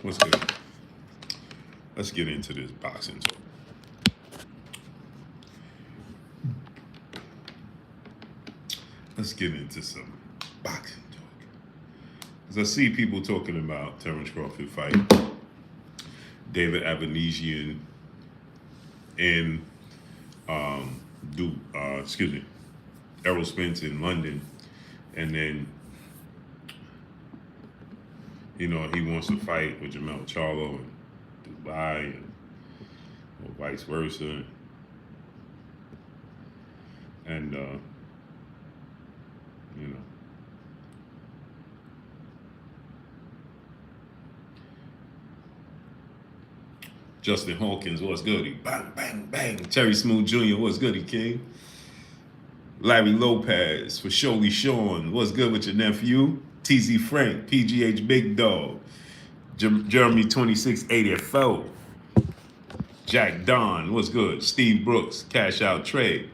What's good? Let's get into this boxing talk. Let's get into some boxing talk. As I see people talking about Terence Crawford fight, David Avanesyan in Errol Spence in London, and then he wants to fight with Jermell Charlo in Dubai, or vice versa, and Justin Hawkins, what's good? He bang, bang, bang. Terry Smooth Jr., what's good, he king? Larry Lopez for Sholey Sean, what's good with your nephew? TZ Frank, PGH Big Dog. Jeremy 2684. Jack Don, what's good? Steve Brooks, Cash Out Trade.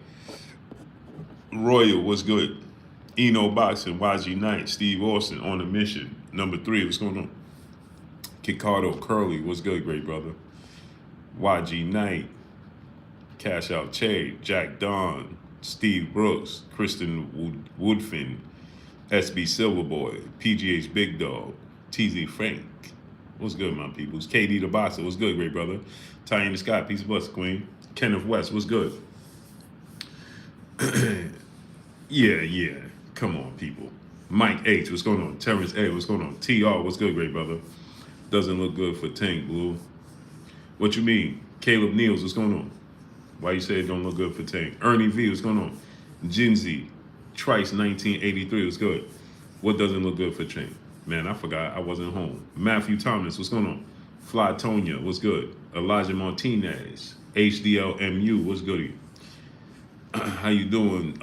Royal, what's good? Eno Boxing, YG Knight, Steve Austin on a mission. Number 3, what's going on? Kikado Curly, what's good, great brother? YG Knight, Cash Out Trade, Jack Don, Steve Brooks, Kristen Woodfin, SB Silverboy, PGH Big Dog, TZ Frank. What's good, my peoples? KD the Boxer, what's good, great brother? Tyene Scott, peace of us, queen. Kenneth West, what's good? Yeah. Come on, people. Mike H, what's going on? Terence A, what's going on? TR, what's good, great brother? Doesn't look good for Tank, Blue. What you mean? Caleb Niels, what's going on? Why you say it don't look good for Tank? Ernie V, what's going on? Jinzy, Trice 1983, what's good? What doesn't look good for Tank? Man, I forgot I wasn't home. Matthew Thomas, what's going on? Fly Tonya, what's good? Elijah Martinez, HDLMU, what's good? How you doing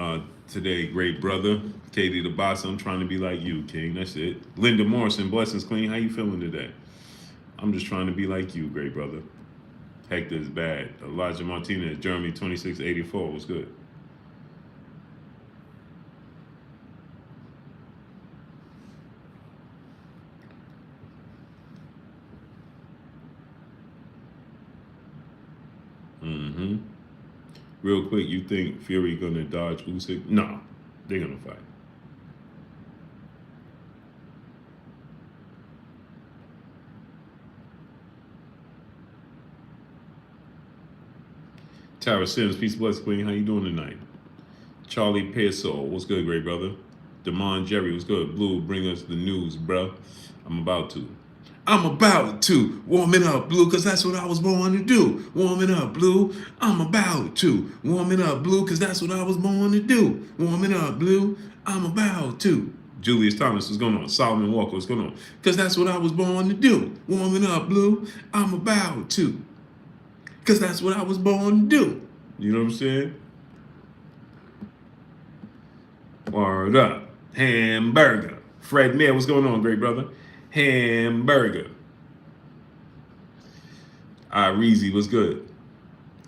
today, great brother? Katie the Boss, I'm trying to be like you, King. That's it. Linda Morrison, blessings, Queen. How you feeling today? I'm just trying to be like you, great brother. Hector is bad. Elijah Martinez, Jeremy 2684, what's good? Real quick, you think Fury gonna dodge Usyk? No, they're gonna fight. Tara Sims, peace, bless, Queen. How you doing tonight? Charlie Pearsall, what's good, great brother? Damon Jerry, what's good? Blue, bring us the news, bro. I'm about to. Warm it up, Blue, because that's what I was born to do. Warm it up, Blue. I'm about to. Warm it up, Blue, because that's what I was born to do. Warm it up, Blue. I'm about to. Julius Thomas, what's going on? Solomon Walker, what's going on? Because that's what I was born to do. Warm it up, Blue. I'm about to. Because that's what I was born to do. You know what I'm saying? Word up. Hamburger. Fred Mayer, what's going on, great brother? Hamburger. Reezy, what's good?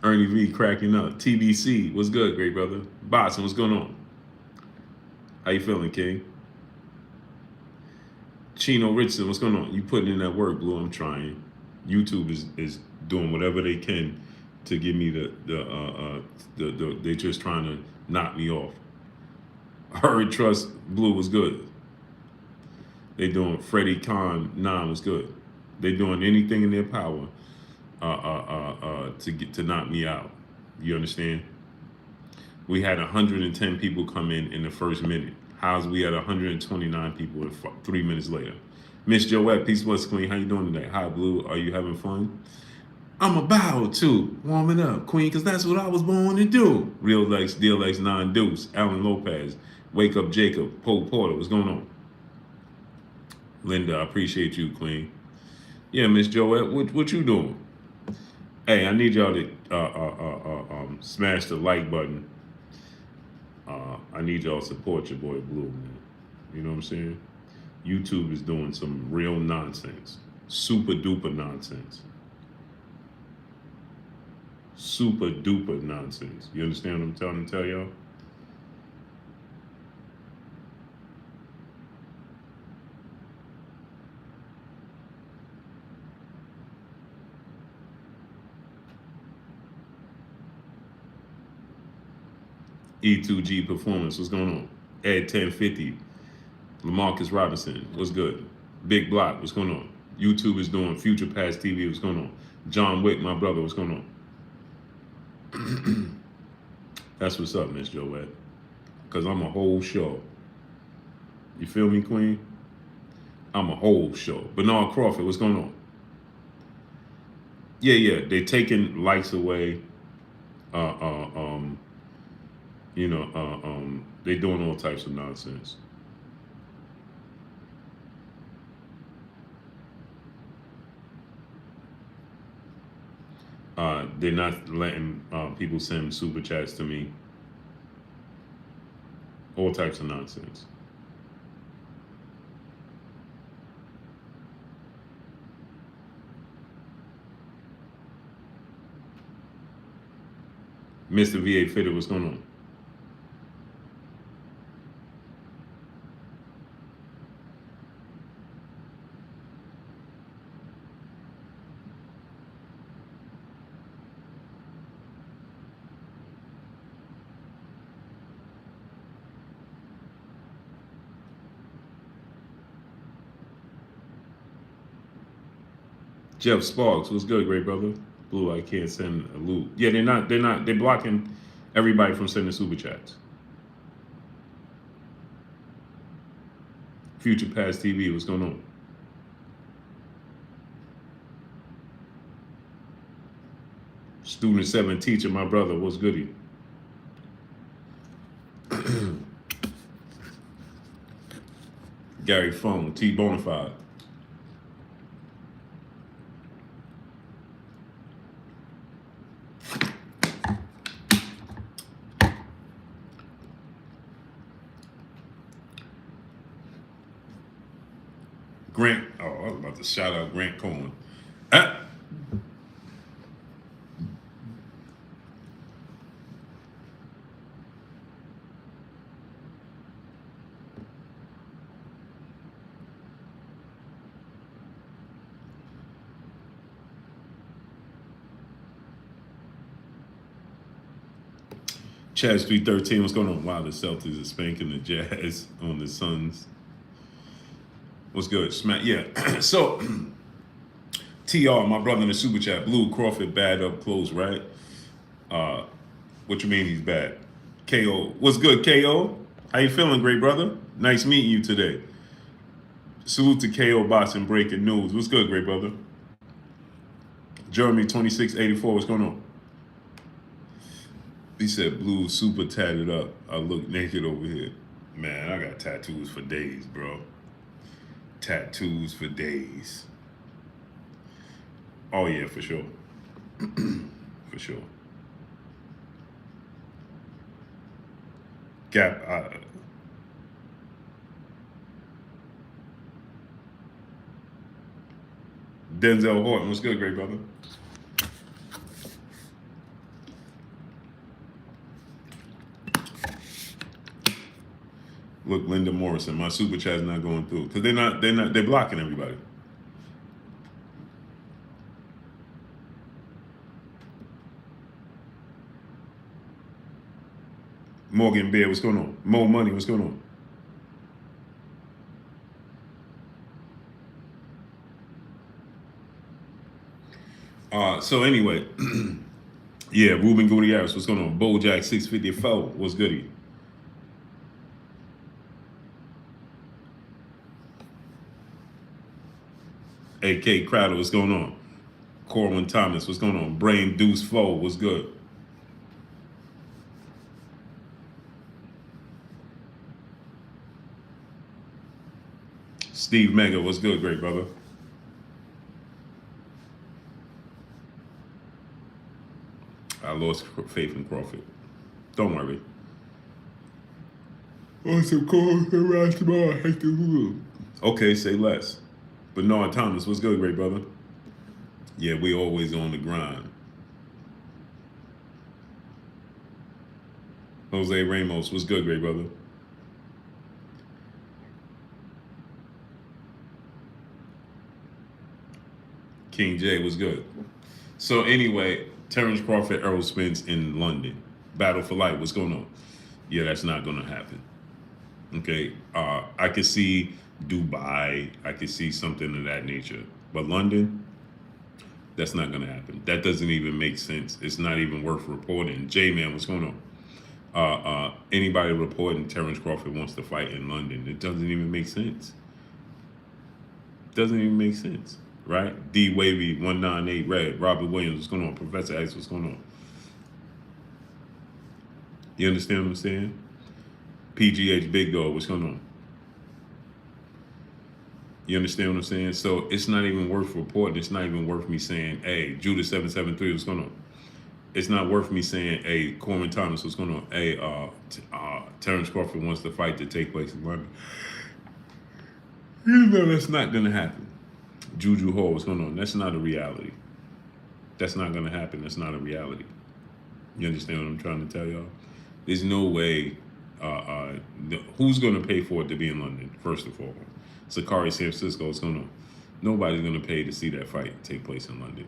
Ernie V cracking up. TBC, what's good, great brother? Boston, what's going on? How you feeling, King? Chino Richardson, what's going on? You putting in that work, Blue. I'm trying. YouTube is doing whatever they can to give me the they're just trying to knock me off. Hurry Trust Blue was good. They doing Freddie Khan 9 was good. They doing anything in their power to knock me out. You understand? We had 110 people come in the first minute. How's we had 129 people 3 minutes later? Miss Joette, peace, bless, Queen. How you doing today? Hi, Blue. Are you having fun? I'm about to. Warming up, Queen, because that's what I was born to do. Real Lex, DLX 9 Deuce, Alan Lopez, Wake Up Jacob, Poe Porter. What's going on? Linda, I appreciate you, Queen. Yeah, Miss Joette, what you doing? Hey, I need y'all to smash the like button. I need y'all to support your boy Blue, man. You know what I'm saying? YouTube is doing some real nonsense. Super duper nonsense. Super duper nonsense. You understand what I'm trying to tell y'all? E2G Performance, what's going on? Ed 1050, Lamarcus Robinson, what's good? Big Block, what's going on? YouTube is doing Future Past TV, what's going on? John Wick, my brother, what's going on? That's what's up, Miss Joette. Because I'm a whole show. You feel me, Queen? I'm a whole show. Bernard Crawford, what's going on? Yeah, they taking likes away. They doing all types of nonsense. They're not letting people send super chats to me. All types of nonsense. Mr. VA Fitter, what's going on? Jeff Sparks, what's good, great brother? Blue, I can't send a loot. Yeah, they're blocking everybody from sending super chats. Future Past TV, what's going on? Student 7 teacher, my brother, what's goody? Gary Phone, T Bonafide. Grant, I was about to shout out Grant Cohen. Chaz 313, what's going on? Wow, the Celtics are spanking the Jazz on the Suns. What's good? Smack, yeah. So, TR, my brother in the super chat, Blue Crawford bad up close, right? What you mean he's bad? KO, what's good, KO? How you feeling, great brother? Nice meeting you today. Salute to KO Boss and breaking news. What's good, great brother? Jeremy 2684, what's going on? He said Blue super tatted up. I look naked over here. Man, I got tattoos for days, bro. Tattoos for days. Oh yeah, for sure. For sure. Gap. Denzel Horton, what's good, great brother? Look, Linda Morrison, my super chat's not going through because they're blocking everybody. Morgan Bear, what's going on? Mo Money, what's going on? So anyway, yeah, Ruben Gutierrez, what's going on? Bojack 654, what's goody? AK Crowder, what's going on? Corwin Thomas, what's going on? Brain Deuce Foe, what's good? Steve Mega, what's good, great brother? I lost faith in Crawford. Don't worry. Awesome call tomorrow. Okay, say less. Bernard Thomas, what's good, great brother? Yeah, we always on the grind. Jose Ramos, what's good, great brother? King J, what's good? So anyway, Terence Crawford, Errol Spence in London. Battle for Life, what's going on? Yeah, that's not going to happen. Okay, I could see Dubai. I could see something of that nature, but London, that's not going to happen. That doesn't even make sense. It's not even worth reporting. J man, what's going on? Anybody reporting Terence Crawford wants to fight in London? It doesn't even make sense. Doesn't even make sense, right? D Wavy 198 Red, Robert Williams, what's going on? Professor X, what's going on? You understand what I'm saying? PGH Big Dog, what's going on? You understand what I'm saying? So it's not even worth reporting. It's not even worth me saying, hey, Judah 773, what's going on? It's not worth me saying, hey, Coleman Thomas, what's going on? Hey, Terence Crawford wants the fight to take place in London. You know that's not gonna happen. Juju Hall, what's going on? That's not a reality. That's not gonna happen. That's not a reality. You understand what I'm trying to tell y'all? There's no way. Who's gonna pay for it to be in London? First of all, Sakari San Francisco, what's going on? Nobody's gonna pay to see that fight take place in London.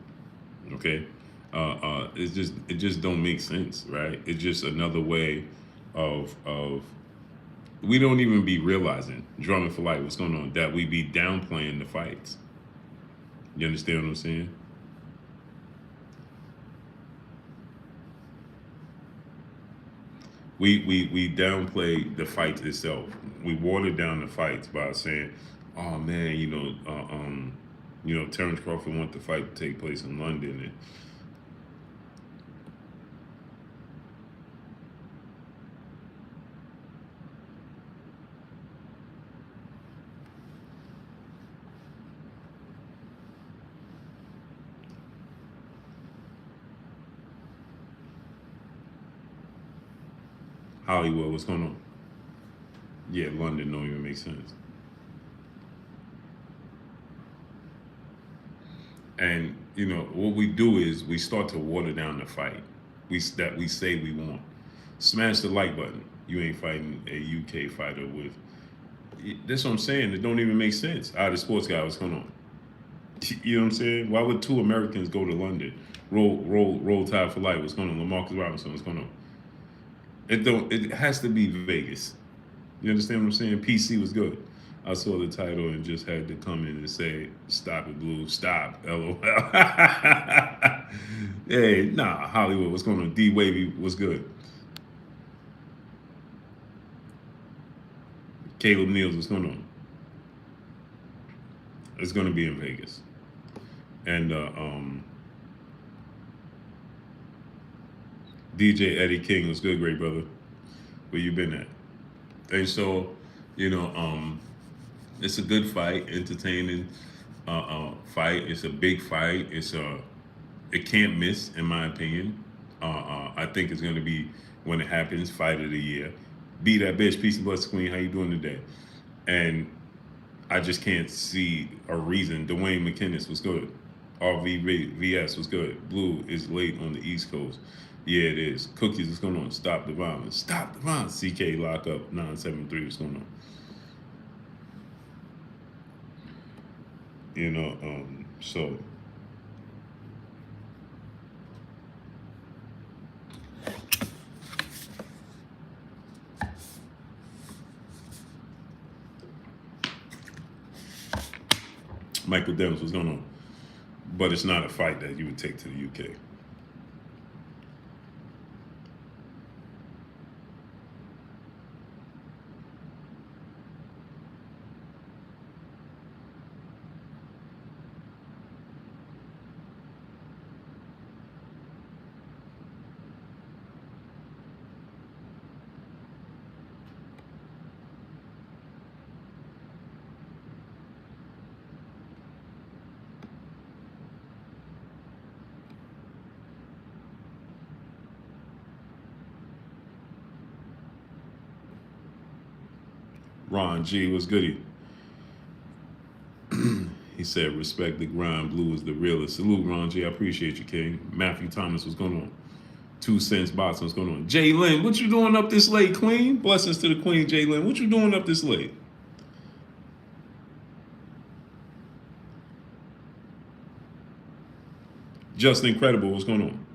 Okay, it just don't make sense, right? It's just another way of we don't even be realizing, drumming for life, what's going on, that we be downplaying the fights. You understand what I'm saying? We downplay the fight itself. We water down the fights by saying, "Oh man, Terence Crawford want the fight to take place in London." And Hollywood, what's going on? Yeah, London don't even make sense. And what we do is we start to water down the fight. We say we want. Smash the like button. You ain't fighting a UK fighter with. That's what I'm saying. It don't even make sense. The sports guy, what's going on? You know what I'm saying? Why would two Americans go to London? Roll Tide for life. What's going on? LaMarcus Robinson, what's going on? It has to be Vegas. You understand what I'm saying? PC was good. I saw the title and just had to come in and say, "Stop it, Blue. Stop." LOL. Hey, nah, Hollywood. What's going on? D Wavy was good. Caleb Niels, what's going on? It's going to be in Vegas. And DJ Eddie King was good, great brother. Where you been at? And so, you know, it's a good fight, entertaining fight. It's a big fight. It can't miss, in my opinion. I think it's going to be, when it happens, fight of the year. Be that bitch, peace and blessings, queen. How you doing today? And I just can't see a reason. Dwayne McKinnis was good. RVVS was good. Blue is late on the East Coast. Yeah, it is. Cookies, what's going on? Stop the violence. Stop the violence. CK Lockup 973, what's going on? So Michael Dems, what's going on? But it's not a fight that you would take to the UK. Ron G, what's goody? He said, respect the grind. Blue is the realest. Salute, Ron G. I appreciate you, King. Matthew Thomas, what's going on? 2 cents box, what's going on? Jay Lynn, what you doing up this late, Queen? Blessings to the Queen, Jay Lynn. What you doing up this late? Just incredible, what's going on?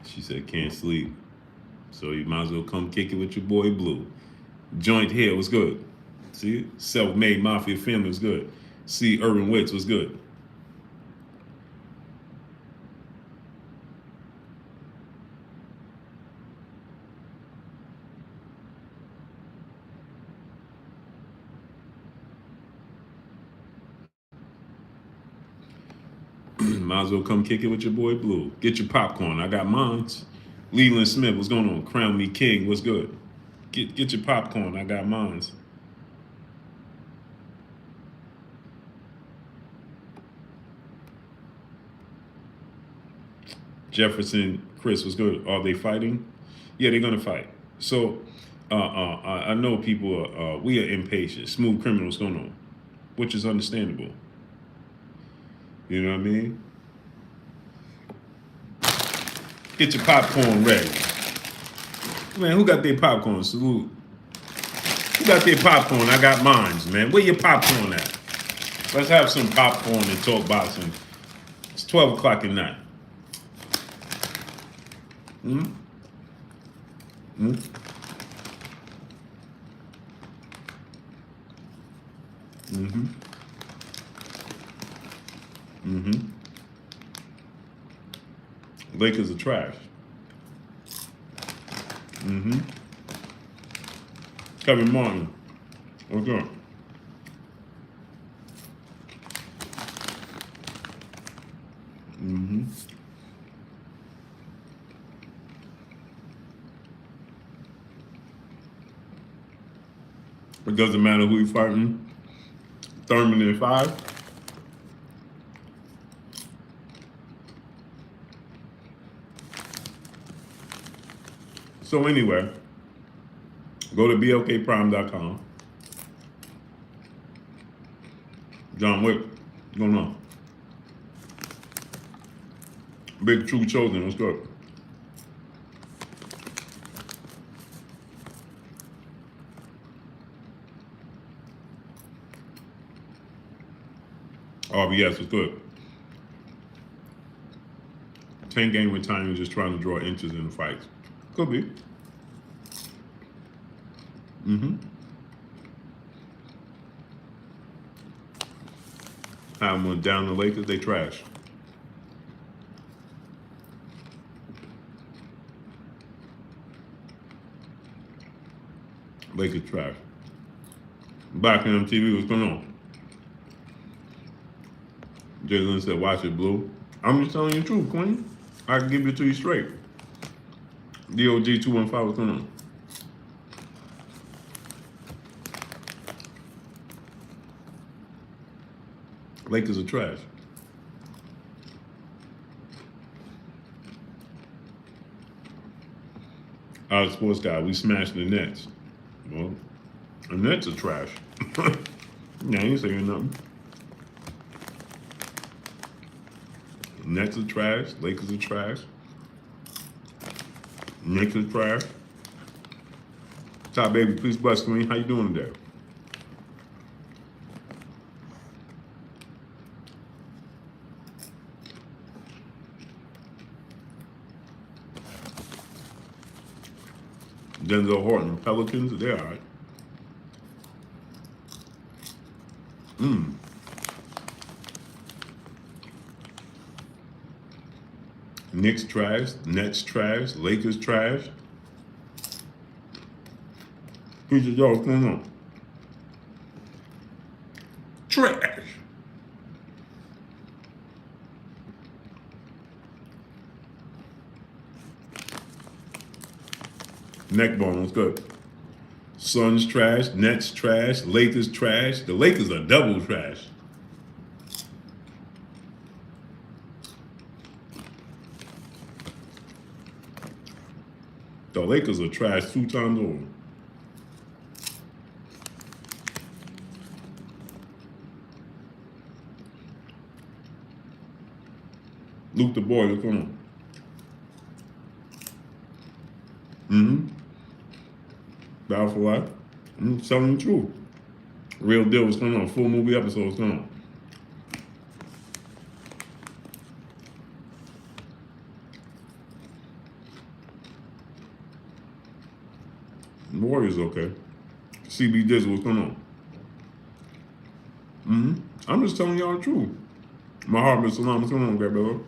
She said can't sleep. So you might as well come kick it with your boy Blue. Joint here was good. See? Self-made mafia family was good. See, Urban Wicks was good. Might as well come kick it with your boy Blue. Get your popcorn. I got mines. Leland Smith, what's going on? Crown Me King, what's good? Get your popcorn. I got mines. Jefferson, Chris, was good. Are they fighting? Yeah, they're gonna fight. So, I know people. We are impatient. Smooth criminals going on, which is understandable. You know what I mean? Get your popcorn ready. Man, who got their popcorn? Salute. Who got their popcorn? I got mines, man. Where your popcorn at? Let's have some popcorn and talk boxing. It's 12 o'clock at night. Mm-hmm. Mm-hmm. Mm-hmm. Mm-hmm. Lakers are trash. Mm-hmm. Kevin Martin. What's up? Mm-hmm. It doesn't matter who you're fighting. Thurman in 5. So anyway, go to blkprime.com. John Wick, what's going on? Big True Chosen, what's good? RBS was good. 10-game retirement, just trying to draw interest in the fights. Could be. Mm-hmm. I'm going down the Lakers, they trash. Lakers trash. Back in MTV, what's going on? Jalen said, watch it, Blue. I'm just telling you the truth, Queen. I can give it to you straight. DOG215, what's going on? Lakers are trash. Our sports guy, we smashed the Nets. Well, the Nets are trash. Nah, I ain't saying nothing. Nets are trash. Lakers are trash. Knicks are trash. Top baby, please bless me. How you doing today? Denzel Horton, Pelicans, they're all right. Knicks trash, Nets trash, Lakers trash. Who's your dog? What's going on? Trash. Neckbone, what's good? Suns trash, Nets trash, Lakers trash. The Lakers are double trash. The Lakers are trash 2 times over. Luke the boy, what's going on? Battle for Life. Telling the truth. Real deal, what's going on? Full movie episode, what's going on? Warriors okay. CB Dizzle, what's going on? I'm just telling y'all the truth. Muhammad Salam, what's going on, great brother?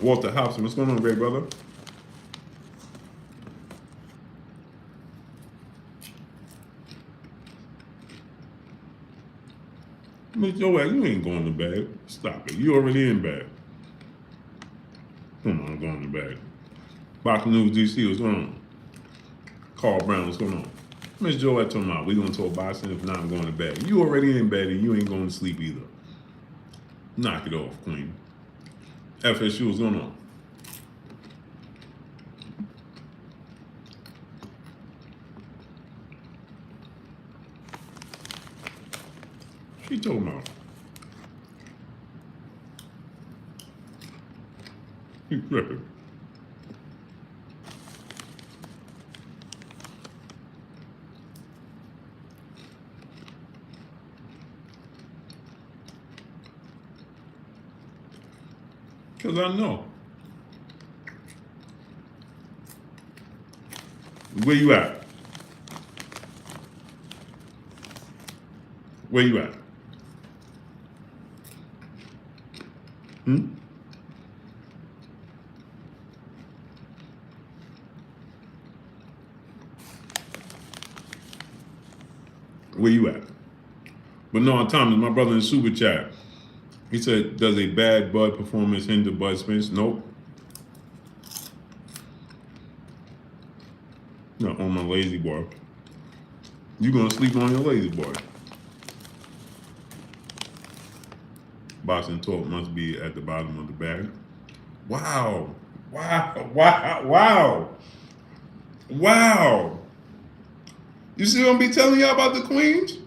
Walter Hobson, what's going on, great brother? Miss Joel, you ain't going to bed. Stop it. You already in bed. Come on, going to bed. Box News DC, what's going on? Carl Brown, what's going on? Miss Joel talking about we gonna talk boxing. If not, I'm going to bed. You already in bed and you ain't going to sleep either. Knock it off, Queen. FSU, what's going on? She talking about. He tripping. Because I know. Where you at? Where you at? Where you at? But no, Thomas, my brother in the super chat, he said, does a bad Bud performance hinder Bud Spence? Nope. Not on my lazy boy. You gonna sleep on your lazy boy. Boxing talk must be at the bottom of the bag. Wow. Wow. Wow. Wow. Wow. You see what I'm be telling y'all about the queens?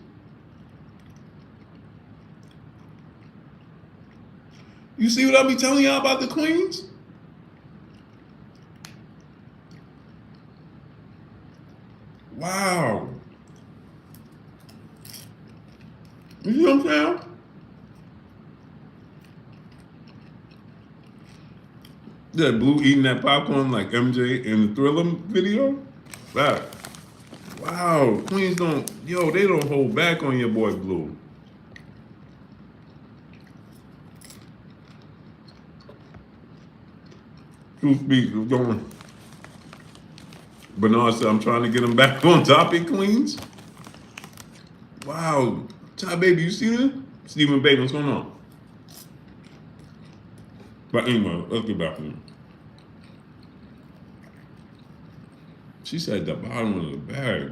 You see what I be telling y'all about the queens? Wow. You see what I'm saying? That Blue eating that popcorn like MJ in the Thriller video? Wow. Wow. Queens don't, they don't hold back on your boy Blue. Truth speaks, what's going? Bernard said, I'm trying to get him back on topic, Queens. Wow. Ty Baby, you see that? Stephen Baby, what's going on? But anyway, let's get back to him. She said the bottom of the bag.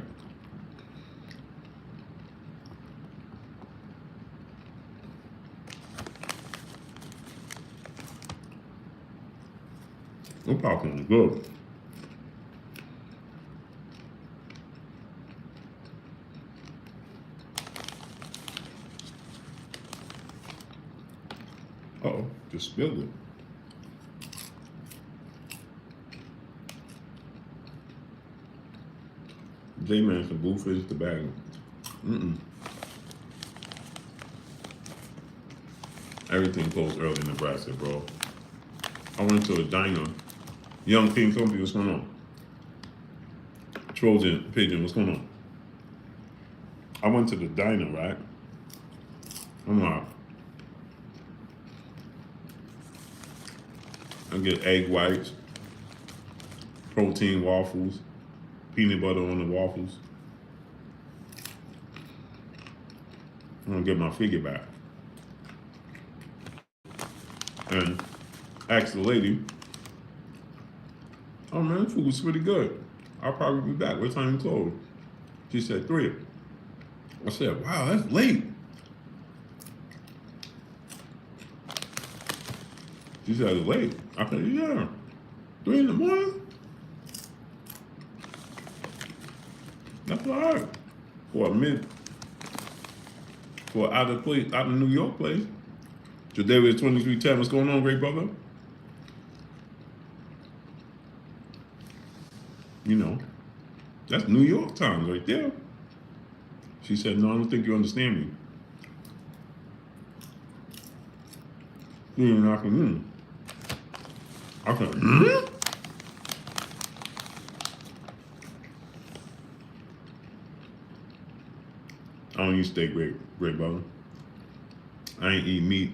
The popcorn is good. Uh-oh, just spilled it. J-Man some bluefish the bag. Everything closed early in Nebraska, bro. I went to a diner. Young King Company, what's going on? Trojan Pigeon, what's going on? I went to the diner, right? I'm like, I get egg whites, protein waffles, peanut butter on the waffles. I'm gonna get my figure back. And asked the lady, oh man, food was pretty good. I'll probably be back. What time you close? She said 3. I said, wow, that's late. She said, it's late. I said, yeah. 3 in the morning? That's all right. For out of New York place. Today was 2310. What's going on, great brother? You know, that's New York times right there. She said, no, I don't think you understand me. 3 in the afternoon. I said, I don't eat steak, great brother. I ain't eat meat.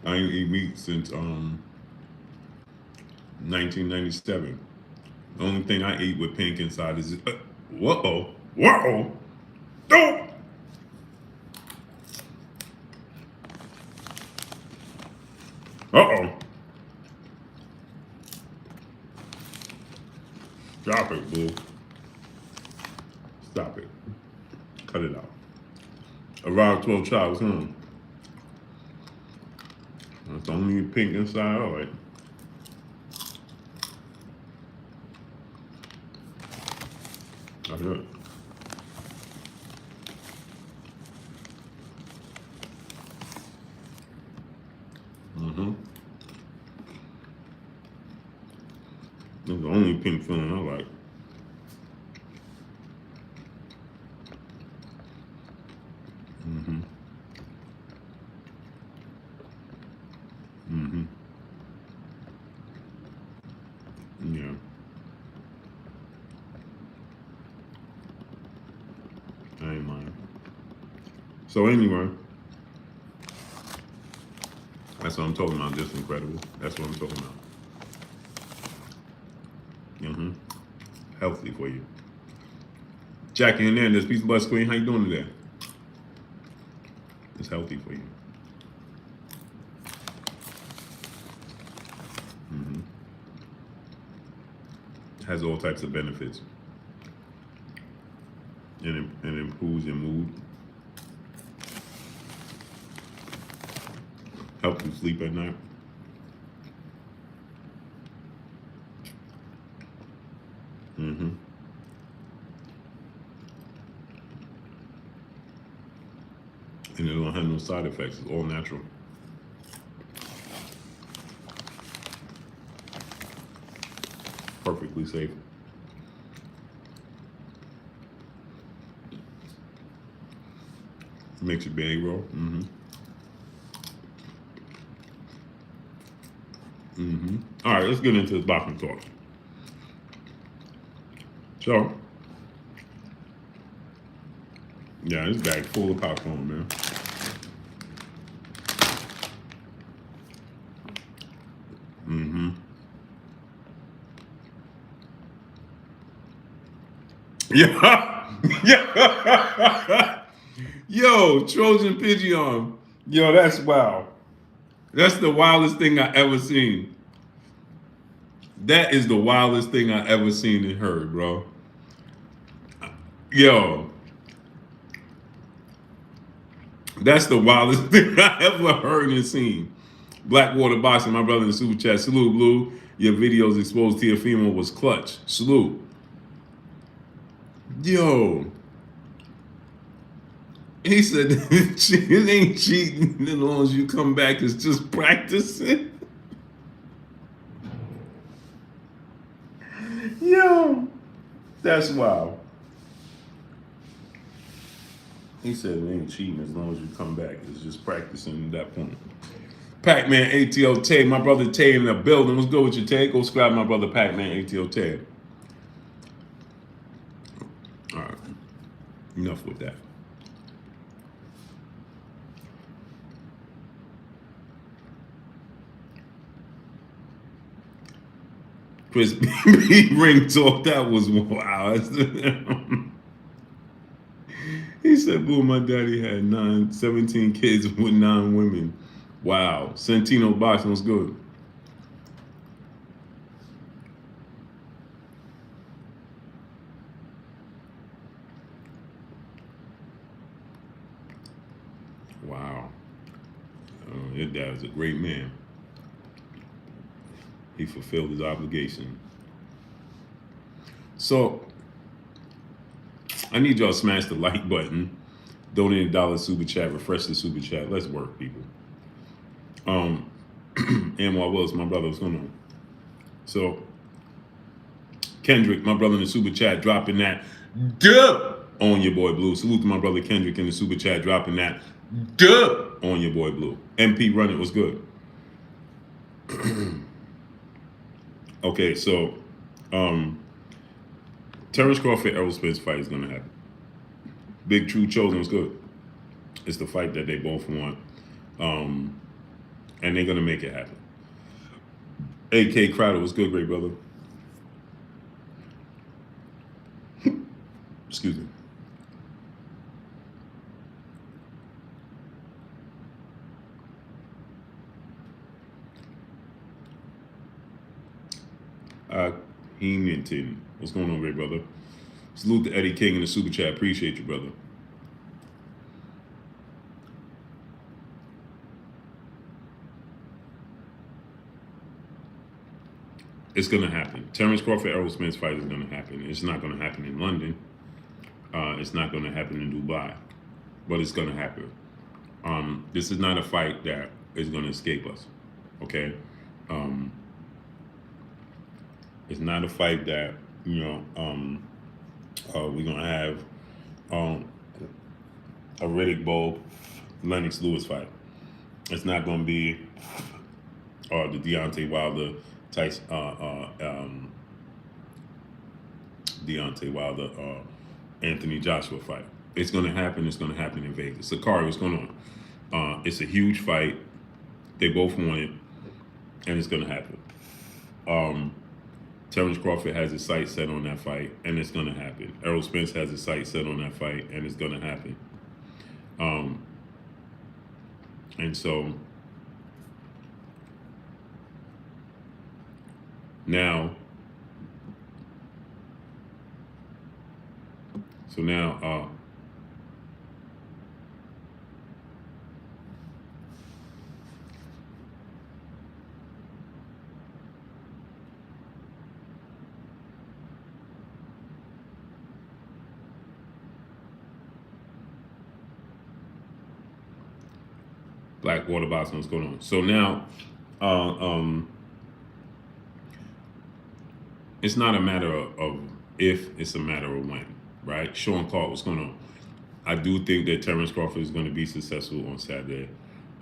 I ain't eat meat since 1997. The only thing I eat with pink inside is whoa, whoa, no. Uh-oh. Stop it, boo. Stop it. Cut it out. Around 12 child, That's only pink inside, all right. That's it. Mm-hmm. That's the only pink feeling I like. Mm-hmm. Mm-hmm. Yeah. I ain't mind. So anyway, that's what I'm talking about. Just incredible. That's what I'm talking about. Mm-hmm. Healthy for you. Jackie Hernandez, Peace and Bless Queen. How you doing today? It's healthy for you. Mm-hmm. Has all types of benefits. And improves your mood. Helps you sleep at night. Mm-hmm. And it don't have no side effects. It's all natural. Perfectly safe. Makes your belly roll. Mm-hmm. Mm-hmm. All right, let's get into this boxing talk. So, yeah, this bag full of popcorn, man. Mm-hmm. Yeah. Yeah. Yo, Trojan Pigeon. Yo, that's wow. That's the wildest thing I ever seen. That is the wildest thing I ever seen and heard, bro. Yo, that's the wildest thing I ever heard and seen. Blackwater Boxing, my brother in the super chat. Salute, Blue. Your videos exposed Teofimo was clutch. Salute. Yo. He said it ain't cheating as long as you come back. It's just practicing. Yo. That's wild. He said it ain't cheating as long as you come back. It's just practicing at that point. Pac-Man ATO Tay, my brother Tay in the building. What's good with you, Tay? Go subscribe my brother Pac-Man ATO Tay. All right. Enough with that. Chris B. Ring talk, that was wow. He said, "Boo, my daddy had 17 kids with 9 women." Wow. Santino Boxing was good. Wow. Your dad was a great man. He fulfilled his obligation. So, I need y'all to smash the like button, donate $1 super chat, refresh the super chat. Let's work, people. Anwar Willis, my brother, what's going on? So, Kendrick, my brother in the super chat, dropping that dub on your boy Blue. Salute to my brother Kendrick in the super chat, dropping that dub on your boy Blue. MP Run It was good. Okay, so Terence Crawford, Errol Spence fight is going to happen. Big True Chosen was good. It's the fight that they both want. And they're going to make it happen. AK Crowder was good, great brother. Excuse me. Heenington. What's going on, great brother? Salute to Eddie King in the super chat. Appreciate you, brother. It's going to happen. Terence Crawford, Errol Spence fight is going to happen. It's not going to happen in London. It's not going to happen in Dubai. But it's going to happen. This is not a fight that is going to escape us. Okay? It's not a fight that, we're going to have a Riddick Bowe, Lennox Lewis fight. It's not going to be the Deontay Wilder, Tyson, Deontay Wilder, Anthony Joshua fight. It's going to happen. It's going to happen in Vegas. Sakari, what's going on? It's a huge fight. They both want it, and it's going to happen. Terence Crawford has his sights set on that fight, and it's going to happen. Errol Spence has his sights set on that fight, and it's going to happen. And so now, Black Water Boxing, what's going on? So now, it's not a matter of if, it's a matter of when, right? Sean Clark, what's going on? I do think that Terence Crawford is going to be successful on Saturday.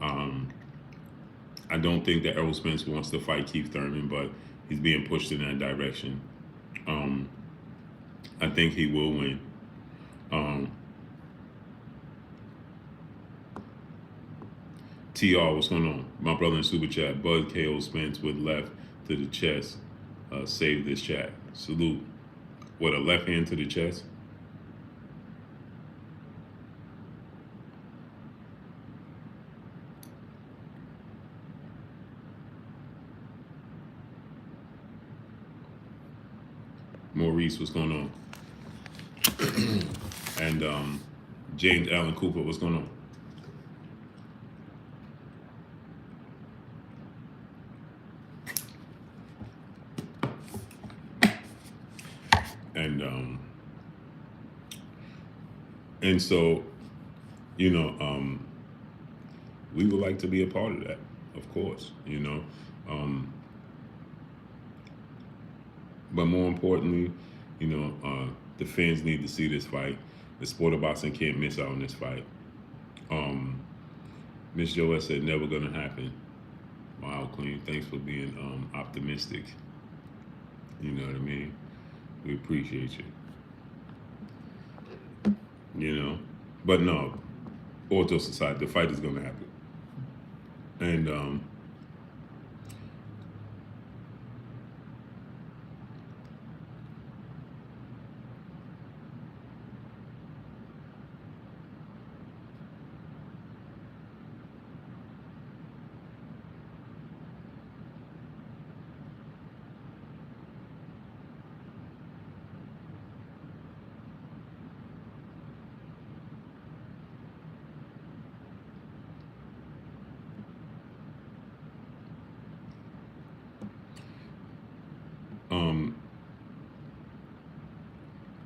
I don't think that Errol Spence wants to fight Keith Thurman, but he's being pushed in that direction. I think he will win. TR, what's going on? My brother in Super Chat, Bud KO Spence with left to the chest. Save this chat. Salute. What, a left hand to the chest? Maurice, what's going on? And James Allen Cooper, what's going on? And so, we would like to be a part of that, of course, But more importantly, the fans need to see this fight. The sport of boxing can't miss out on this fight. Miss Joette said, never gonna happen. Wow, Queen, thanks for being optimistic. You know what I mean? We appreciate you. But no, all jokes aside, the fight is gonna happen. And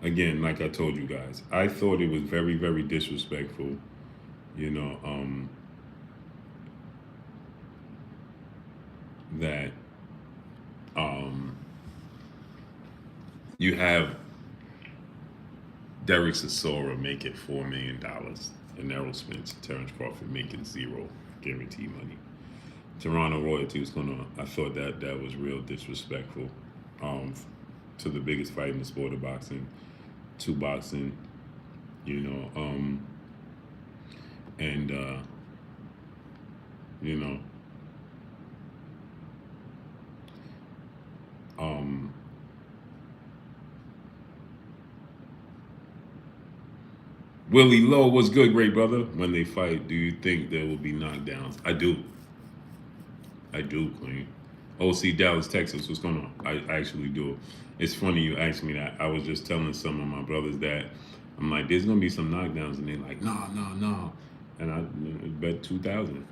again, like I told you guys, I thought it was very, very disrespectful, that you have Derek Chisora making $4 million and Errol Spence, Terence Crawford making zero guarantee money. Toronto royalty was I thought that was real disrespectful to the biggest fight in the sport of boxing, to boxing, you know, and you know, Willie Lowe, what's good, great brother? When they fight, do you think there will be knockdowns? I do. I do, Queen. OC Dallas, Texas, what's going on? I actually do. It's funny you asked me that. I was just telling some of my brothers that I'm like, there's gonna be some knockdowns, and they're like, no. And I bet 2,000.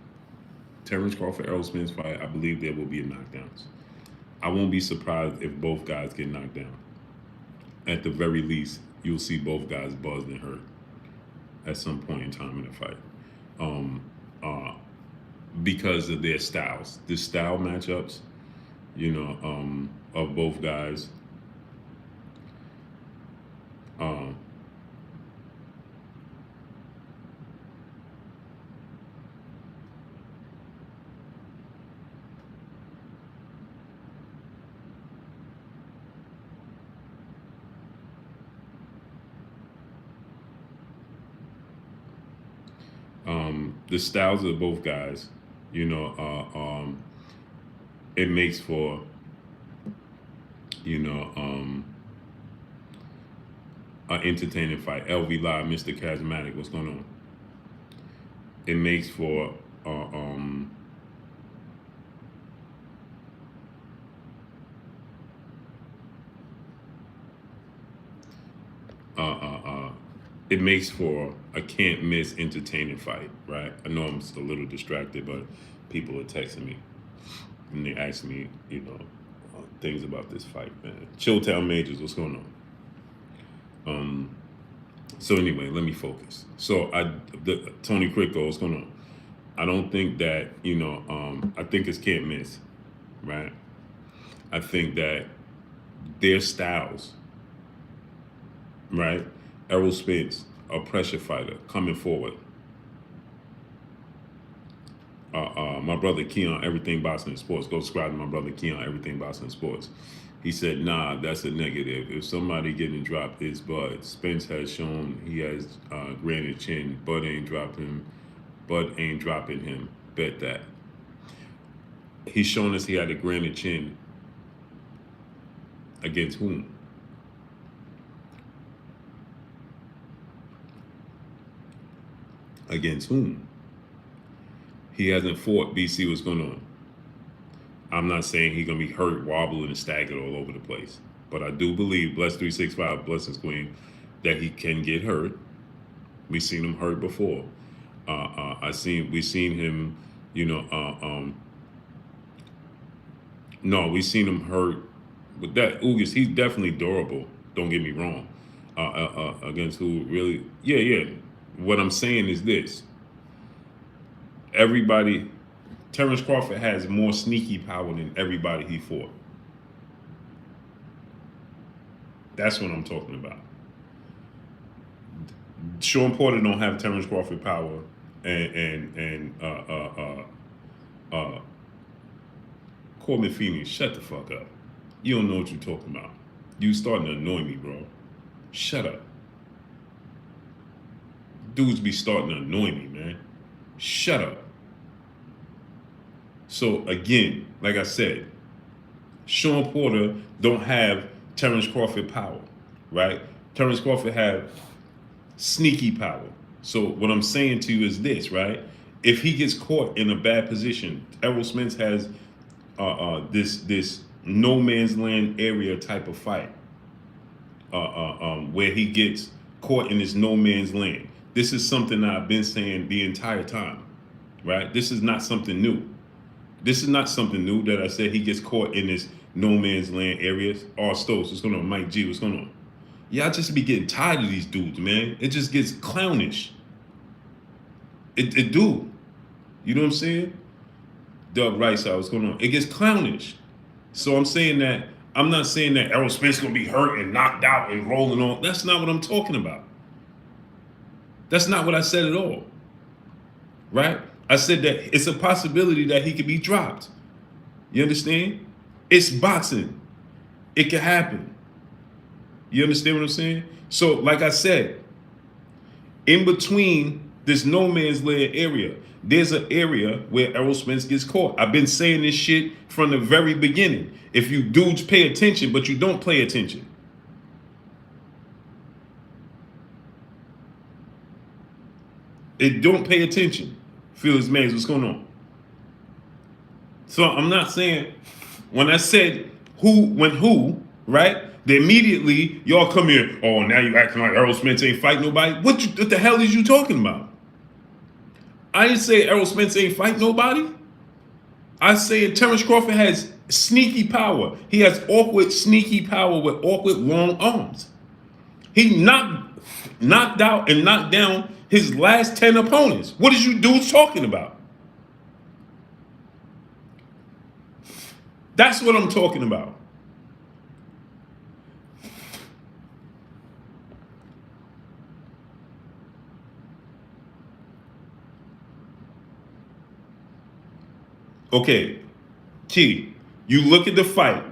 Terence Crawford, Errol Spence fight, I believe there will be knockdowns. I won't be surprised if both guys get knocked down. At the very least, you'll see both guys buzzed and hurt at some point in time in the fight. Because of their styles. The style matchups, you know, of both guys. The styles of both guys, you know, it makes for, you know, an entertaining fight. LV Live, Mr. Charismatic, what's going on? It makes for it makes for a can't miss entertaining fight, right? I know I'm a little distracted, but people are texting me and they ask me, you know, things about this fight, man. Chilltown Majors, what's going on? So anyway, let me focus. So Tony Cricko, what's going on? I don't think that, you know, I think it's can't miss, right? I think that their styles, right? Errol Spence, a pressure fighter, coming forward. My brother Keon, Everything Boxing and Sports. Go subscribe to my brother Keon, Everything Boxing and Sports. He said, nah, that's a negative. If somebody getting dropped, it's Bud. Spence has shown he has granted chin. Bud ain't dropping him. Bet that. He's shown us he had a granted chin. Against whom? Against whom? He hasn't fought. BC, what's going on? I'm not saying he's going to be hurt, wobbling, and staggered all over the place. But I do believe, bless 365, blessings queen, that he can get hurt. We've seen him hurt before. We've seen him, you know, no, we've seen him hurt. With that, Ugas, he's definitely durable. Don't get me wrong. Against who really? Yeah. What I'm saying is this. Terence Crawford has more sneaky power than everybody he fought. That's what I'm talking about. Sean Porter don't have Terence Crawford power, and Corbin Feeney, shut the fuck up. You don't know what you're talking about. You starting to annoy me, bro. Shut up. Dudes be starting to annoy me, man. Shut up. So again, like I said, Sean Porter don't have Terence Crawford power, right? Terence Crawford have sneaky power. So what I'm saying to you is this, right? If he gets caught in a bad position, Errol Spence has this no man's land area type of fight, where he gets caught in this no man's land. This is something I've been saying the entire time, right? This is not something new. This is not something new that I said he gets caught in this no man's land areas. R. Stokes, what's going on? Mike G, what's going on? Y'all just be getting tired of these dudes, man. It just gets clownish. It do. You know what I'm saying? Doug Rice, what's going on? It gets clownish. So I'm not saying that Errol Spence going to be hurt and knocked out and rolling on. That's not what I'm talking about. That's not what I said at all. Right? I said that it's a possibility that he could be dropped. You understand? It's boxing. It could happen. You understand what I'm saying? So, like I said, in between this no man's land area, there's an area where Errol Spence gets caught. I've been saying this shit from the very beginning. If you dudes pay attention, but you don't pay attention. It don't pay attention. Felix Mays, what's going on? So I'm not saying, when I said who, right? Then immediately y'all come here, oh, now you acting like Errol Spence ain't fight nobody. What the hell is you talking about? I didn't say Errol Spence ain't fight nobody. I say Terence Crawford has sneaky power. He has awkward, sneaky power with awkward, long arms. He knocked out and knocked down his last 10 opponents. What is you dudes talking about? That's what I'm talking about. Okay, Key, you look at the fight.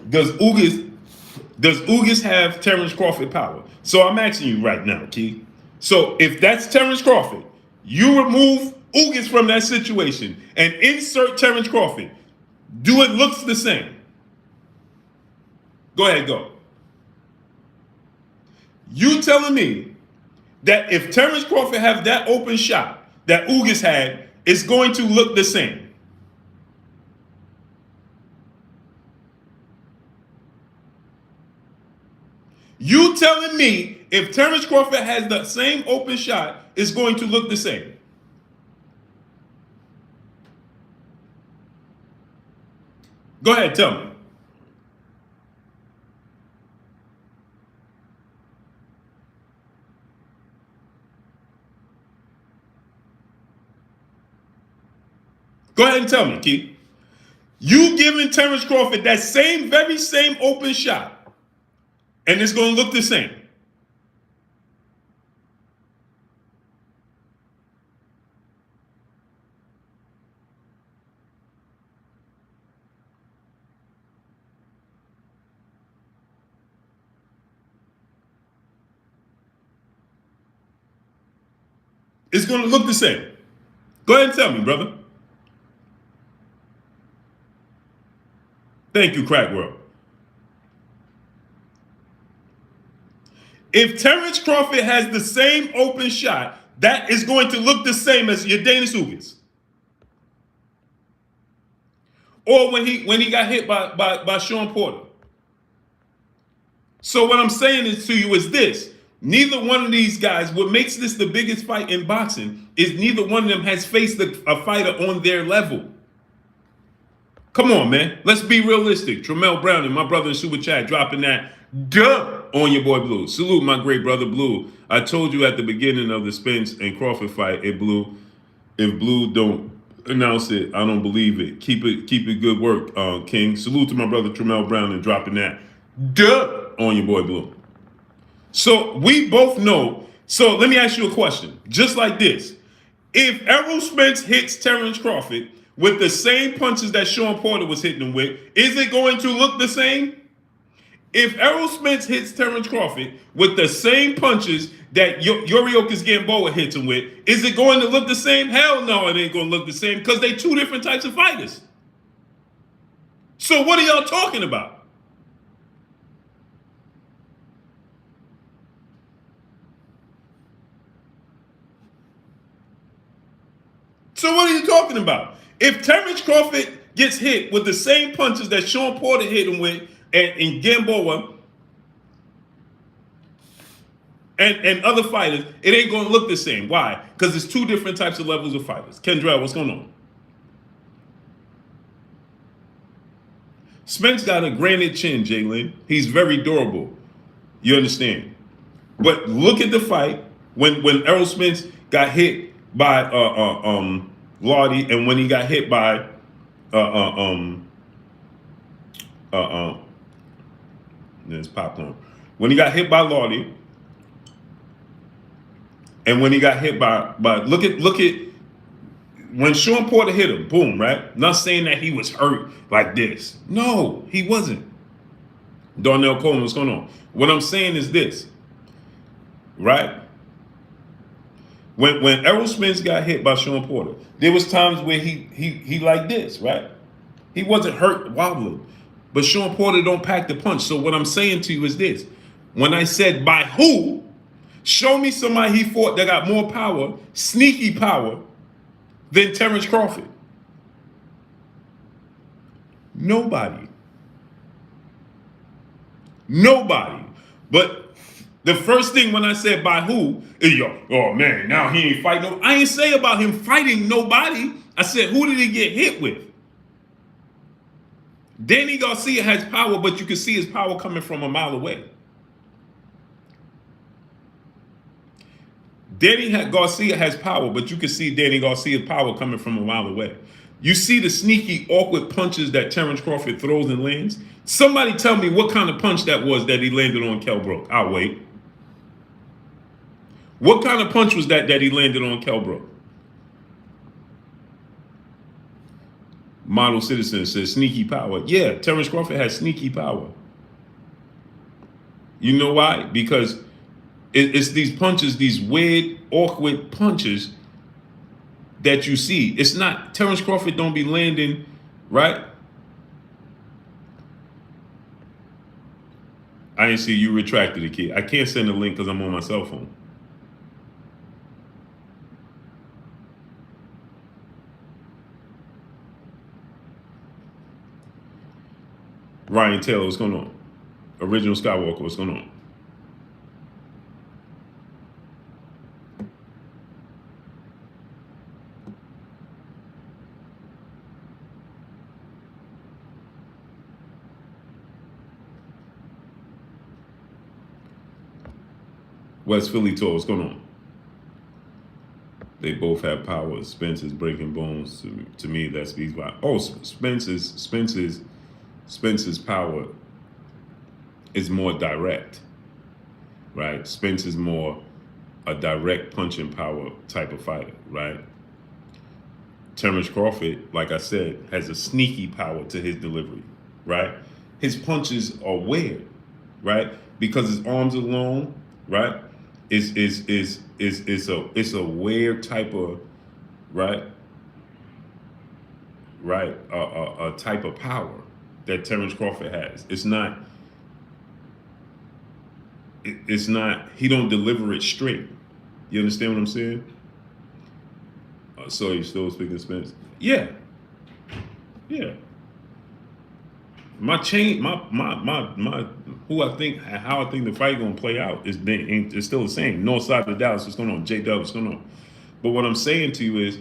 Does Ugas have Terence Crawford power? So I'm asking you right now, Key. So if that's Terence Crawford, you remove Ugas from that situation and insert Terence Crawford. Do it looks the same? Go ahead, go. You telling me that if Terence Crawford have that open shot that Ugas had, it's going to look the same? You telling me if Terence Crawford has the same open shot, it's going to look the same? Go ahead, tell me. Go ahead and tell me, Keith. You giving Terence Crawford that very same open shot, and it's going to look the same? It's going to look the same. Go ahead and tell me, brother. Thank you, Crack World. If Terence Crawford has the same open shot, that is going to look the same as your Dana Ugas. Or when he got hit by Sean Porter. So what I'm saying is to you is this. Neither one of these guys, what makes this the biggest fight in boxing is neither one of them has faced a fighter on their level. Come on, man. Let's be realistic. Jermell Brown and my brother in Super Chat dropping that duh on your boy Blue. Salute my great brother Blue. I told you at the beginning of the Spence and Crawford fight, if Blue don't announce it, I don't believe it. Keep it good work, King. Salute to my brother Jermell Brown and dropping that duh on your boy Blue. So we both know. So let me ask you a question. Just like this. If Errol Spence hits Terence Crawford with the same punches that Sean Porter was hitting him with, is it going to look the same? If Errol Spence hits Terence Crawford with the same punches that Yoriokas Gamboa hits him with, is it going to look the same? Hell no, it ain't going to look the same because they two different types of fighters. So what are y'all talking about? So what are you talking about? If Terence Crawford gets hit with the same punches that Sean Porter hit him with and Gamboa and other fighters, it ain't going to look the same. Why? Because it's two different types of levels of fighters. Kendrell, what's going on? Spence got a granite chin, Jalen. He's very durable. You understand? But look at the fight when Errol Spence got hit by Lottie, and when he got hit by there's popcorn. When he got hit by Lottie, and when he got hit by look at when Sean Porter hit him, boom, right? Not saying that he was hurt like this. No, he wasn't. Darnell Coleman, what's going on? What I'm saying is this, right? When Errol Spence got hit by Sean Porter, there was times where he like this, right? He wasn't hurt wobbling. But Sean Porter don't pack the punch. So what I'm saying to you is this. When I said by who, show me somebody he fought that got more power, sneaky power, than Terence Crawford. Nobody. Nobody. But the first thing when I said by who, is yo, oh man, now he ain't fighting no. I ain't say about him fighting nobody. I said, who did he get hit with? Danny Garcia has power, but you can see his power coming from a mile away. Garcia has power, but you can see Danny Garcia's power coming from a mile away. You see the sneaky, awkward punches that Terence Crawford throws and lands? Somebody tell me what kind of punch that was that he landed on Kell Brook. I'll wait. What kind of punch was that he landed on Kell Brook? Model Citizen says sneaky power. Yeah, Terence Crawford has sneaky power. You know why? Because it's these punches, these weird, awkward punches that you see. It's not, Terence Crawford don't be landing, right? I ain't see you retracted it, kid. I can't send a link because I'm on my cell phone. Ryan Taylor, what's going on? Original Skywalker, what's going on? West Philly Tour, what's going on? They both have power. Spence is breaking bones. To me, that speaks by. Oh, Spence's power is more direct, right? Spence is more a direct punching power type of fighter, right? Terence Crawford, like I said, has a sneaky power to his delivery, right? His punches are weird, right? Because his arms are long, right? It's a weird type of a type of power that Terence Crawford has. It's not he don't deliver it straight. You understand what I'm saying? So you still speaking Spence? Yeah. My how I think the fight gonna play out is still the same. North side of Dallas, what's going on? J-Dub, what's going on? But what I'm saying to you is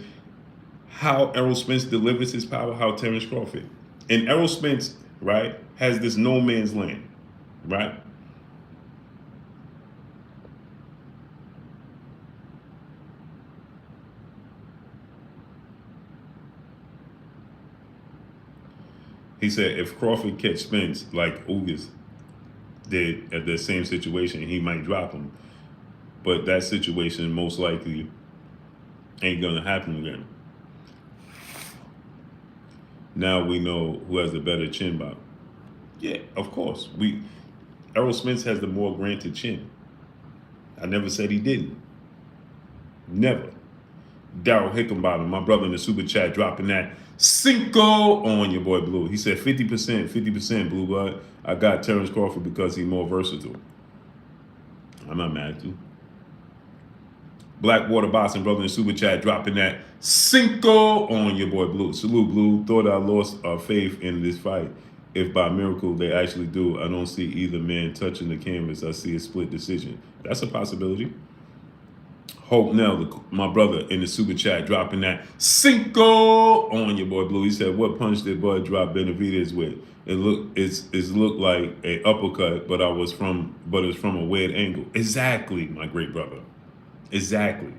how Errol Spence delivers his power, how Terence Crawford. And Errol Spence, right, has this no man's land, right? He said if Crawford catch Spence like Ugas did at the same situation, he might drop him. But that situation most likely ain't gonna happen again. Now we know who has the better chin bob. Yeah, of course. Errol Spence has the more granted chin. I never said he didn't. Never. Daryl Hickenbottom, my brother in the super chat, dropping that Cinco on your boy Blue. He said 50%, Blue Blood. I got Terence Crawford because he's more versatile. I'm not mad at you. Blackwater Boston, brother in the super chat, dropping that Cinco on your boy Blue. Salute, Blue. Thought I lost faith in this fight. If by miracle they actually do, I don't see either man touching the canvas. I see a split decision. That's a possibility. Hope Nell, my brother in the super chat, dropping that Cinco on your boy Blue. He said, "What punch did Bud drop Benavidez with? It looked like a uppercut, but it's from a weird angle." Exactly, my great brother. Exactly.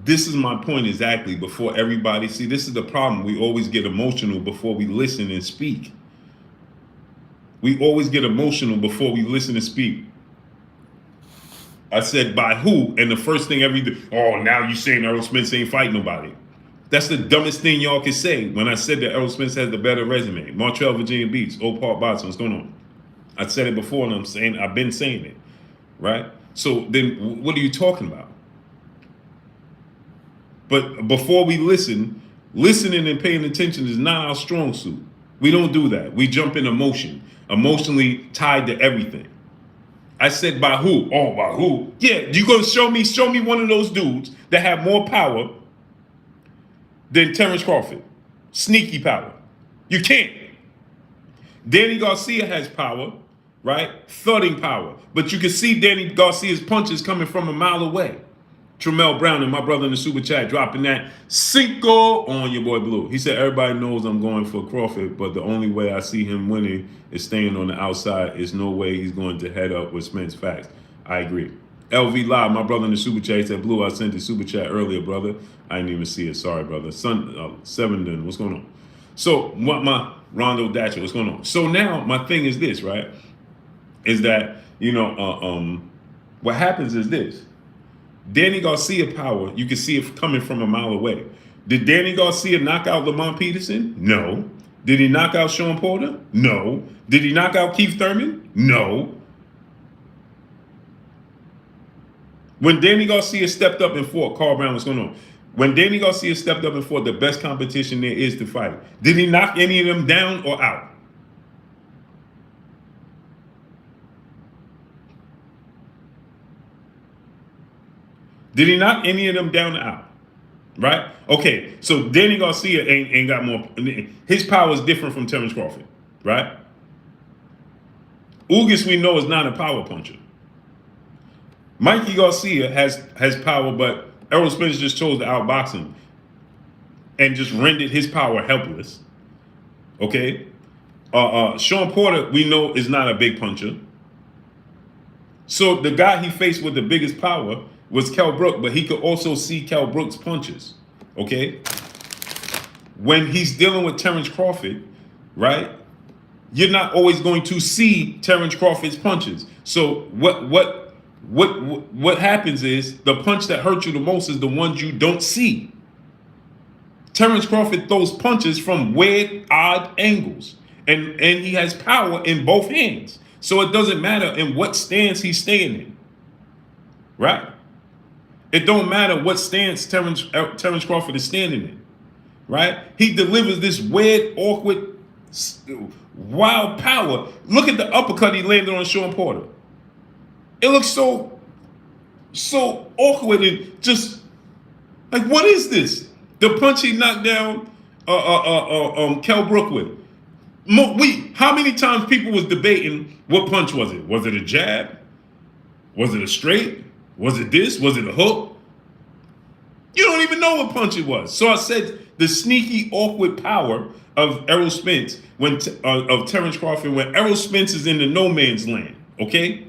This is my point exactly. Before everybody, see, this is the problem. We always get emotional before we listen and speak. We always get emotional before we listen and speak. I said, by who? And the first thing now you saying Errol Spence ain't fight nobody. That's the dumbest thing y'all can say when I said that Errol Spence has the better resume. Montreal, Virginia Beach, Old Park Boston, what's going on? I said it before, and I've been saying it, right? So then, what are you talking about? But before we listening and paying attention is not our strong suit. We don't do that. We jump in emotionally tied to everything. I said by who? Oh, by who? Yeah, you gonna show me one of those dudes that have more power than Terence Crawford. Sneaky power. You can't. Danny Garcia has power, right? Thudding power. But you can see Danny Garcia's punches coming from a mile away. Jermell Brown and my brother in the super chat dropping that cinco on your boy Blue. He said, everybody knows I'm going for Crawford, but the only way I see him winning is staying on the outside. There's no way he's going to head up with Spence. Facts. I agree. LV Live, my brother in the super chat, he said, Blue, I sent the super chat earlier, brother. I didn't even see it. Sorry, brother. Seven then. What's going on? So, what my Rondo Datcher, what's going on? So now my thing is this, right? Is that, what happens is this. Danny Garcia power, you can see it coming from a mile away. Did Danny Garcia knock out Lamont Peterson? No. Did he knock out Sean Porter? No. Did he knock out Keith Thurman? No. When Danny Garcia stepped up and fought, Carl Brown, what's going on? When Danny Garcia stepped up and fought the best competition there is to fight, did he knock any of them down or out? Did he knock any of them down or out? Right? Okay, so Danny Garcia ain't got more. His power is different from Terence Crawford, right? Ugas, we know, is not a power puncher. Mikey Garcia has power, but Errol Spence just chose to outbox him and just rendered his power helpless. Okay? Sean Porter, we know, is not a big puncher. So the guy he faced with the biggest power was Kell Brook, but he could also see Kell Brook's punches. Okay? When he's dealing with Terence Crawford, right? You're not always going to see Terence Crawford's punches. So what happens is the punch that hurts you the most is the ones you don't see. Terence Crawford throws punches from weird, odd angles. And he has power in both hands. So it doesn't matter in what stance he's staying in. Right? It don't matter what stance Terence Crawford is standing in. Right? He delivers this weird, awkward, wild power. Look at the uppercut he landed on Sean Porter. It looks so awkward and just like, what is this? The punch he knocked down Kell Brook with. How many times people was debating what punch was it? Was it a jab? Was it a straight? Was it this? Was it a hook? You don't even know what punch it was. So I said the sneaky, awkward power of Errol Spence of Terence Crawford when Errol Spence is in the no man's land. Okay?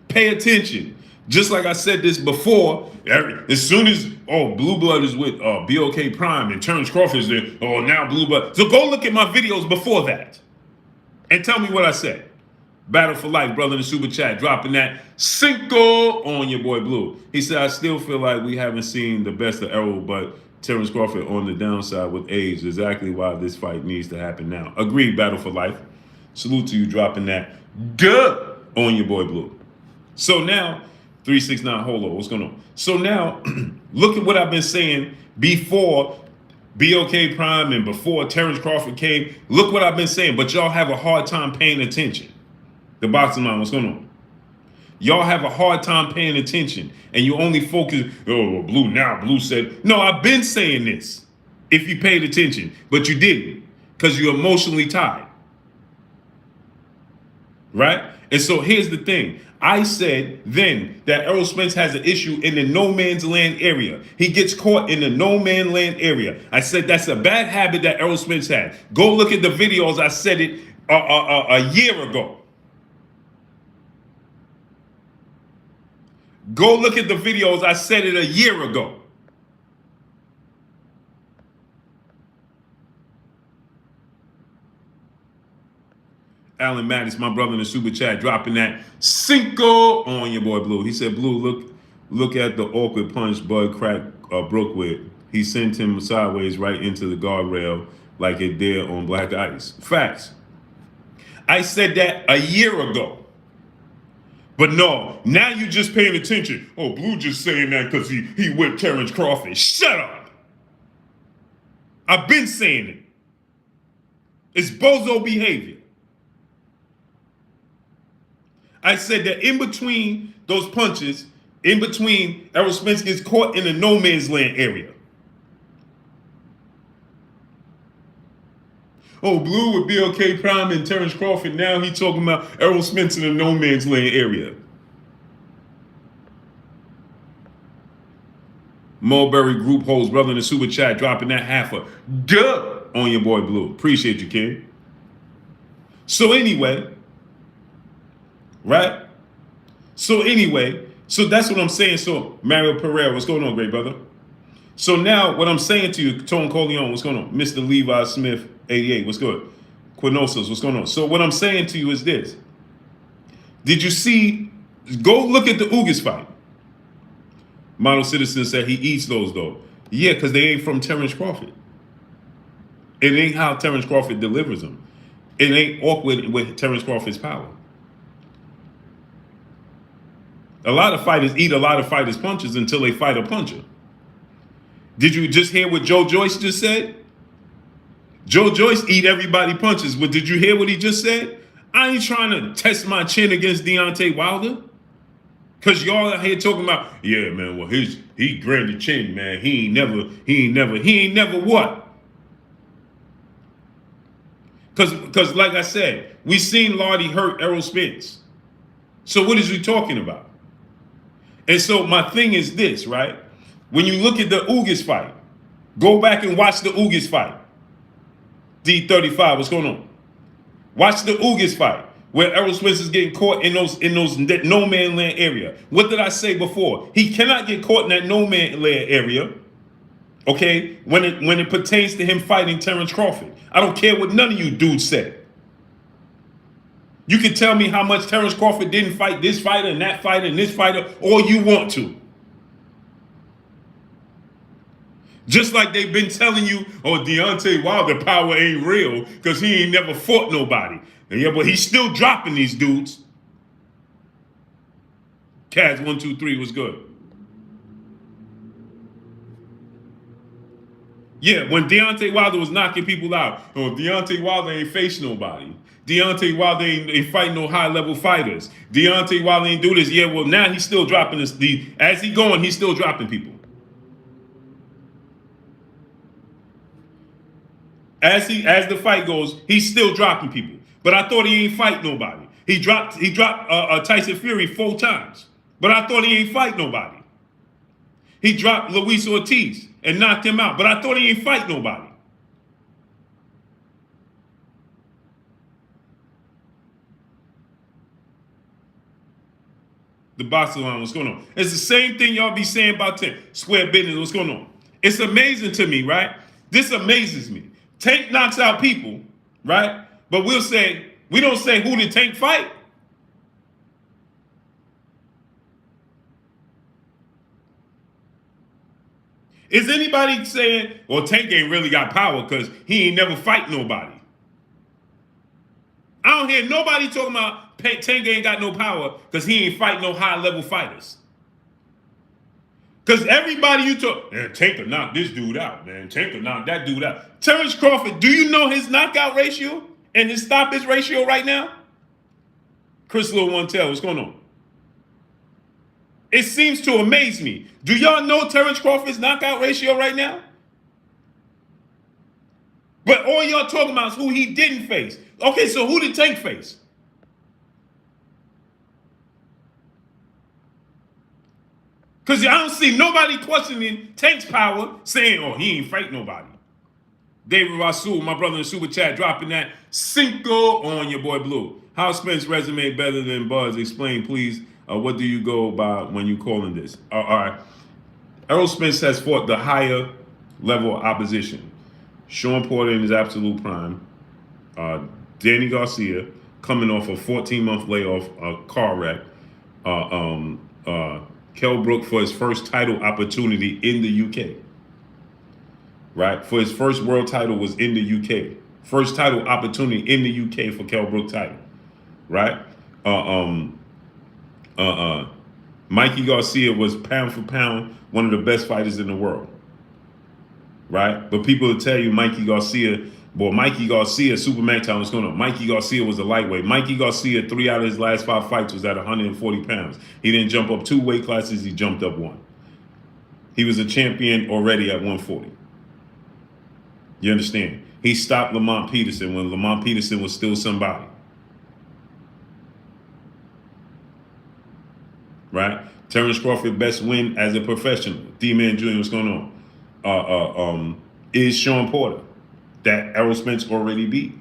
Pay attention. Just like I said this before, as soon as Blue Blood is with BOK Prime and Terence Crawford's there, now Blue Blood. So go look at my videos before that and tell me what I said. Battle for Life, brother in the super chat, dropping that cinco on your boy Blue. He said, I still feel like we haven't seen the best of Errol, but Terence Crawford on the downside with age. Exactly why this fight needs to happen now. Agreed, Battle for Life. Salute to you dropping that duh on your boy Blue. So now, 369 Holo, what's going on? So now, look at what I've been saying before BOK Prime and before Terence Crawford came. Look what I've been saying, but y'all have a hard time paying attention. The boxing mind, what's going on? Y'all have a hard time paying attention, and you only focus, Blue said, no, I've been saying this, if you paid attention, but you didn't, because you're emotionally tied. Right? And so here's the thing. I said then that Errol Spence has an issue in the no man's land area. He gets caught in the no man's land area. I said that's a bad habit that Errol Spence had. Go look at the videos. I said it a year ago. Go look at the videos. I said it a year ago. Alan Mattis, my brother in the super chat, dropping that cinco on your boy Blue. He said, Blue, look at the awkward punch Bud cracked Brook with. He sent him sideways right into the guardrail like it did on black ice. Facts. I said that a year ago. But no, now you just paying attention. Oh, Blue just saying that because he whipped Terence Crawford. Shut up. I've been saying it. It's bozo behavior. I said that in between those punches, in between, Errol Spence gets caught in the no man's land area. Oh, Blue with BLK Prime and Terence Crawford. Now he talking about Errol Spence in the no man's land area. Mulberry Group holds brother in the super chat, dropping that half a duh on your boy Blue. Appreciate you, kid. So anyway, right? So that's what I'm saying. So Mario Pereira, what's going on, great brother? So now what I'm saying to you, Tone Corleone, what's going on? Mr. Levi Smith, 88, what's good? Quinosos, what's going on? So what I'm saying to you is this. Did you see, go look at the Ugas fight. Model Citizen said he eats those though. Yeah, because they ain't from Terence Crawford. It ain't how Terence Crawford delivers them. It ain't awkward with Terence Crawford's power. A lot of fighters eat a lot of fighters' punches until they fight a puncher. Did you just hear what Joe Joyce just said? Joe Joyce eat everybody punches, but did you hear what he just said? I ain't trying to test my chin against Deontay Wilder. Cause y'all out here talking about, yeah, man, well, he granted chin, man. He ain't never what? Cause like I said, we seen Lardy hurt Errol Spence. So what is we talking about? And so my thing is this, right? When you look at the Ugas fight, go back and watch the Ugas fight. D35, what's going on? Watch the Ugas fight where Errol Spence is getting caught in those no man land area. What did I say before? He cannot get caught in that no man land area. Okay, when it pertains to him fighting Terence Crawford, I don't care what none of you dudes say. You can tell me how much Terence Crawford didn't fight this fighter and that fighter and this fighter all you want to. Just like they've been telling you, oh, Deontay Wilder power ain't real because he ain't never fought nobody. And yeah, but he's still dropping these dudes. Kaz 123 was good. Yeah, when Deontay Wilder was knocking people out, oh, Deontay Wilder ain't face nobody. Deontay Wilder ain't fighting no high-level fighters. Deontay Wilder ain't do this. Yeah, well, now he's still dropping this. As he going, he's still dropping people. As the fight goes, he's still dropping people. But I thought he ain't fight nobody. He dropped Tyson Fury 4 times. But I thought he ain't fight nobody. He dropped Luis Ortiz and knocked him out. But I thought he ain't fight nobody. The Barcelona, what's going on? It's the same thing y'all be saying about Tank. Square business, what's going on? It's amazing to me, right? This amazes me. Tank knocks out people, right? But we don't say who did Tank fight. Is anybody saying, well, Tank ain't really got power because he ain't never fight nobody? I don't hear nobody talking about Tank ain't got no power because he ain't fight no high-level fighters. Because everybody you talk, man, Tank will knock this dude out, man. Tank will knock that dude out. Terence Crawford, do you know his knockout ratio and his stoppage ratio right now? Chris Lil One-Tail, what's going on? It seems to amaze me. Do y'all know Terence Crawford's knockout ratio right now? But all y'all talking about is who he didn't face. Okay, so who did Tank face? Because I don't see nobody questioning Tank's power, saying, oh, he ain't fight nobody. David Rasul, my brother in Super Chat, dropping that Cinco on your boy Blue. How Spence resume better than Buzz? Explain, please. What do you go by when you calling this? All right. Errol Spence has fought the higher level opposition. Sean Porter in his absolute prime. Danny Garcia coming off a 14-month layoff, car wreck. Kell Brook for his first title opportunity in the UK. Right? For his first world title was in the UK. First title opportunity in the UK for Kell Brook title, right? Mikey Garcia was pound for pound one of the best fighters in the world, right? But people will tell you Mikey Garcia, Super Mac was going on. Mikey Garcia was a lightweight. Mikey Garcia, 3 out of his last 5 fights was at 140 pounds. He didn't jump up 2 weight classes, he jumped up 1. He was a champion already at 140. You understand? He stopped Lamont Peterson when Lamont Peterson was still somebody. Right? Terence Crawford best win as a professional. D-Man Jr., what's going on? Is Sean Porter that Errol Spence already beat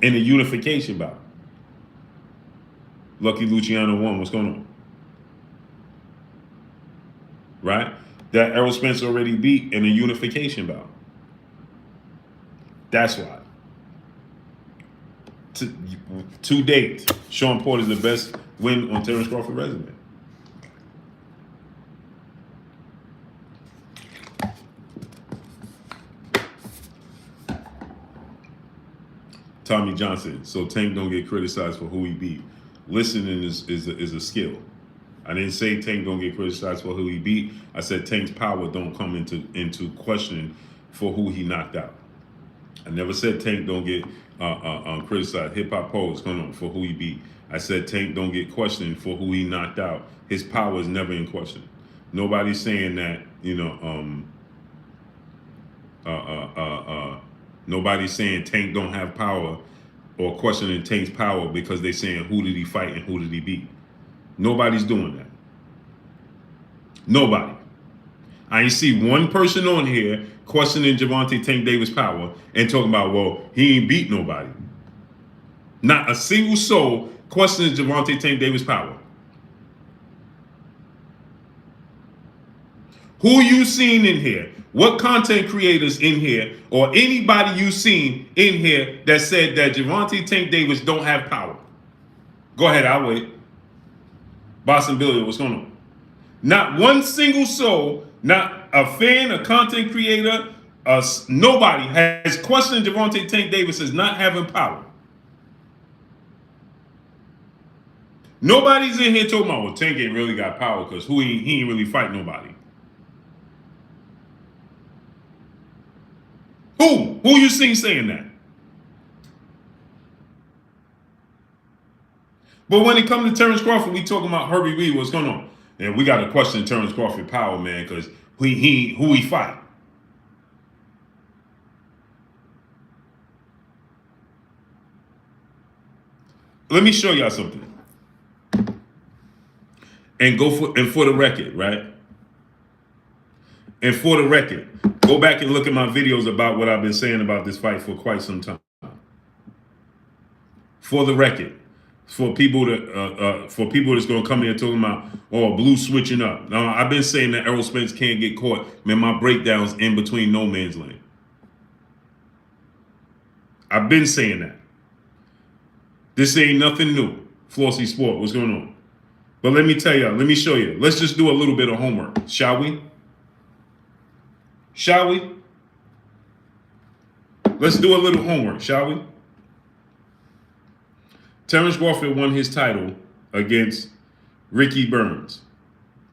in a unification bout. Lucky Luciano won. What's going on? Right? That Errol Spence already beat in a unification bout. That's why. To date, Sean Porter is the best win on Terence Crawford's resume. Tommy Johnson. So Tank don't get criticized for who he beat. Listening is a skill. I didn't say Tank don't get criticized for who he beat. I said Tank's power don't come into questioning for who he knocked out. I never said Tank don't get criticized. Hip Hop Pose going on for who he beat. I said Tank don't get questioned for who he knocked out. His power is never in question. Nobody's saying that, nobody's saying Tank don't have power or questioning Tank's power because they're saying who did he fight and who did he beat. Nobody's doing that. Nobody. I ain't see one person on here questioning Gervonta Tank Davis' power and talking about, well, he ain't beat nobody. Not a single soul questioning Gervonta Tank Davis' power. Who you seen in here? What content creators in here or anybody you seen in here that said that Gervonta Tank Davis don't have power? Go ahead, I'll wait. Boston Billy, what's going on? Not one single soul, not a fan, a content creator, nobody has questioned Gervonta Tank Davis as not having power. Nobody's in here talking about, well, Tank ain't really got power because he ain't really fight nobody. Who you seen saying that? But when it comes to Terence Crawford, we talking about Herbie Reed, what's going on? And we got to question Terence Crawford power, man, because who he fight. Let me show y'all something. And for the record, right? And for the record, go back and look at my videos about what I've been saying about this fight for quite some time. For the record, for people that's gonna come here talking about, oh, blue switching up. Now, I've been saying that Errol Spence can't get caught. Man, my breakdown's in between no man's lane. I've been saying that. This ain't nothing new. Flossy Sport, what's going on? But let me tell y'all, let me show you. Let's just do a little bit of homework, shall we? Shall we? Let's do a little homework, shall we? Terence Crawford won his title against Ricky Burns,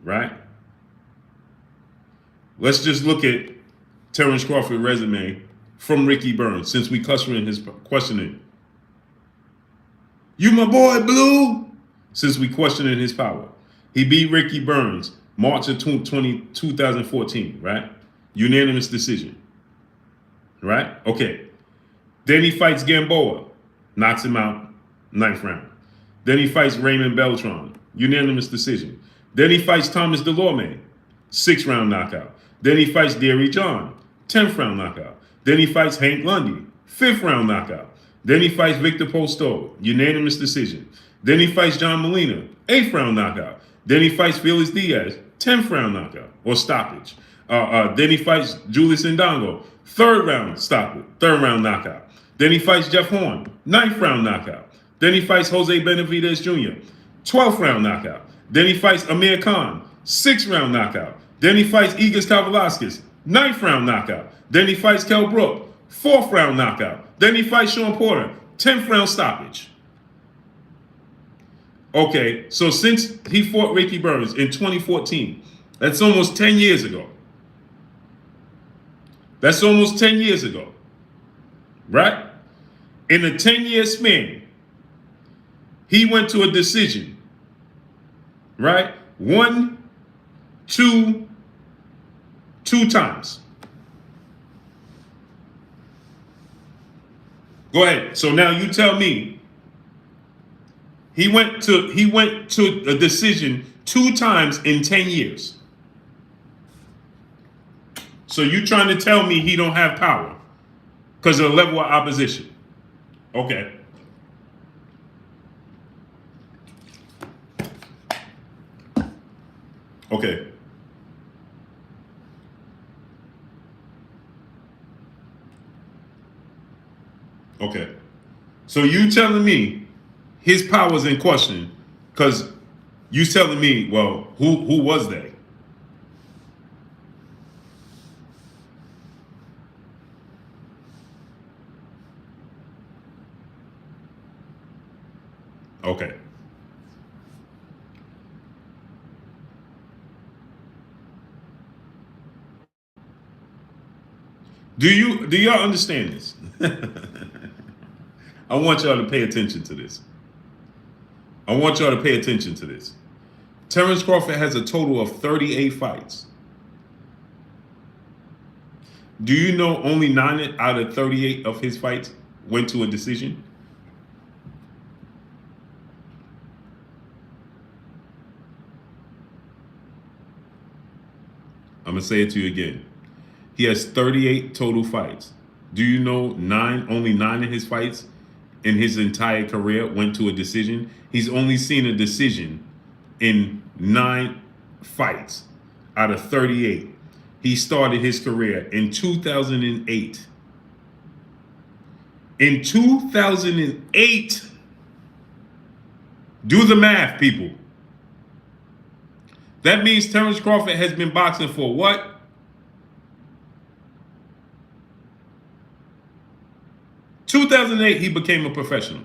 right? Let's just look at Terence Crawford's resume from Ricky Burns, since we questioning. You my boy, Blue? Since we questioning his power. He beat Ricky Burns March of 2014, right? Unanimous decision, right? Okay. Then he fights Gamboa, knocks him out, 9th round. Then he fights Raymond Beltran, unanimous decision. Then he fights Thomas Delorme, 6th round knockout. Then he fights Derry John, 10th round knockout. Then he fights Hank Lundy, 5th round knockout. Then he fights Victor Postol, unanimous decision. Then he fights John Molina, 8th round knockout. Then he fights Felix Diaz, 10th round knockout or stoppage. Then he fights Julius Ndongo, 3rd round stoppage, 3rd round knockout. Then he fights Jeff Horn, 9th round knockout. Then he fights Jose Benavidez Jr., 12th round knockout. Then he fights Amir Khan, 6th round knockout. Then he fights Igor Kavalauskas, 9th round knockout. Then he fights Kell Brook, 4th round knockout. Then he fights Sean Porter, 10th round stoppage. Okay, so since he fought Ricky Burns in 2014, that's almost 10 years ago. That's almost 10 years ago. Right? In a 10-year span, he went to a decision. Right? Two times. Go ahead. So now you tell me he went to a decision 2 times in 10 years. So you trying to tell me he don't have power because of the level of opposition? Okay. Okay. Okay. So you telling me his power's in question because you telling me, well, who was they? Okay. Do y'all understand this? I want y'all to pay attention to this. I want y'all to pay attention to this. Terence Crawford has a total of 38 fights. Do you know only 9 out of 38 of his fights went to a decision? I'm going to say it to you again. He has 38 total fights. Do you know only 9 of his fights in his entire career went to a decision? He's only seen a decision in 9 fights out of 38. He started his career in 2008. In 2008, do the math, people. That means Terence Crawford has been boxing for what? In 2008, he became a professional.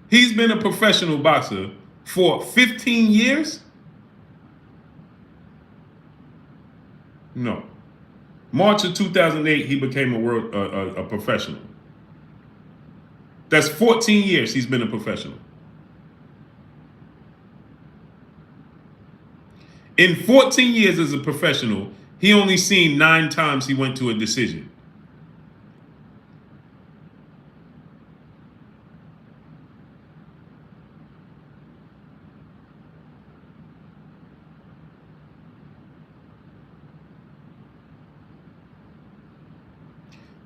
He's been a professional boxer for 15 years? No. March of 2008, he became a professional. That's 14 years he's been a professional. In 14 years as a professional, he only seen 9 times he went to a decision.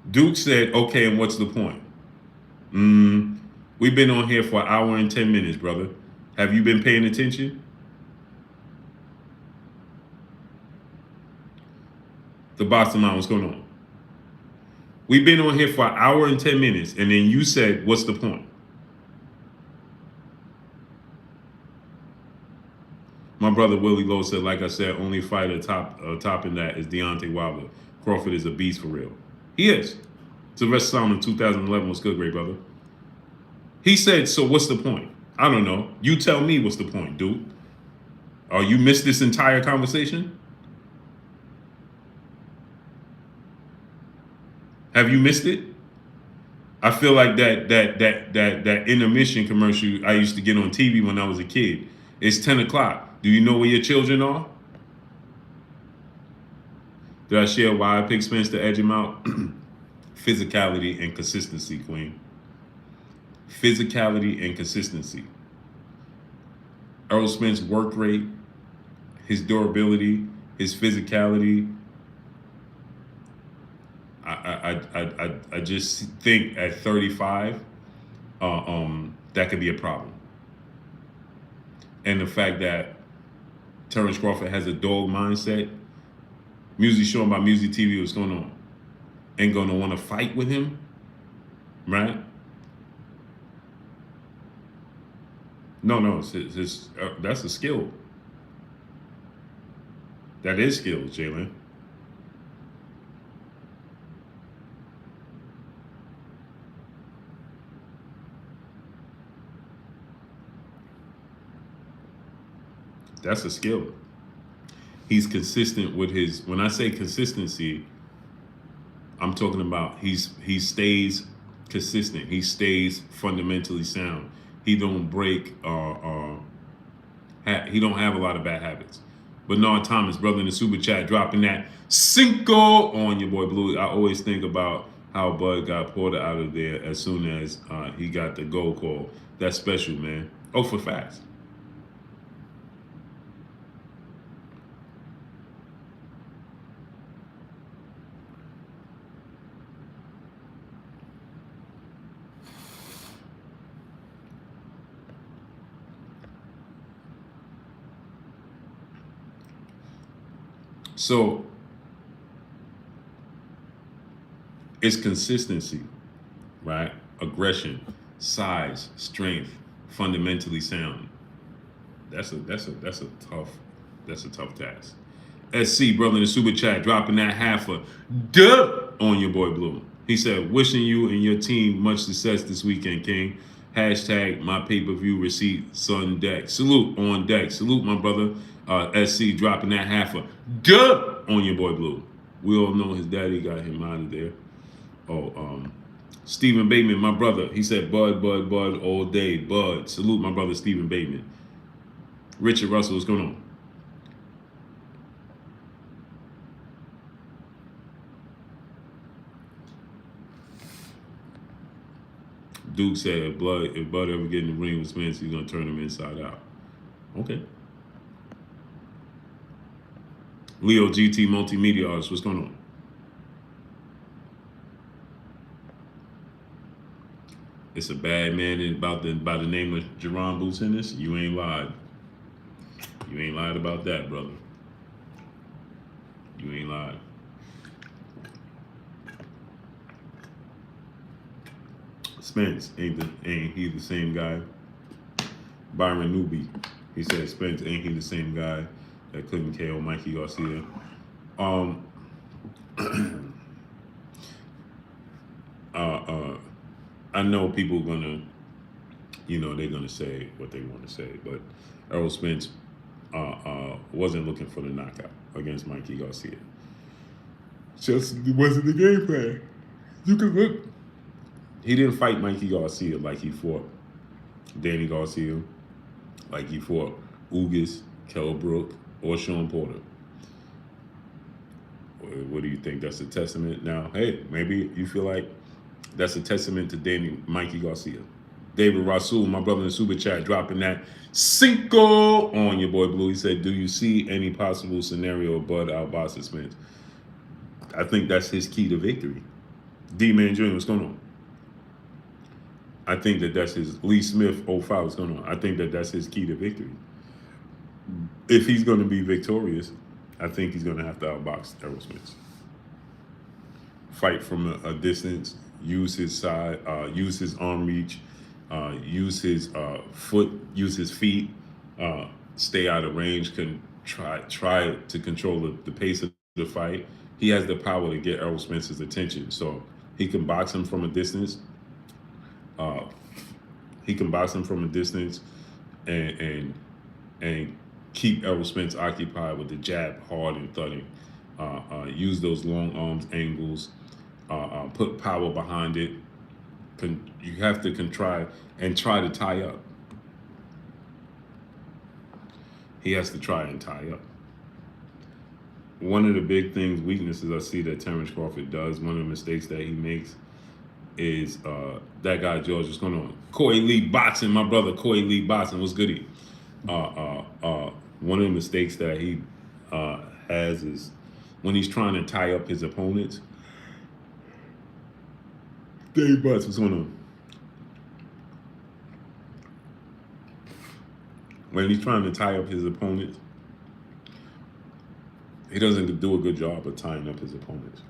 Duke said, okay, and what's the point? We've been on here for an hour and 10 minutes, brother. Have you been paying attention? The bottom line, what's going on? We've been on here for an hour and 10 minutes, and then you said, what's the point? My brother Willie Lowe said, like I said, only fighter topping that is Deontay Wilder. Crawford is a beast for real. He is. Sylvester Stallone in 2011 was good, great brother. He said, so what's the point? I don't know. You tell me what's the point, dude. Oh, you missed this entire conversation? Have you missed it? I feel like that intermission commercial I used to get on TV when I was a kid. It's 10 o'clock. Do you know where your children are? Did I share why I picked Spence to edge him out? Physicality and consistency, Queen. Physicality and consistency. Errol Spence's work rate, his durability, his physicality. I just think at 35, that could be a problem. And the fact that Terence Crawford has a dog mindset, music showing by Music TV, what's going on? Ain't gonna want to fight with him, right? No, it's that's a skill. That is skill, Jalen. That's a skill. He's consistent with his. When I say consistency, I'm talking about he stays consistent. He stays fundamentally sound. He don't break. He don't have a lot of bad habits. Bernard Thomas, brother in the super chat, dropping that cinco on your boy Blue. I always think about how Bud got Porter out of there as soon as he got the goal call. That's special, man. Oh, for facts. So it's consistency, right? Aggression, size, strength, fundamentally sound. That's a tough task. SC, brother in the super chat, dropping that half a dub on your boy Blue. He said, wishing you and your team much success this weekend, King. Hashtag my pay-per-view receipt, son deck. Salute on deck. Salute, my brother. SC dropping that half a dub on your boy Blue. We all know his daddy got him out of there. Stephen Bateman, my brother. He said, Bud all day. Bud. Salute, my brother, Stephen Bateman. Richard Russell, what's going on? Duke said, if Bud ever get in the ring with Spence, he's going to turn him inside out. Okay. Leo GT Multimedia Arts, what's going on? It's a bad man by the name of Jerron Boots in this. You ain't lied. You ain't lied about that, brother. You ain't lied. Spence ain't he the same guy? Byron Newby, he said Spence ain't he the same guy that couldn't KO Mikey Garcia? I know people are gonna, they're gonna say what they want to say, but Errol Spence wasn't looking for the knockout against Mikey Garcia. Just wasn't the game plan. You can look. He didn't fight Mikey Garcia like he fought Danny Garcia, like he fought Ugas, Kell Brook, or Sean Porter. What do you think? That's a testament? Now, hey, maybe you feel like that's a testament to Mikey Garcia. David Rasul, my brother in the super chat, dropping that cinco on your boy Blue. He said, do you see any possible scenario of Bud outboxing Spence? I think that's his key to victory. D-Man Jr., what's going on? I think that's his Lee Smith 05, what's going on? I think that's his key to victory. If he's going to be victorious, I think he's going to have to outbox Errol Spence. Fight from a distance, use his side, use his arm reach, use his foot, use his feet, stay out of range, can try to control the pace of the fight. He has the power to get Errol Spence's attention. So he can box him from a distance. And keep Errol Spence occupied with the jab, hard and thudding. Use those long arms, angles. Put power behind it. You have to try to tie up. He has to try and tie up. One of the big weaknesses I see that Terence Crawford does, one of the mistakes that he makes is that guy George is going on. Coy Lee Boxing, my brother Coy Lee Boxing, what's goody? One of the mistakes that he has is when he's trying to tie up his opponents. Dave Butts, what's going on? When he's trying to tie up his opponents, he doesn't do a good job of tying up his opponents.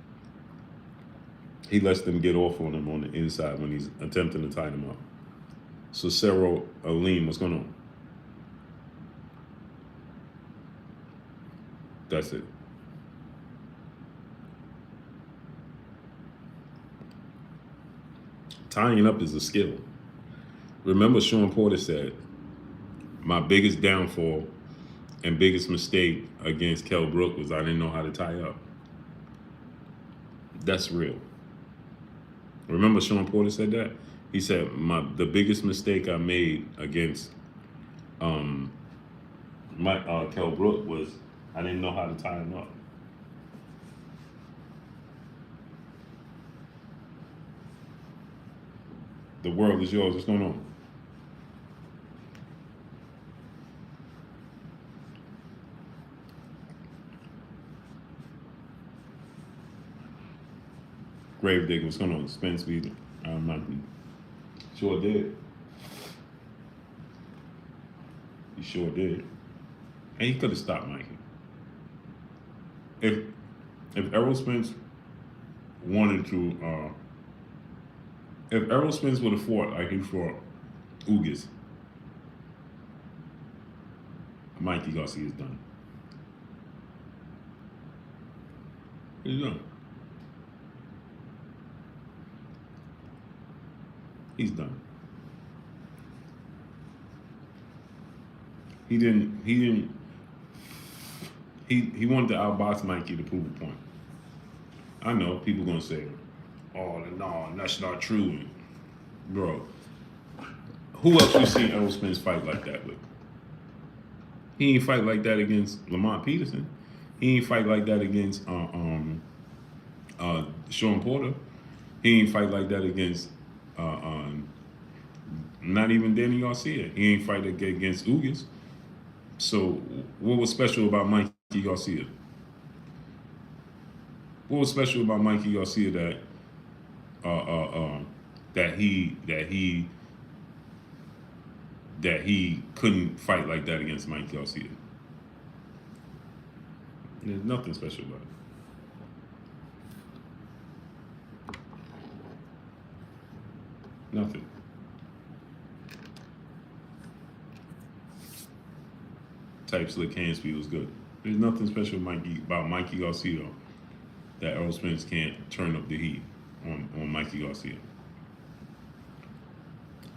He lets them get off on him on the inside when he's attempting to tie them up. So Cero Aleem, what's going on? That's it. Tying up is a skill. Remember Sean Porter said, my biggest downfall And biggest mistake against Kell Brook was I didn't know how to tie up. That's real. Remember Sean Porter said that? He said the biggest mistake I made against Kell Brook was I didn't know how to tie him up. The world is yours. What's going on? Gravedigger, what's going on? Spence beat Mikey. Sure did. He sure did. And he could have stopped Mikey. If Errol Spence wanted to, if Errol Spence would have fought like he fought Ugas, Mikey Garcia's done. He's done. He's done. He wanted to outbox Mikey to prove a point. I know people gonna say, "Oh no, that's not true," bro. Who else you seen Errol Spence fight like that with? He ain't fight like that against Lamont Peterson. He ain't fight like that against Sean Porter. He ain't fight like that against not even Danny Garcia. He ain't fight against Ugas. So what was special about Mikey Garcia? What was special about Mikey Garcia that he couldn't fight like that against Mikey Garcia? There's nothing special about it. Nothing. Type slick hand speed was good. There's nothing special about Mikey Garcia that Errol Spence can't turn up the heat on Mikey Garcia.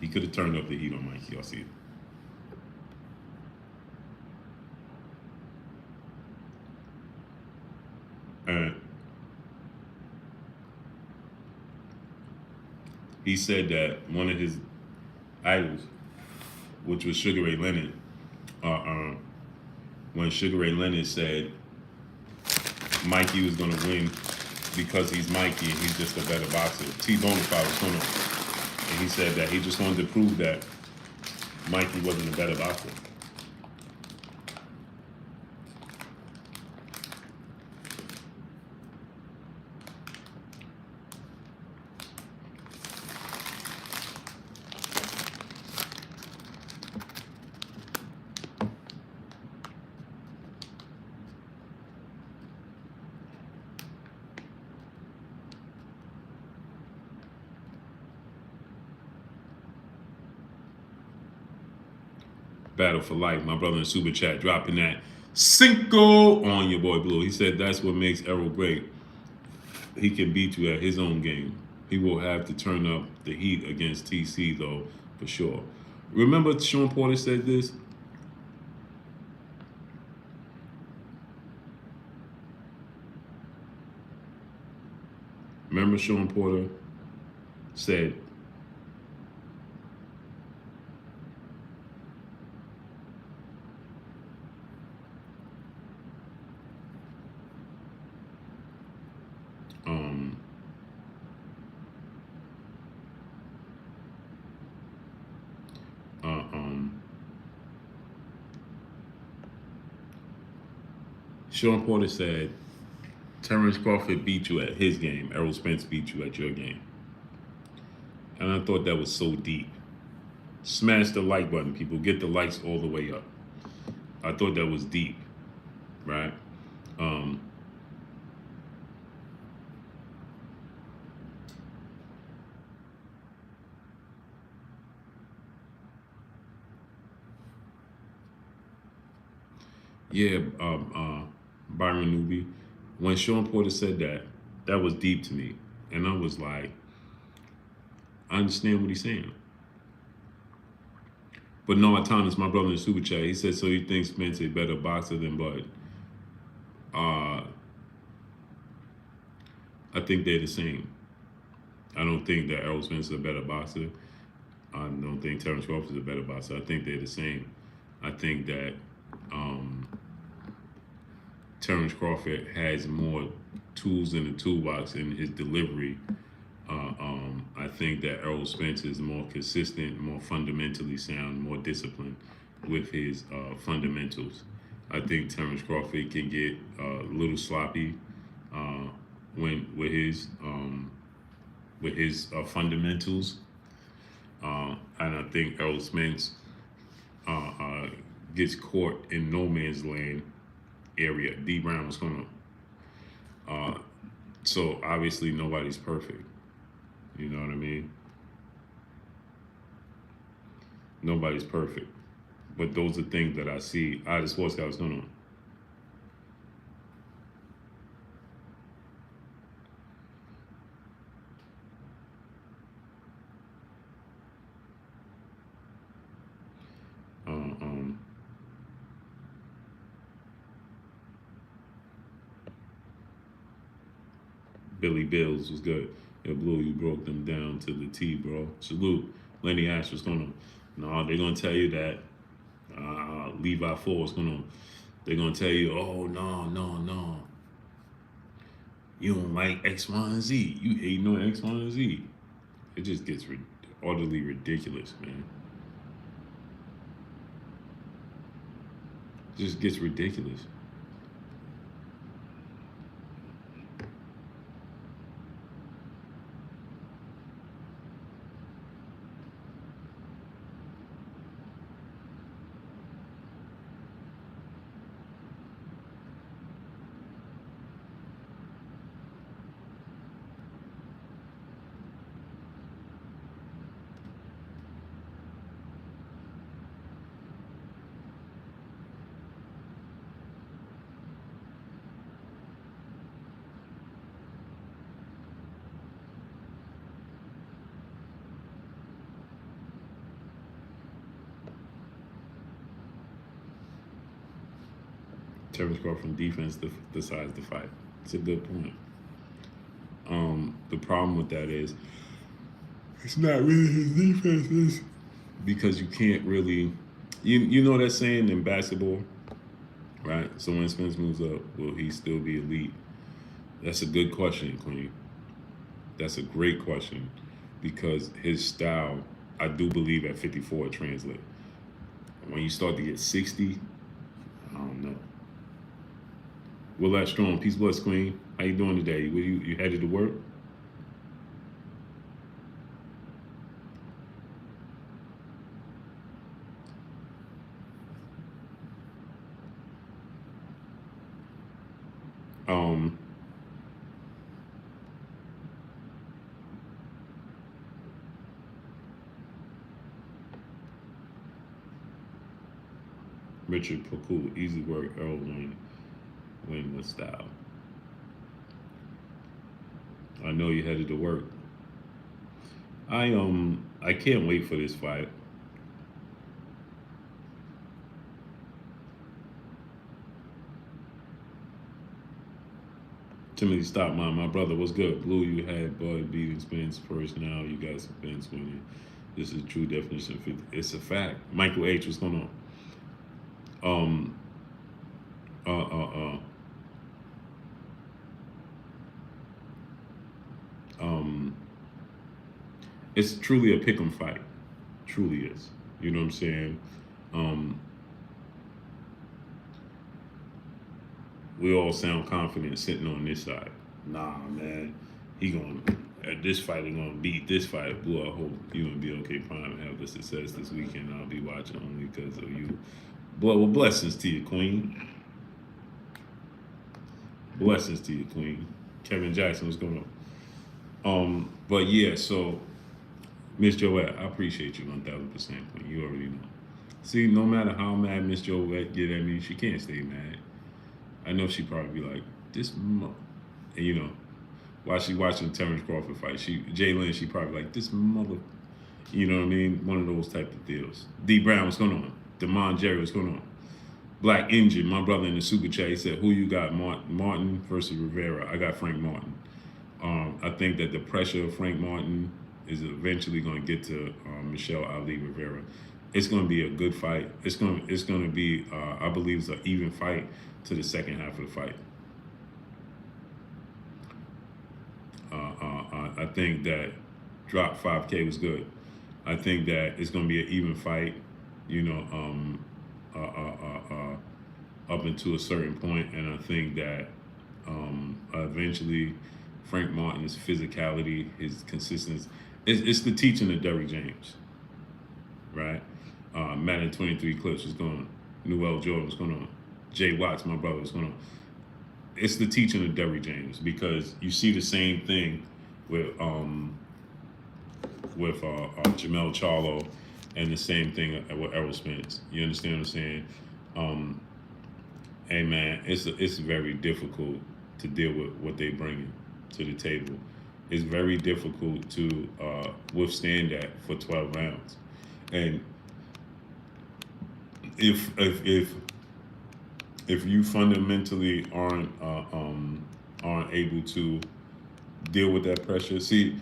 He could have turned up the heat on Mikey Garcia. And he said that one of his idols, which was Sugar Ray Leonard, when Sugar Ray Leonard said Mikey was going to win because he's Mikey and he's just a better boxer. T-Bonafide was going to, and he said that he just wanted to prove that Mikey wasn't a better boxer. Battle for Life. My brother in Super Chat dropping that Cinco on your boy Blue. He said that's what makes Errol great. He can beat you at his own game. He will have to turn up the heat against TC though, for sure. Remember Sean Porter said this? Remember Sean Porter said Sean Porter said Terence Crawford beat you at his game. Errol Spence beat you at your game. And I thought that was so deep. Smash the like button, people. Get the likes all the way up. I thought that was deep, right? Yeah, Byron Newby. When Sean Porter said that, that was deep to me. And I was like, I understand what he's saying. But no, Thomas, my brother in the super chat, he said, so he thinks Spence a better boxer than Bud. I think they're the same. I don't think that Errol Spence is a better boxer. I don't think Terence Crawford is a better boxer. I think they're the same. I think that Terence Crawford has more tools in the toolbox in his delivery. I think that Errol Spence is more consistent, more fundamentally sound, more disciplined with his fundamentals. I think Terence Crawford can get a little sloppy when with his fundamentals, and I think Errol Spence gets caught in no man's land area. D Brown was gonna. So obviously nobody's perfect. You know what I mean? Nobody's perfect. But those are things that I see. The sports guy was going on. Billy Bills was good. Yeah, Blue, you broke them down to the T, bro. Salute. Lenny Ash was going to. No, they're going to tell you that. Levi Ford is going to. They're going to tell you, oh, no. You don't like X, Y, and Z. You hating on X, Y, and Z. It just gets utterly ridiculous, man. It just gets ridiculous. Terence Crawford defense decides to fight. It's a good point. The problem with that is it's not really his defense, is because you can't really, you know that saying in basketball, right? So when Spence moves up, will he still be elite? That's a good question, Queen. That's a great question because his style, I do believe at 54 it translates. When you start to get 60, I don't know. Will that strong? Peace, bless, Queen. How you doing today? You headed to work? Richard Pokul, easy work, Errol win with style. I know you headed to work. I can't wait for this fight. Timothy Stop, my brother, what's good? Blue, you had Bud beating Spence first. Now you got Spence winning. This is true definition of 50. It's a fact. Michael H, what's going on? It's truly a pick'em fight. Truly is. You know what I'm saying? We all sound confident sitting on this side. Nah, man. This fight, he gonna beat this fight. Blue, I hope you and BOK Prime have the success this weekend. I'll be watching only because of you. Well, blessings to you, Queen. Blessings to you, Queen. Kevin Jackson, what's going on? But yeah, so Miss Joette, I appreciate you 1000%, Queen. You already know. See, no matter how mad Miss Joette get at me, she can't stay mad. I know she probably be like, and you know, while she watching Terence Crawford fight, she probably like, this mother. You know what I mean? One of those type of deals. D Brown, what's going on? Demond Jerry, what's going on? Black Engine, my brother in the super chat, he said, "Who you got, Martin versus Rivera?" I got Frank Martin. I think that the pressure of Frank Martin is eventually going to get to Michelle Ali Rivera. It's going to be a good fight. It's going to be, I believe, it's an even fight to the second half of the fight. I think that drop 5K was good. I think that it's going to be an even fight. You know, up until a certain point, and I think that eventually Frank Martin's physicality, his consistency, it's the teaching of Derrick James, right? Madden 23 Clips was going on. Newell Jordan was going on. Jay Watts, my brother, was going on. It's the teaching of Derrick James, because you see the same thing with Jermell Charlo, and the same thing with Errol Spence. You understand what I'm saying? Hey man, it's very difficult to deal with what they bring to the table. It's very difficult to withstand that for 12 rounds. And if you fundamentally aren't able to deal with that pressure, see,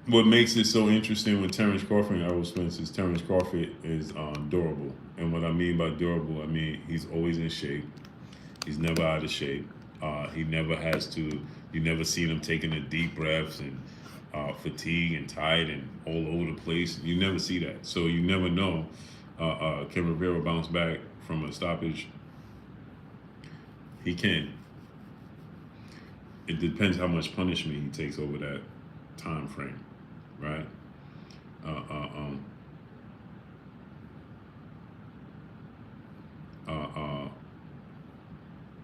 what makes it so interesting with Terence Crawford and Errol Spence is Terence Crawford is durable. And what I mean by durable, I mean he's always in shape. He's never out of shape. He never has to, you never seen him taking a deep breaths and fatigue and tired and all over the place. You never see that. So you never know, can Rivera bounce back from a stoppage? He can. It depends how much punishment he takes over that time frame. Right.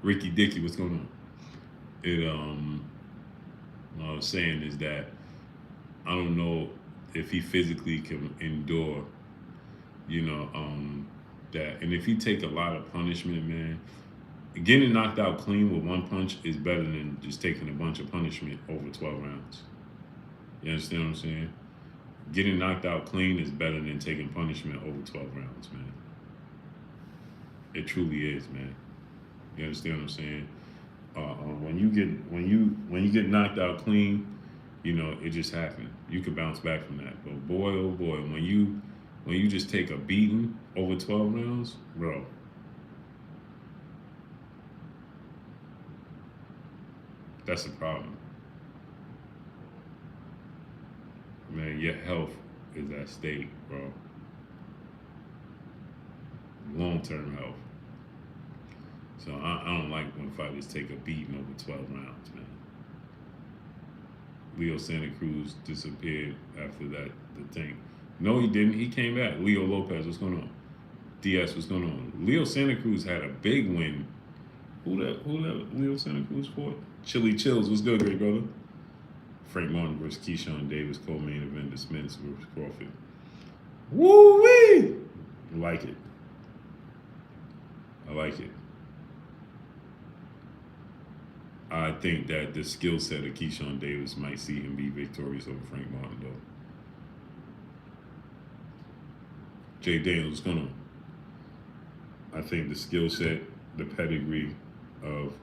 Ricky Dickey, what's going on? What I was saying is that I don't know if he physically can endure, that. And if he take a lot of punishment, man, getting knocked out clean with one punch is better than just taking a bunch of punishment over 12 rounds. You understand what I'm saying? Getting knocked out clean is better than taking punishment over 12 rounds, man. It truly is, man. You understand what I'm saying? When you get knocked out clean, it just happened. You could bounce back from that. But boy, oh boy, when you just take a beating over 12 rounds, bro. That's a problem. Man, your health is at stake, bro. Long-term health. So I don't like when fighters take a beating over 12 rounds, man. Leo Santa Cruz disappeared after the thing. No, he didn't. He came back. Leo Lopez, what's going on? DS, what's going on? Leo Santa Cruz had a big win. Who that Leo Santa Cruz fought? Chili Chills, what's good, great brother? Frank Martin versus Keyshawn Davis, co-main event, Spence versus Crawford. Woo-wee! I like it. I think that the skill set of Keyshawn Davis might see him be victorious over Frank Martin, though. Jay Daniels, what's going on? I think the skill set, the pedigree of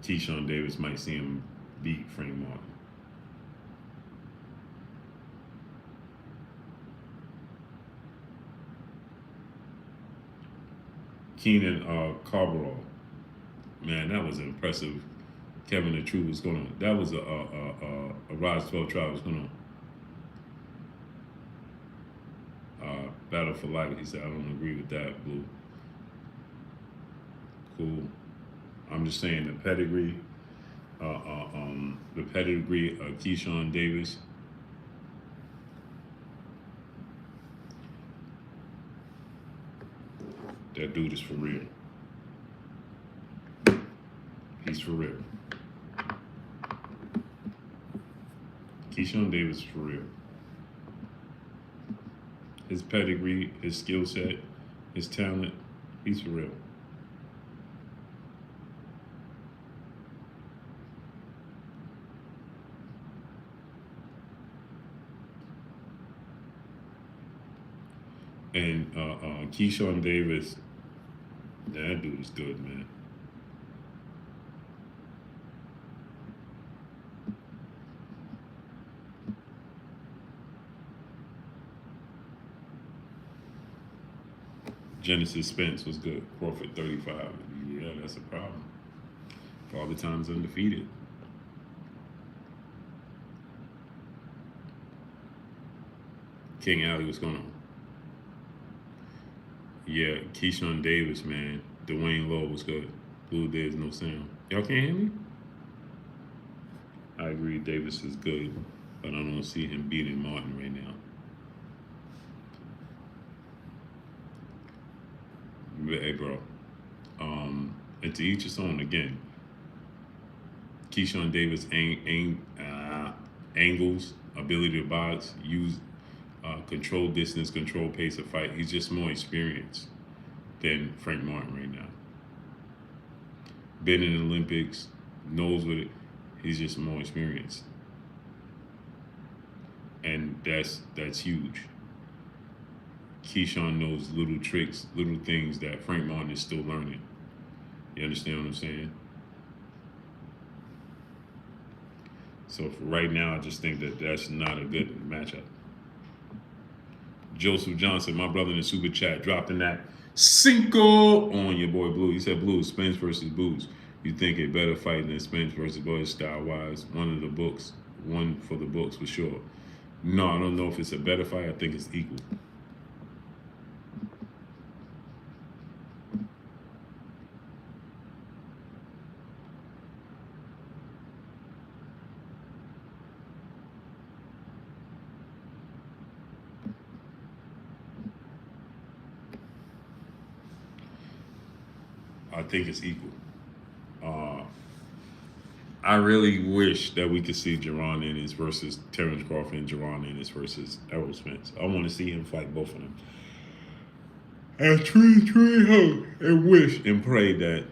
Keyshawn Davis might see him beat Frank Martin. Keenan Carbarall. Man, that was impressive. Kevin the Truth was going on. That was a Rise 12 trial was going on. Battle for Life. He said, I don't agree with that, Blue. Cool. I'm just saying the pedigree of Keyshawn Davis. That dude is for real. He's for real. Keyshawn Davis is for real. His pedigree, his skill set, his talent, he's for real. And Keyshawn Davis, that dude is good, man. Genesis Spence was good. Crawford 35. Yeah, that's a problem. Father Time's undefeated. King Alley, what's going on? Yeah, Keyshawn Davis, man. Dwayne Lowe was good. Blue, there's no sound. Y'all can't hear me? I agree, Davis is good, but I don't see him beating Martin right now. But, hey, bro. And to each his own again. Keyshawn Davis angles, ability to box, use control distance, control pace of fight. He's just more experienced than Frank Martin right now. Been in the Olympics, knows what it. He's just more experienced, and that's huge. Keyshawn knows little tricks, little things that Frank Martin is still learning. You understand what I'm saying? So for right now, I just think that that's not a good matchup. Joseph Johnson, my brother in the super chat, dropping that Cinco on your boy Blue. He said, Blue, Spence versus Boots. You think a better fight than Spence versus Boy style wise? One for the books for sure. No, I don't know if it's a better fight. I think it's equal. I think it's equal. I really wish that we could see Jerron Ennis versus Terence Crawford and Jerron Ennis versus Errol Spence. I want to see him fight both of them. I truly hope and wish and pray that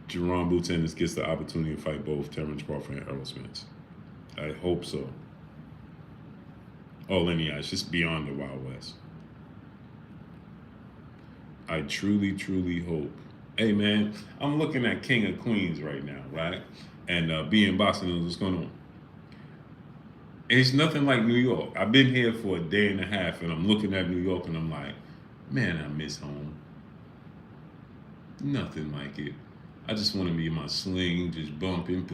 Jerron Boots Ennis gets the opportunity to fight both Terence Crawford and Errol Spence. I hope so. Oh, Lenny, it's just beyond the Wild West. I truly hope. Hey, man, I'm looking at King of Queens right now, right? And being Boston knows what's going on. It's nothing like New York. I've been here for a day and a half, and I'm looking at New York, and I'm like, man, I miss home. Nothing like it. I just want to be in my sling, just bumping.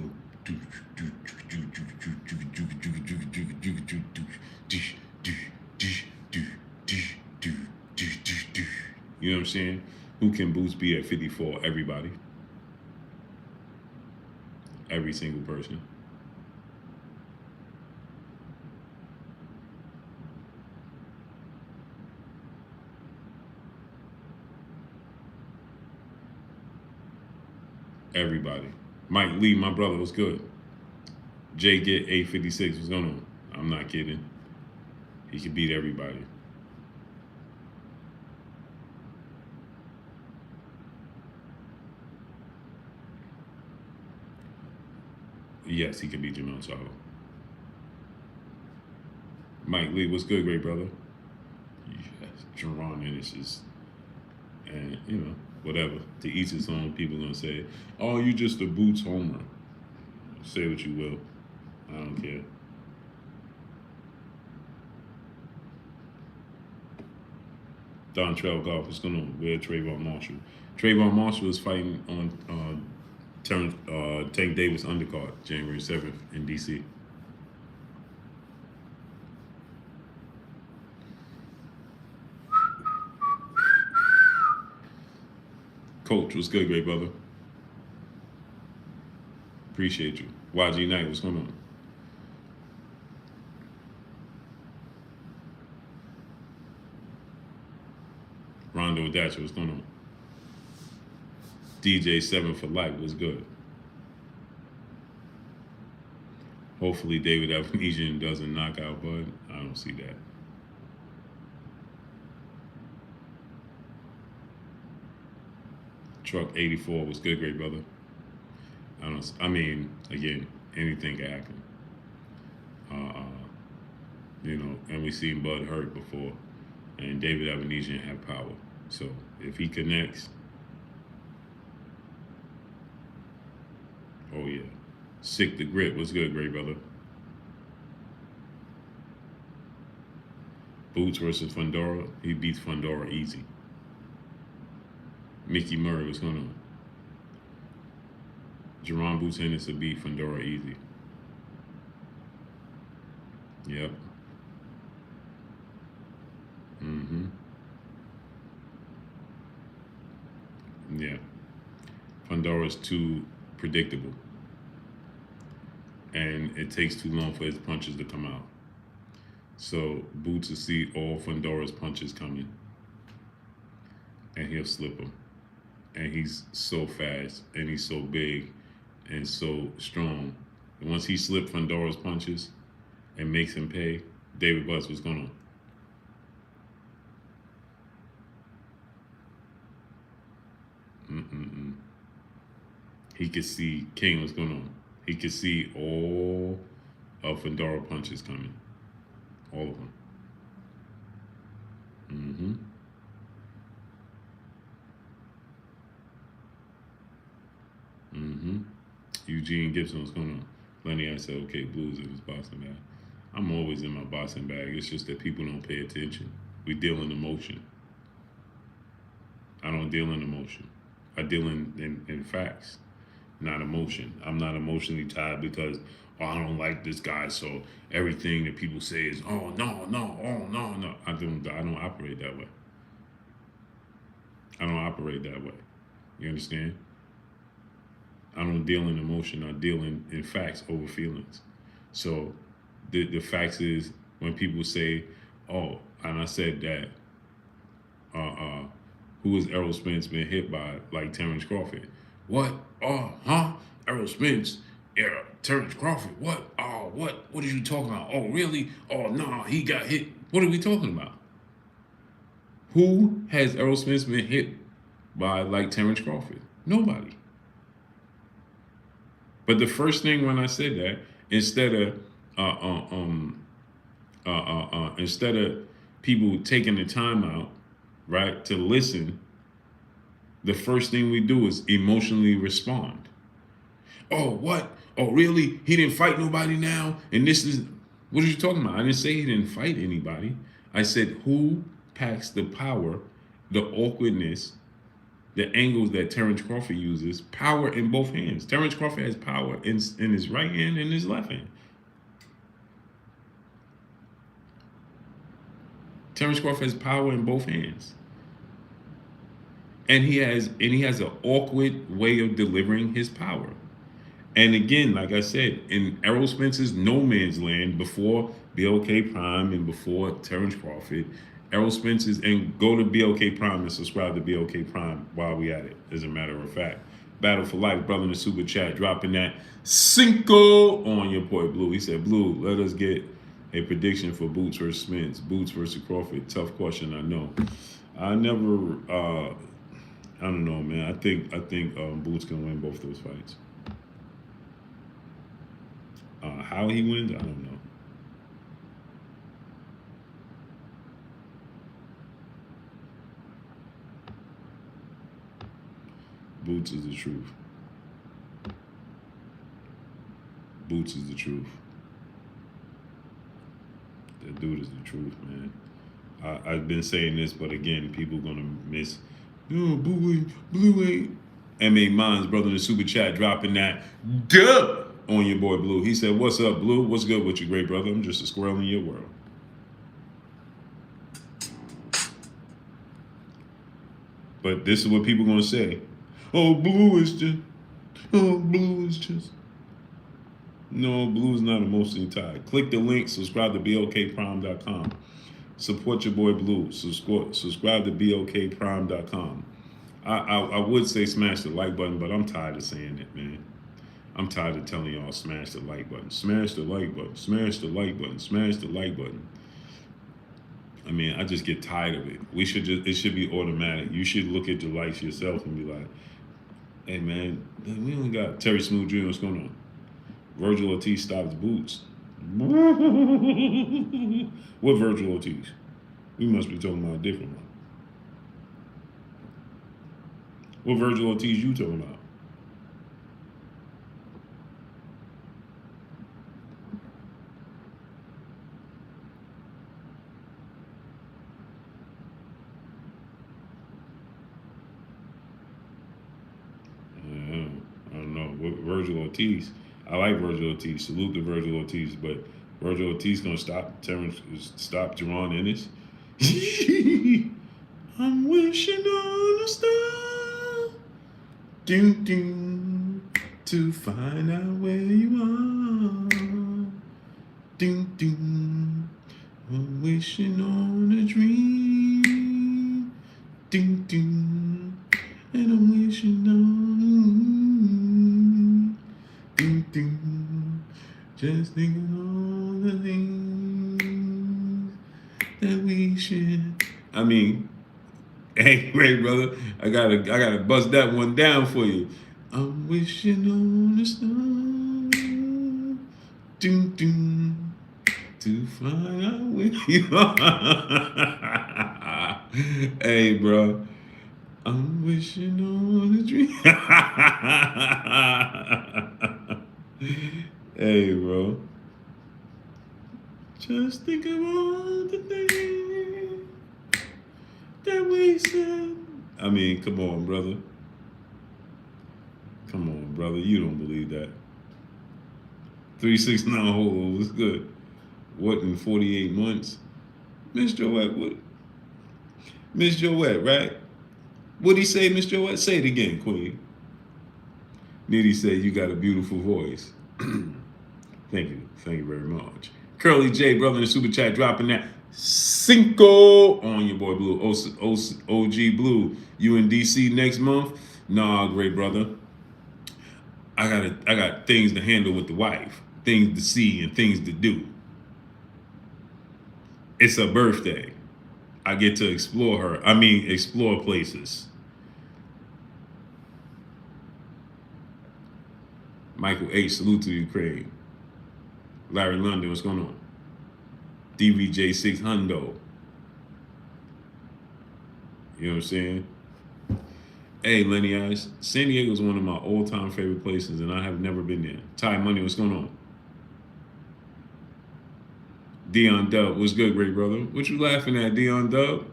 You know what I'm saying? Who can Boots be at 54? Everybody. Every single person. Everybody. Mike Lee, my brother, was good. Jay get 856. What's going on? I'm not kidding. He could beat everybody. Yes, he could beat Jermell Charlo. Mike Lee, what's good, great brother? Yes, Jerron Ennis is, and you know, whatever. To each his own. People gonna say, "Oh, you just a Boots homer." Say what you will. I don't care. Dontrell Golf, what's going on? Where Trayvon Marshall? Trayvon Marshall is fighting on Tank Davis undercard, January 7th in DC. Coach, what's good, great brother? Appreciate you. YG Knight, what's going on? Rondo Dacha, what's going on? DJ 7 for life, what's good? Hopefully David Avanesyan doesn't knock out Bud. I don't see that. Truck 84 was good, great brother. I mean, again, anything can happen. You know, and we've seen Bud hurt before. and David Avanesyan have power. So if he connects, oh yeah. Sick the Grit. What's good, great brother? Boots versus Fundora. He beats Fundora easy. Mickey Murray, what's going on? Jerron Boots Henderson beat Fundora easy. Yep. Mm-hmm. Yeah. Fundora's too predictable. And it takes too long for his punches to come out. So Boots will see all Fundora's punches coming. And he'll slip them. And he's so fast and he's so big and so strong. And once he slipped Fundora's punches and makes him pay, David Butts, what's going on? He could see, King, what's going on? He could see all of Fundora punches coming. All of them. Eugene Gibson, what's going on? Lenny, I said, okay, Blues, it was boxing bag. I'm always in my boxing bag. It's just that people don't pay attention. We deal in emotion. I don't deal in emotion. I deal in facts, not emotion. I'm not emotionally tied because, oh, I don't like this guy, so everything that people say is, oh, no, no, oh, no, no. I don't operate that way. I don't operate that way. You understand? I don't deal in emotion. I deal in facts over feelings. So the facts is when people say, oh, and I said that, who is Errol Spence been hit by like Terence Crawford? What? Oh, huh? Errol Spence, Terence Crawford. What? Oh, what? What are you talking about? Oh, really? Oh, no, he got hit. What are we talking about? Who has Errol Spence been hit by like Terence Crawford? Nobody. But the first thing when I said that, instead of people taking the time out, right, to listen, the first thing we do is emotionally respond. Oh, what? Oh, really? He didn't fight nobody now? And this is, what are you talking about? I didn't say he didn't fight anybody. I said, who packs the power, the awkwardness, the angles that Terence Crawford uses, power in both hands. Terence Crawford has power in his right hand and his left hand. Terence Crawford has power in both hands. And he has an awkward way of delivering his power. And again, like I said, in Errol Spence's no man's land before BLK Prime and before Terence Crawford, Errol Spence's, and go to BLK Prime and subscribe to BLK Prime while we at it, as a matter of fact. Battle for Life, brother in the super chat, dropping that cinco on your boy Blue. He said, Blue, let us get a prediction for Boots versus Spence. Boots versus Crawford. Tough question, I know. I never, I don't know, man. I think Boots can win both those fights. How he wins, I don't know. Boots is the truth. Boots is the truth. That dude is the truth, man. I've been saying this, but again, people gonna miss. No, Blue ain't. M.A. Mines, brother in the super chat, dropping that duh on your boy Blue. He said, what's up, Blue? What's good with you, great brother? I'm just a squirrel in your world. But this is what people gonna say. Oh, Blue is just. Oh, Blue is just. No, Blue is not emotionally tied. Click the link, subscribe to blkprime.com. Support your boy Blue. Subscribe to blkprime.com. I would say smash the like button, but I'm tired of saying it, man. I'm tired of telling y'all smash the like button. Smash the like button. Smash the like button. Smash the like button. I mean, I just get tired of it. It should be automatic. You should look at your likes yourself and be like, hey, man, we only got Terry Smooth Jr. What's going on? Virgil Ortiz stops Boots. What Virgil Ortiz? We must be talking about a different one. What Virgil Ortiz you talking about? I don't know. What Virgil Ortiz? I like Virgil Ortiz. Salute to Virgil Ortiz, but Virgil Ortiz gonna stop Terence, stop Jerron Ennis. I'm wishing on a star, ding ding, to find out where you are, ding ding. I'm wishing on a dream, ding ding, and I'm wishing on, ding ding, just thinking all the things that we should. I mean, hey, great brother, I gotta bust that one down for you. I'm wishing on a star, ding ding, to find out where you are. Hey, bro, I'm wishing on a dream. Hey, bro, just think of all the things that we said. I mean, come on, brother. Come on, brother. You don't believe that. 369 hole was good. What, in 48 months? Miss Joette, what? Miss Joette, right? What'd he say, Miss Joette? Say it again, Queen. Nitty said, you got a beautiful voice. Thank you. Thank you very much. Curly J, brother in the super chat, dropping that Cinco on your boy Blue. OG Blue. You in DC next month? Nah, great brother. I got things to handle with the wife, things to see and things to do. It's her birthday. I get to explore her. I mean, explore places. Michael H, salute to Ukraine. Larry London, what's going on? DVJ6 Hundo. You know what I'm saying? Hey, Lenny Eyes, San Diego is one of my all-time favorite places, and I have never been there. Ty Money, what's going on? Dion Dub, what's good, great brother? What you laughing at, Dion Dub?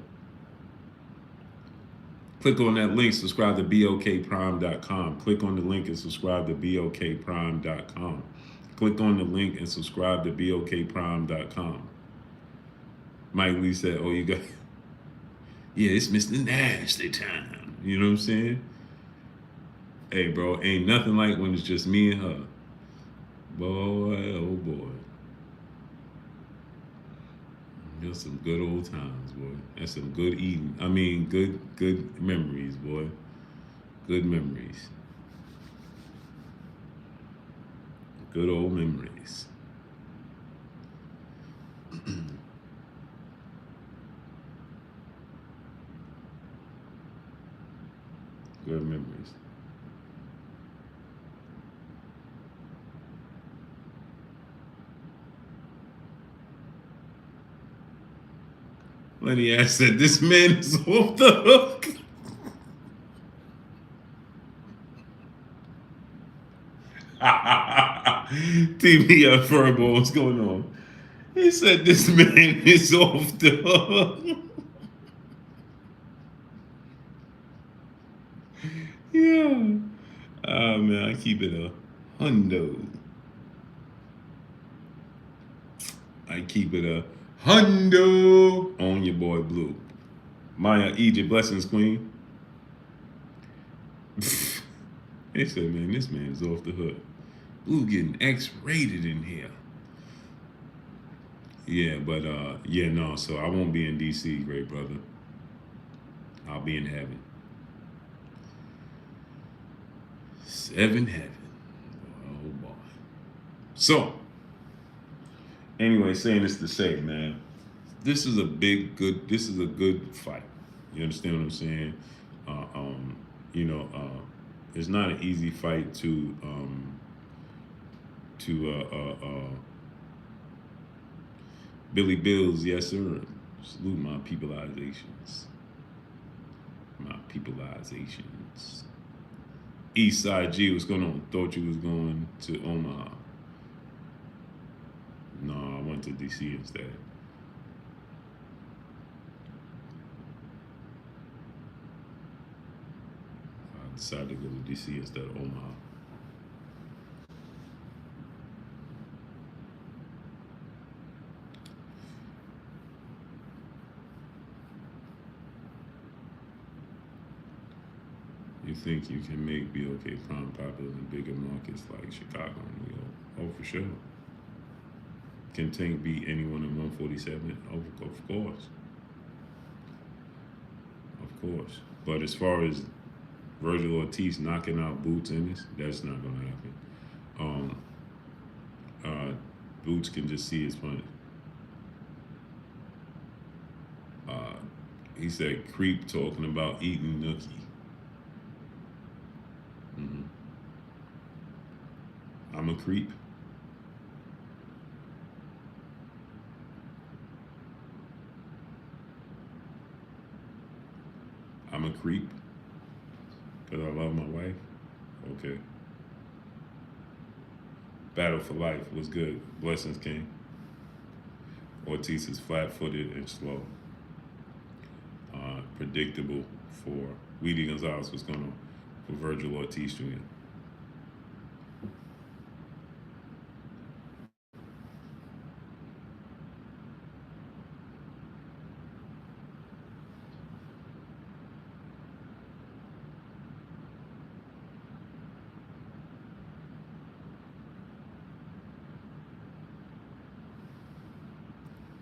Click on that link, subscribe to BOKPrime.com. Click on the link and subscribe to BOKPrime.com. Click on the link and subscribe to BOKPrime.com. Mike Lee said, oh, you got... Yeah, it's Mr. Nasty time. You know what I'm saying? Hey, bro, ain't nothing like when it's just me and her. Boy, oh boy. Just some good old times, boy. That's some good eating. I mean, good memories, boy. Good memories. Good old memories. Good memories. Lenny asked said, this man is off the hook. TBF Furbo, what's going on? He said, this man is off the hook. Yeah. Oh, man, I keep it a hundo. I keep it a hundo on your boy Blue. Maya Egypt, blessings, queen. They said, man, this man's off the hook. Blue getting X-rated in here. Yeah, but, yeah, no, so I won't be in D.C., great brother. I'll be in heaven. 7 heaven. Oh, boy. So, anyway, saying this to say, man, this is a good fight. You understand what I'm saying? It's not an easy fight to Billy Bills, yes sir. Salute my peopleizations. My peopleizations. Eastside G, what's going on? Thought you was going to Omaha. No, I went to DC instead. I decided to go to DC instead of Omaha. You think you can make BOK Prime popular in bigger markets like Chicago and New York? Oh, for sure. Can Tank beat anyone in 147? Oh, of course. Of course. But as far as Virgil Ortiz knocking out Boots in this, that's not going to happen. Boots can just see his punch. He said, creep talking about eating nookie. I'm a creep. I'm a creep because I love my wife. Okay. Battle for life was good. Blessings, King. Ortiz is flat-footed and slow. Predictable for Weedy Gonzalez. What's going on for Virgil Ortiz Jr.?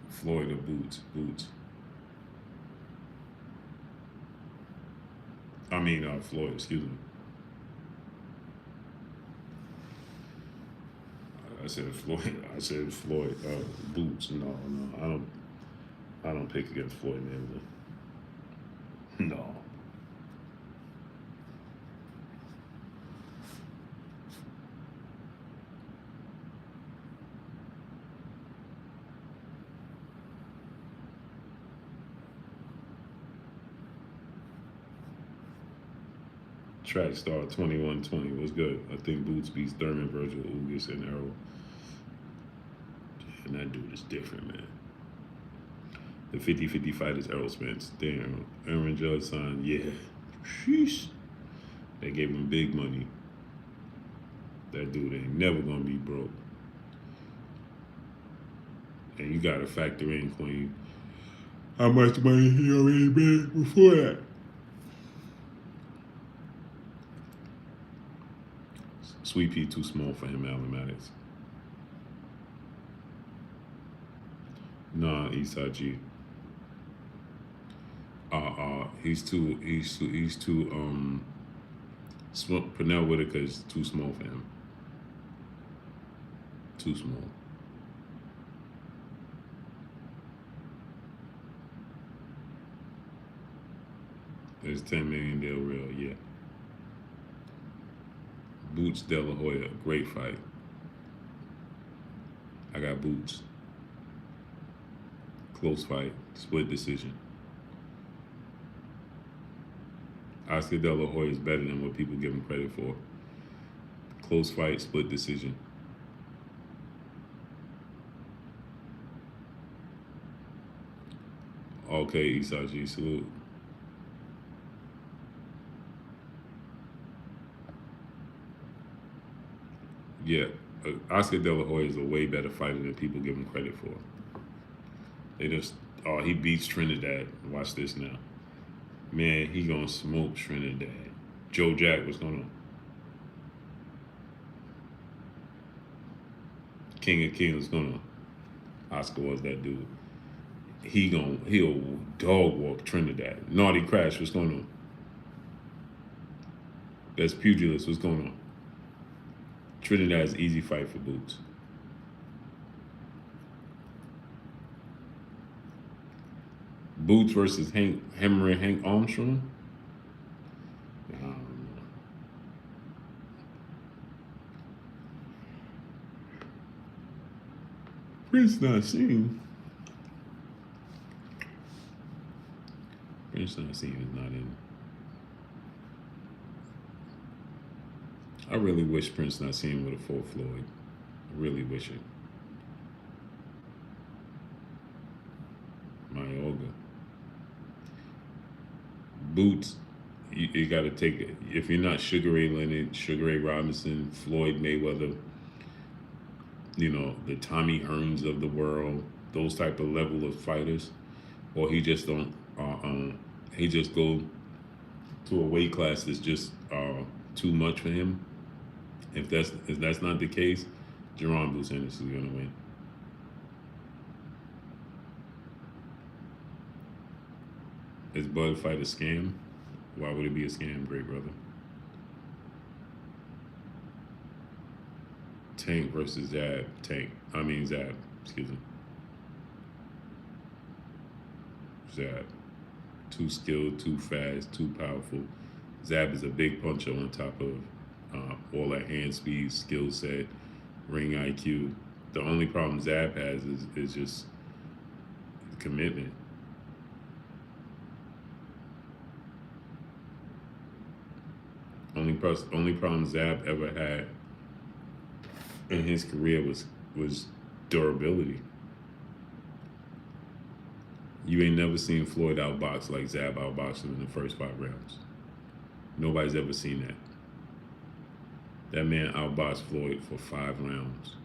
Floyd or Boots? Boots. I mean, Floyd, excuse me. I said Floyd. I said Floyd. Boots. No, I don't pick against Floyd Mayweather. No. Track star 2120 was good. I think Boots beats Thurman, Virgil, Ugas, and Errol. And that dude is different, man. The 50-50 fight is Errol Spence. Damn. Aaron Judge signed, yeah. Sheesh. They gave him big money. That dude ain't never gonna be broke. And you gotta factor in, Queen, how much money he already made before that. Sweet Pea too small for him, Alan Maddox. Nah, Eastside G. He's too Pernell Whitaker is too small for him. Too small. There's 10 million Del Real, yeah. Boots De La Hoya, great fight. I got Boots. Close fight, split decision. Oscar De La Hoya is better than what people give him credit for. Close fight, split decision. Okay, Isaji, salute. Yeah, Oscar De La Hoya is a way better fighter than people give him credit for. They just, he beats Trinidad. Watch this now. Man, he gonna smoke Trinidad. Joe Jack, what's going on? King of Kings, what's going on? Oscar was that dude. He'll dog walk Trinidad. Naughty Crash, what's going on? That's Pugilist, what's going on? Trinidad's easy fight for Boots. Boots versus Henry Hank Armstrong? I don't know. Prince not seen. Prince Nassim is not in. I really wish Prince Nassim would have fought Floyd. I really wish it. My Olga. Boots, you got to take it. If you're not Sugar Ray Leonard, Sugar Ray Robinson, Floyd Mayweather, the Tommy Hearns of the world, those type of level of fighters, or he just don't, he just go to a weight class that's just too much for him. If that's not the case, Jerron Bruce Ennis is gonna win. Is Bud fight a scam? Why would it be a scam, great brother? Tank versus Zab. Zab. Excuse me. Zab. Too skilled, too fast, too powerful. Zab is a big puncher on top of all that hand speed, skill set, ring IQ. The only problem Zab has is just commitment. Only problem Zab ever had in his career was durability. You ain't never seen Floyd outbox like Zab outboxed him in the first 5 rounds. Nobody's ever seen that. That man outboxed Floyd for 5 rounds.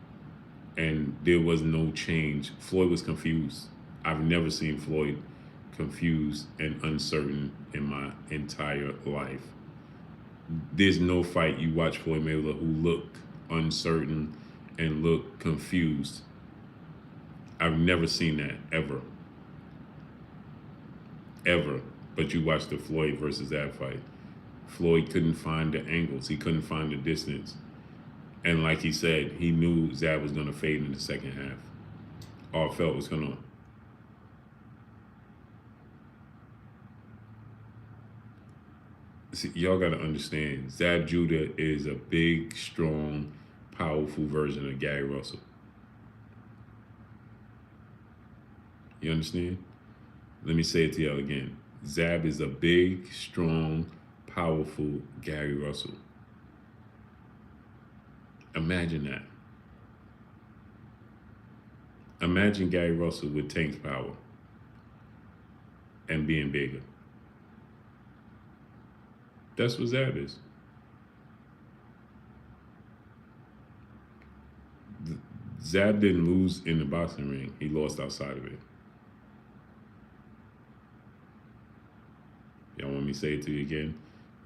And there was no change. Floyd was confused. I've never seen Floyd confused and uncertain in my entire life. There's no fight you watch Floyd Mayweather who looked uncertain and looked confused. I've never seen that, ever. Ever. But you watch the Floyd versus that fight. Floyd couldn't find the angles. He couldn't find the distance. And like he said, he knew Zab was going to fade in the second half. All felt was going to. See, y'all got to understand, Zab Judah is a big, strong, powerful version of Gary Russell. You understand? Let me say it to y'all again. Zab is a big, strong, powerful Gary Russell. Imagine that. Imagine Gary Russell with Tank's power and being bigger. That's what Zab is. Zab didn't lose in the boxing ring. He lost outside of it. Y'all want me to say it to you again?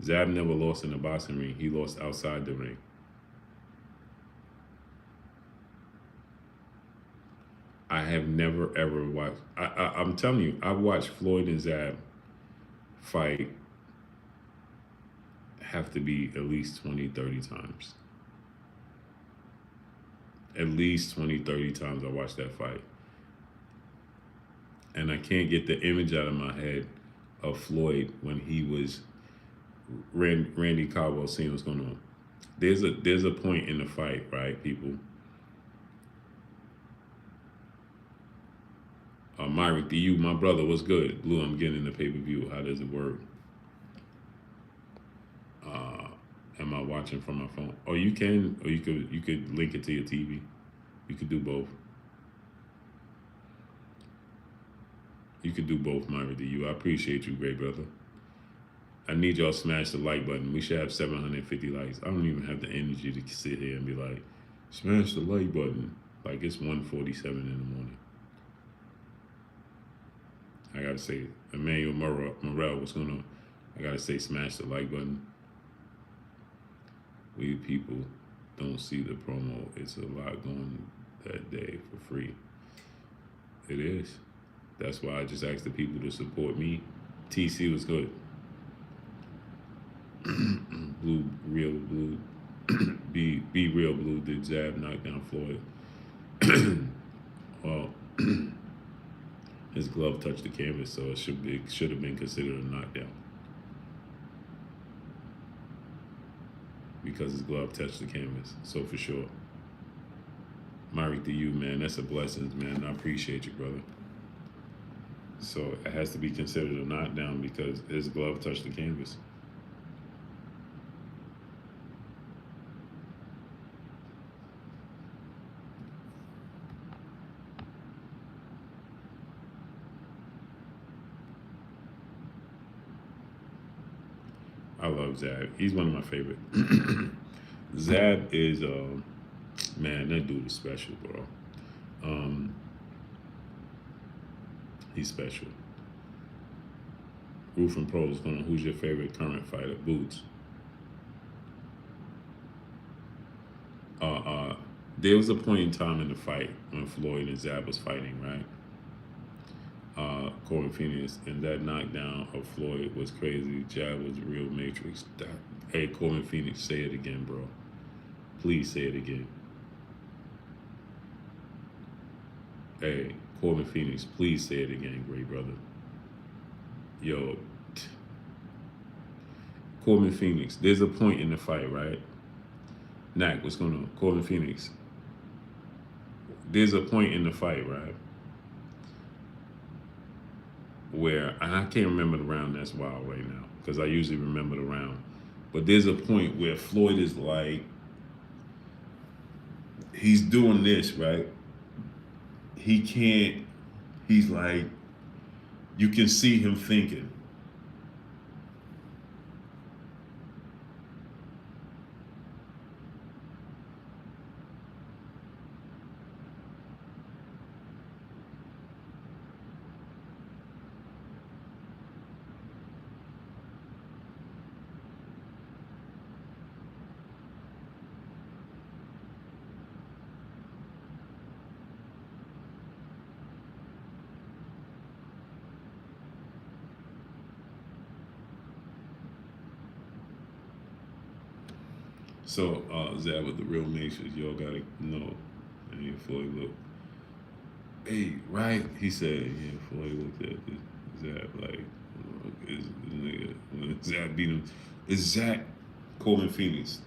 Zab never lost in the boxing ring. He lost outside the ring. I have never, ever watched. I'm telling you, I've watched Floyd and Zab fight have to be at least 20, 30 times. At least 20, 30 times I watched that fight. And I can't get the image out of my head of Floyd when he was Randy Caldwell seeing what's going on. There's a point in the fight, right, people? Myrick, to you, my brother, what's good? Blue, I'm getting the pay-per-view. How does it work? Am I watching from my phone? Oh, you can, or you could link it to your TV. You could do both. You could do both, Myrick, to you. I appreciate you, great brother. I need y'all to smash the like button. We should have 750 likes. I don't even have the energy to sit here and be like, smash the like button. Like it's 1:47 in the morning. I gotta say, Emmanuel Morel, what's going on? I gotta say, smash the like button. We people don't see the promo. It's a lot going that day for free. It is. That's why I just asked the people to support me. TC was good. Blue, real blue. Be real blue. Did Zab knock down Floyd? Well, his glove touched the canvas, so it should have been considered a knockdown. Because his glove touched the canvas, so for sure. Myrick, to you, man, that's a blessing, man. I appreciate you, brother. So it has to be considered a knockdown because his glove touched the canvas. I love Zab. He's one of my favorite. Zab is man, that dude is special, bro. Um, he's special. Roof and Pro is going. Who's your favorite current fighter? Boots. There was a point in time in the fight when Floyd and Zab was fighting, right? Corbin Phoenix, and that knockdown of Floyd was crazy. Jab was a real matrix. Hey, Corbin Phoenix, say it again, bro. Please say it again. Hey, Corbin Phoenix, please say it again, great brother. Yo, Corbin Phoenix, there's a point in the fight, right? Knack, what's going on? Corbin Phoenix. There's a point in the fight, right? Where, and I can't remember the round, that's wild right now, because I usually remember the round. But there's a point where Floyd is like, he's doing this, right? He can't, he's like, you can see him thinking. So, Zab with the real matrix, y'all gotta know. And Floyd looked, hey, right? He said, yeah, Floyd looked at Zab like, is nigga, when Zab beat him, it's Zach Corbin Phoenix.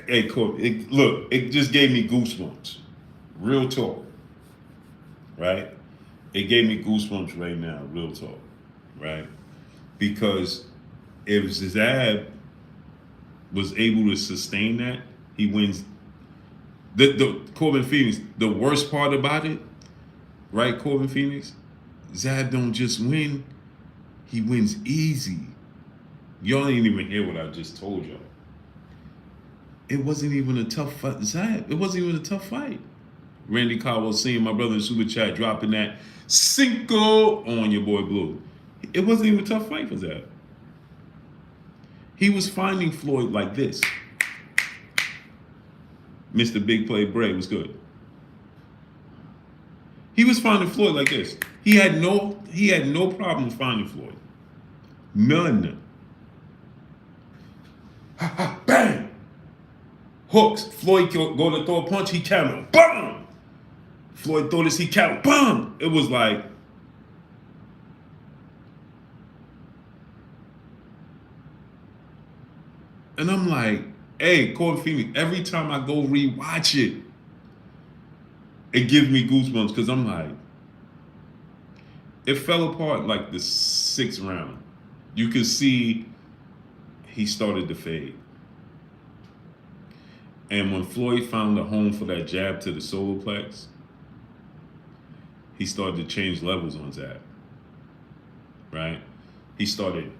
Hey, Corbin, look, it just gave me goosebumps. Real talk, right? It gave me goosebumps right now, real talk, right? Because if Zab was able to sustain that, he wins. The Corbin Phoenix, the worst part about it, right, Corbin Phoenix? Zab don't just win, he wins easy. Y'all didn't even hear what I just told y'all. It wasn't even a tough fight. Zab, it wasn't even a tough fight. Randy Caldwell seeing my brother in Super Chat dropping that Cinco on your boy Blue. It wasn't even a tough fight for Zab. He was finding Floyd like this. Mr. Big Play Bray was good. He was finding Floyd like this. He had no problem finding Floyd. None. Ha ha, bang! Hooks. Floyd go to throw a punch, he counter. Boom! Floyd throw this, he counter. Boom! It was like, and I'm like, hey, Corbin Phoenix, every time I go rewatch it, it gives me goosebumps because I'm like, it fell apart like the 6th round. You could see he started to fade. And when Floyd found a home for that jab to the solar plex, he started to change levels on Zab. Right? He started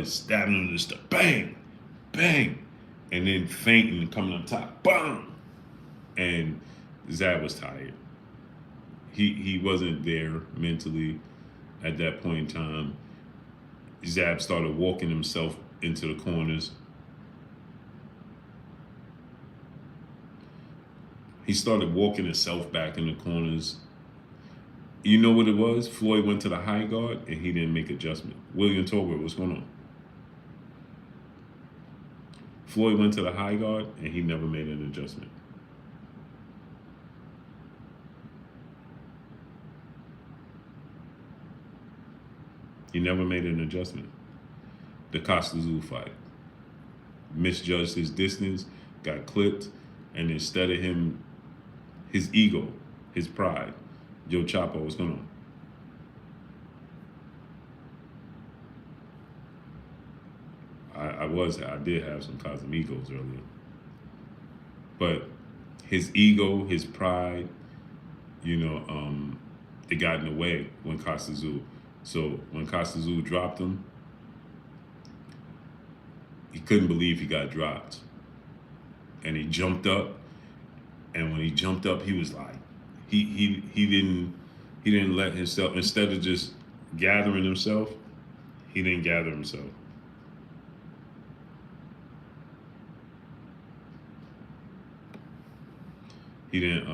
stabbing him just bang, bang, and then fainting and coming on top, bang. And Zab was tired. He wasn't there mentally at that point in time. Zab started walking himself into the corners. He started walking himself back in the corners. You know what it was? Floyd went to the high guard and he didn't make adjustment. William Tolbert, what's going on? Floyd went to the high guard and he never made an adjustment. He never made an adjustment. The Costa Zoo fight. Misjudged his distance, got clipped, and instead of him, his ego, his pride, Yo, Chapo, what's going on? I did have some Casamigos earlier. But his ego, his pride, you know, it got in the way when Costa. So when Costa dropped him, he couldn't believe he got dropped. And he jumped up. And when he jumped up, he was like, he didn't let himself, instead of just gathering himself, he didn't gather himself. He didn't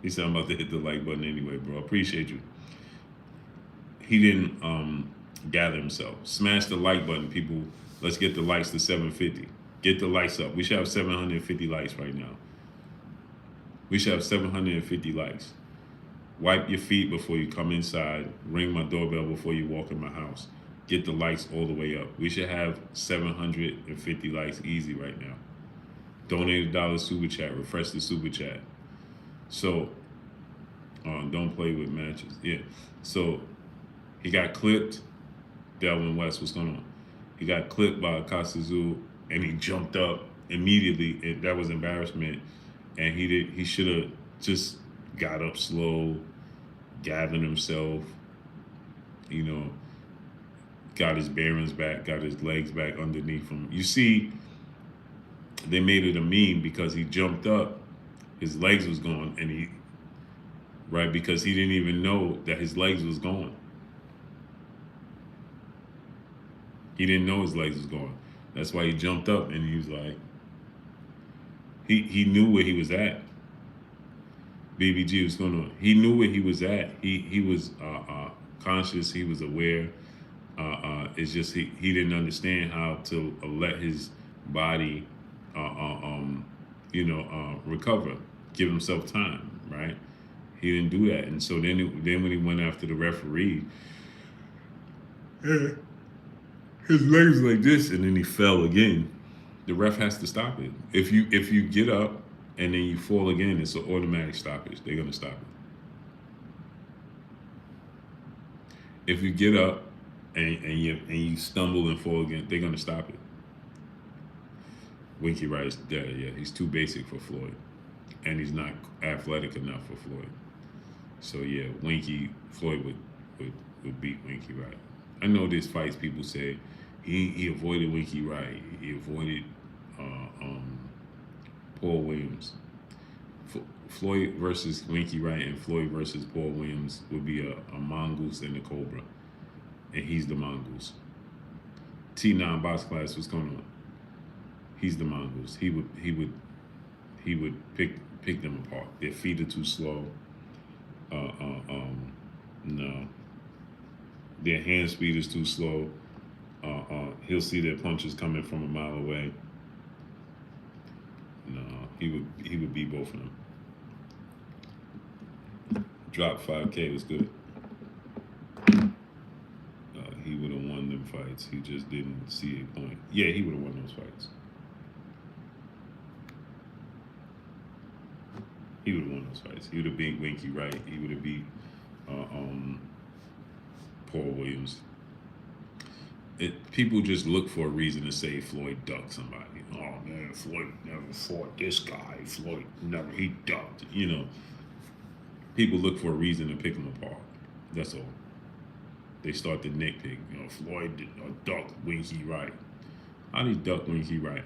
he said, I'm about to hit the like button anyway, bro. Appreciate you. He didn't gather himself. Smash the like button, people. Let's get the likes to 750. Get the likes up. We should have 750 likes right now. We should have 750 likes. Wipe your feet before you come inside. Ring my doorbell before you walk in my house. Get the likes all the way up. We should have 750 likes easy right now. Donate $1 super chat. Refresh the super chat. So, don't play with matches. Yeah. So, he got clipped. Delvin West, what's going on? He got clipped by Kasazu, and he jumped up immediately. That was embarrassment. And he should have just got up slow, gathered himself, you know, got his bearings back, got his legs back underneath him. You see, they made it a meme because he jumped up, his legs was gone, and right, because he didn't even know that his legs was gone. He didn't know his legs was gone. That's why he jumped up, and he was like, he knew where he was at. BBG was going on. He knew where he was at. He was conscious. He was aware. It's just he didn't understand how to let his body, recover, give himself time. Right? He didn't do that, and so then when he went after the referee, his legs like this, and then he fell again. The ref has to stop it. If you get up and then you fall again, it's an automatic stoppage. They're gonna stop it. If you get up and you stumble and fall again, they're gonna stop it. Winky Wright is dead. Yeah, he's too basic for Floyd, and he's not athletic enough for Floyd. So yeah, Floyd would beat Winky Wright. I know there's fights people say he avoided Winky Wright. He avoided Paul Williams. Floyd versus Winky Wright and Floyd versus Paul Williams would be a mongoose and a cobra, and he's the mongoose. T9 box class, what's going on? He's the mongoose. He would pick them apart. Their feet are too slow. No. Their hand speed is too slow. He'll see their punches coming from a mile away. No, he would beat both of them. Drop 5K was good. He would have won them fights. He just didn't see a point. Yeah, he would have won those fights. He would have won those fights. He would have beat Winky Wright. He would have beat Paul Williams. People just look for a reason to say Floyd ducked somebody. Oh man, Floyd never fought this guy. Floyd never, he ducked. You know, people look for a reason to pick him apart. That's all. They start to nitpick. You know, Floyd ducked Winky Wright. How did he duck Winky Wright?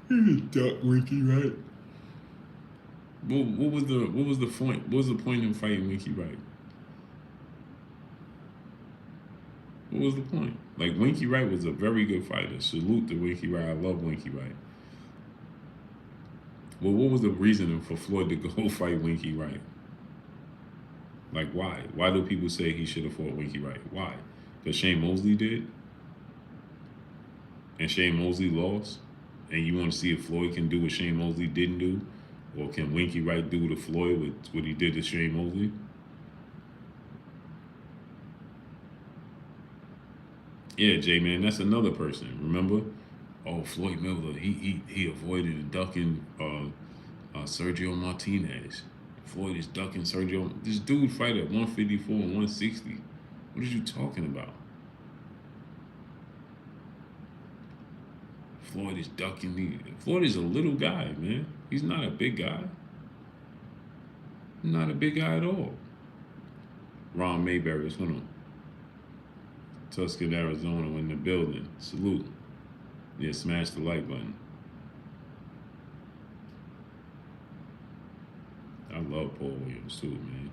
He ducked Winky Wright. What was the point? What was the point in fighting Winky Wright? What was the point? Like, Winky Wright was a very good fighter. Salute to Winky Wright. I love Winky Wright. Well, what was the reason for Floyd to go fight Winky Wright? Like, why? Why do people say he should have fought Winky Wright? Why? Because Shane Mosley did? And Shane Mosley lost? And you want to see if Floyd can do what Shane Mosley didn't do? Or can Winky Wright do to Floyd what he did to Shane Mosley? Yeah, J-Man, that's another person. Remember? Oh, Floyd Miller, he avoided ducking Sergio Martinez. Floyd is ducking Sergio. This dude fight at 154 and 160. What are you talking about? Floyd is ducking me. Floyd is a little guy, man. He's not a big guy. Not a big guy at all. Ron Mayberry is going to Tucson, Arizona, in the building. Salute. Yeah, smash the like button. I love Paul Williams too, man.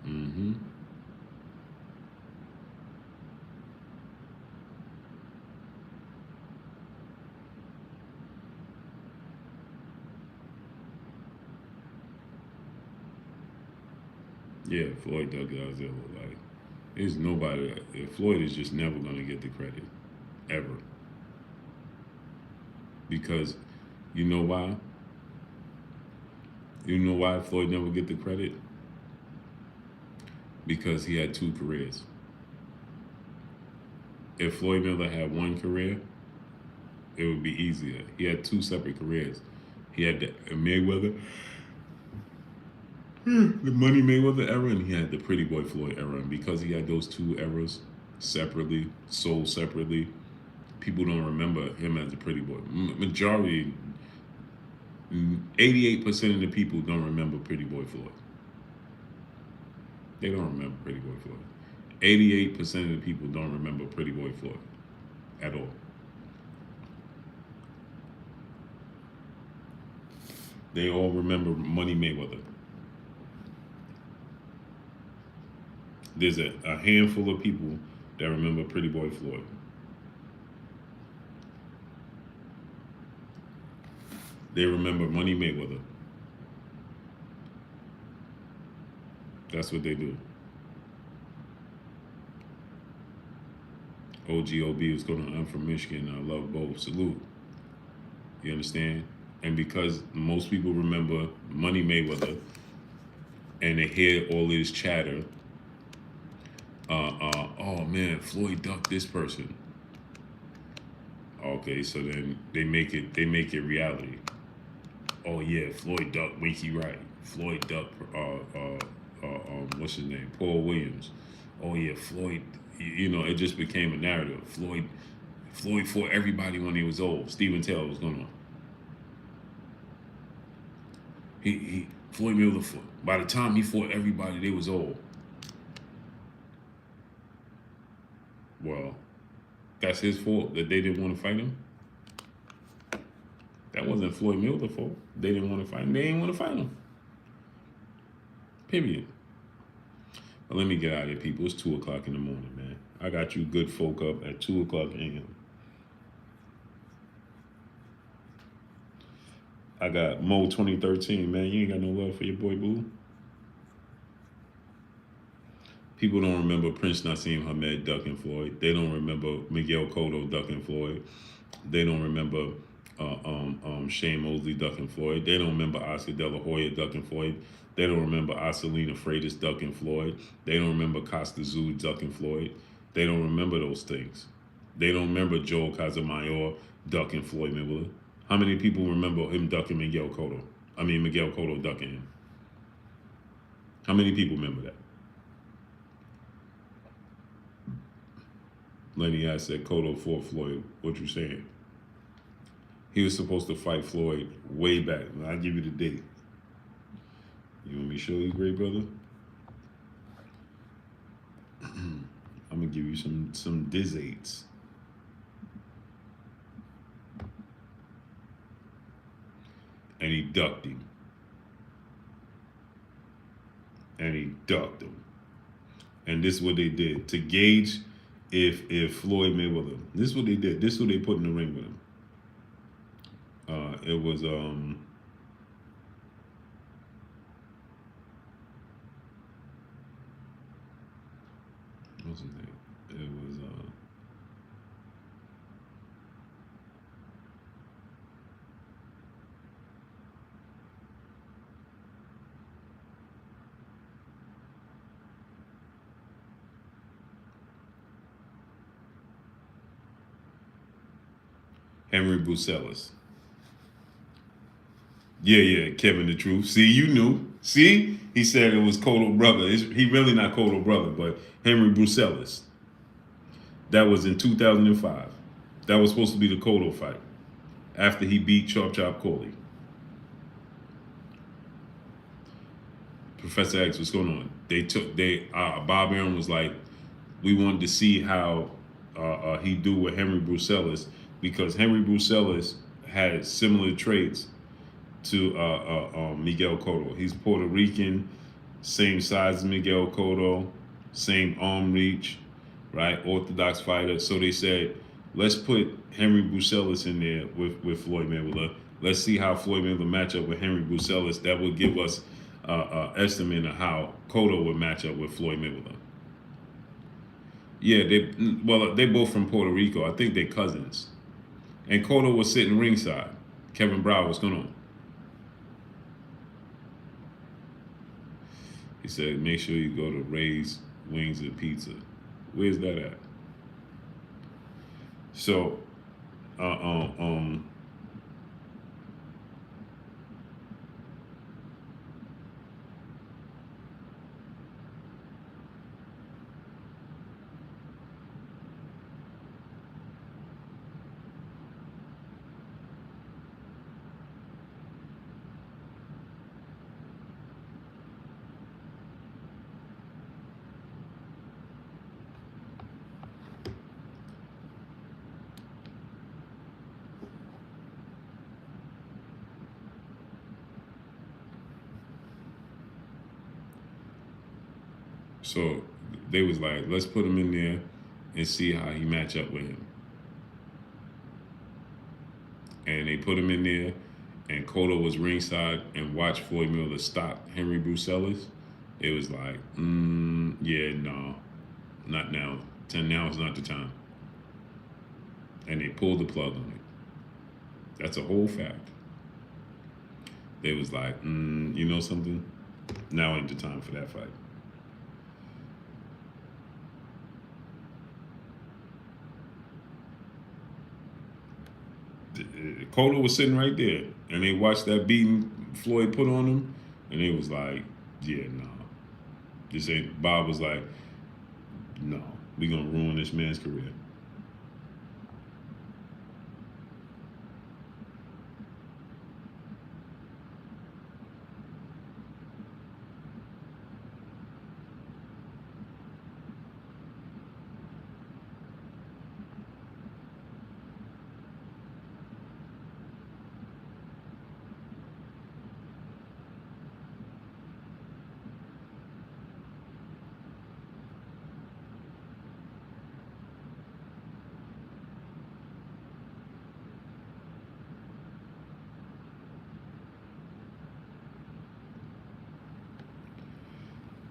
Mm-hmm. Yeah, Floyd dug Godzilla. Like, there's nobody. Floyd is just never gonna get the credit, ever. Because, you know why? You know why Floyd never get the credit? Because he had two careers. If Floyd Miller had one career, it would be easier. He had two separate careers. He had the Mayweather, the Money Mayweather era, and he had the Pretty Boy Floyd era. And because he had those two eras separately, sold separately, people don't remember him as the Pretty Boy. Majority, 88% of the people don't remember Pretty Boy Floyd. They don't remember Pretty Boy Floyd. 88% of the people don't remember Pretty Boy Floyd at all. They all remember Money Mayweather. There's a handful of people that remember Pretty Boy Floyd. They remember Money Mayweather. That's what they do. OGOB was going to, I'm from Michigan. I love both. Salute. You understand? And because most people remember Money Mayweather and they hear all this chatter, oh man, Floyd ducked this person. Okay, so then they make it reality. Oh yeah, Floyd ducked Winky Wright. Floyd ducked what's his name? Paul Williams. Oh yeah, Floyd. You know, it just became a narrative. Floyd fought everybody when he was old. Steven Taylor was going on. Floyd Mayweather fought. By the time he fought everybody, they was old. Well, that's his fault that they didn't want to fight him. That wasn't Floyd Mayweather's fault. They didn't want to fight him. They didn't want to fight him. Period. But let me get out of here, people. It's 2 o'clock in the morning, man. I got you good folk up at 2 o'clock a.m. I got Mo 2013, man. You ain't got no love for your boy Boo. People don't remember Prince Nassim Hamed ducking Floyd. They don't remember Miguel Cotto ducking Floyd. They don't remember Shane Mosley ducking Floyd. They don't remember Oscar De La Hoya ducking Floyd. They don't remember Acelina Freitas ducking Floyd. They don't remember Costa Zoo ducking Floyd. They don't remember those things. They don't remember Joel Casamayor ducking Floyd Mayweather. How many people remember him ducking Miguel Cotto? I mean, Miguel Cotto ducking him. How many people remember that? Lenny I said Cotto fought Floyd. What you saying? He was supposed to fight Floyd way back. I'll give you the date. You want me to show you, great brother? I'm gonna give you some dates. And he ducked him. And he ducked him. And this is what they did to gauge if Floyd Mayweather. This is what they did. This is what they put in the ring with him. It was what's his name? It was Henry Brucellis. Yeah, Kevin the Truth. See, you knew. See, he said it was Cotto brother. He really not Cotto brother, but Henry Brucellis. That was in 2005. That was supposed to be the Cotto fight after he beat Chop Chop Coley. Professor X, what's going on? Bob Arum was like, we wanted to see how he do with Henry Brucellis because Henry Brucellis had similar traits to Miguel Cotto. He's Puerto Rican, same size as Miguel Cotto, same arm reach, right? Orthodox fighter. So they said, let's put Henry Brucellis in there with Floyd Mayweather. Let's see how Floyd Mayweather match up with Henry Brucellis. That would give us estimate of how Cotto would match up with Floyd Mayweather. Yeah, they both from Puerto Rico. I think they're cousins. And Cotto was sitting ringside. Kevin Brown, what's going on? He said, make sure you go to Ray's Wings and Pizza. Where's that at? So, So they was like, let's put him in there and see how he match up with him. And they put him in there, and Cotto was ringside and watched Floyd Mayweather stop Henry Brucellis. It was like, yeah, no, not now. Now is not the time. And they pulled the plug on it. That's a whole fact. They was like, you know something? Now ain't the time for that fight. Cotto was sitting right there, and they watched that beating Floyd put on him, and they was like, yeah, no. This ain't, Bob was like, no, we gonna ruin this man's career.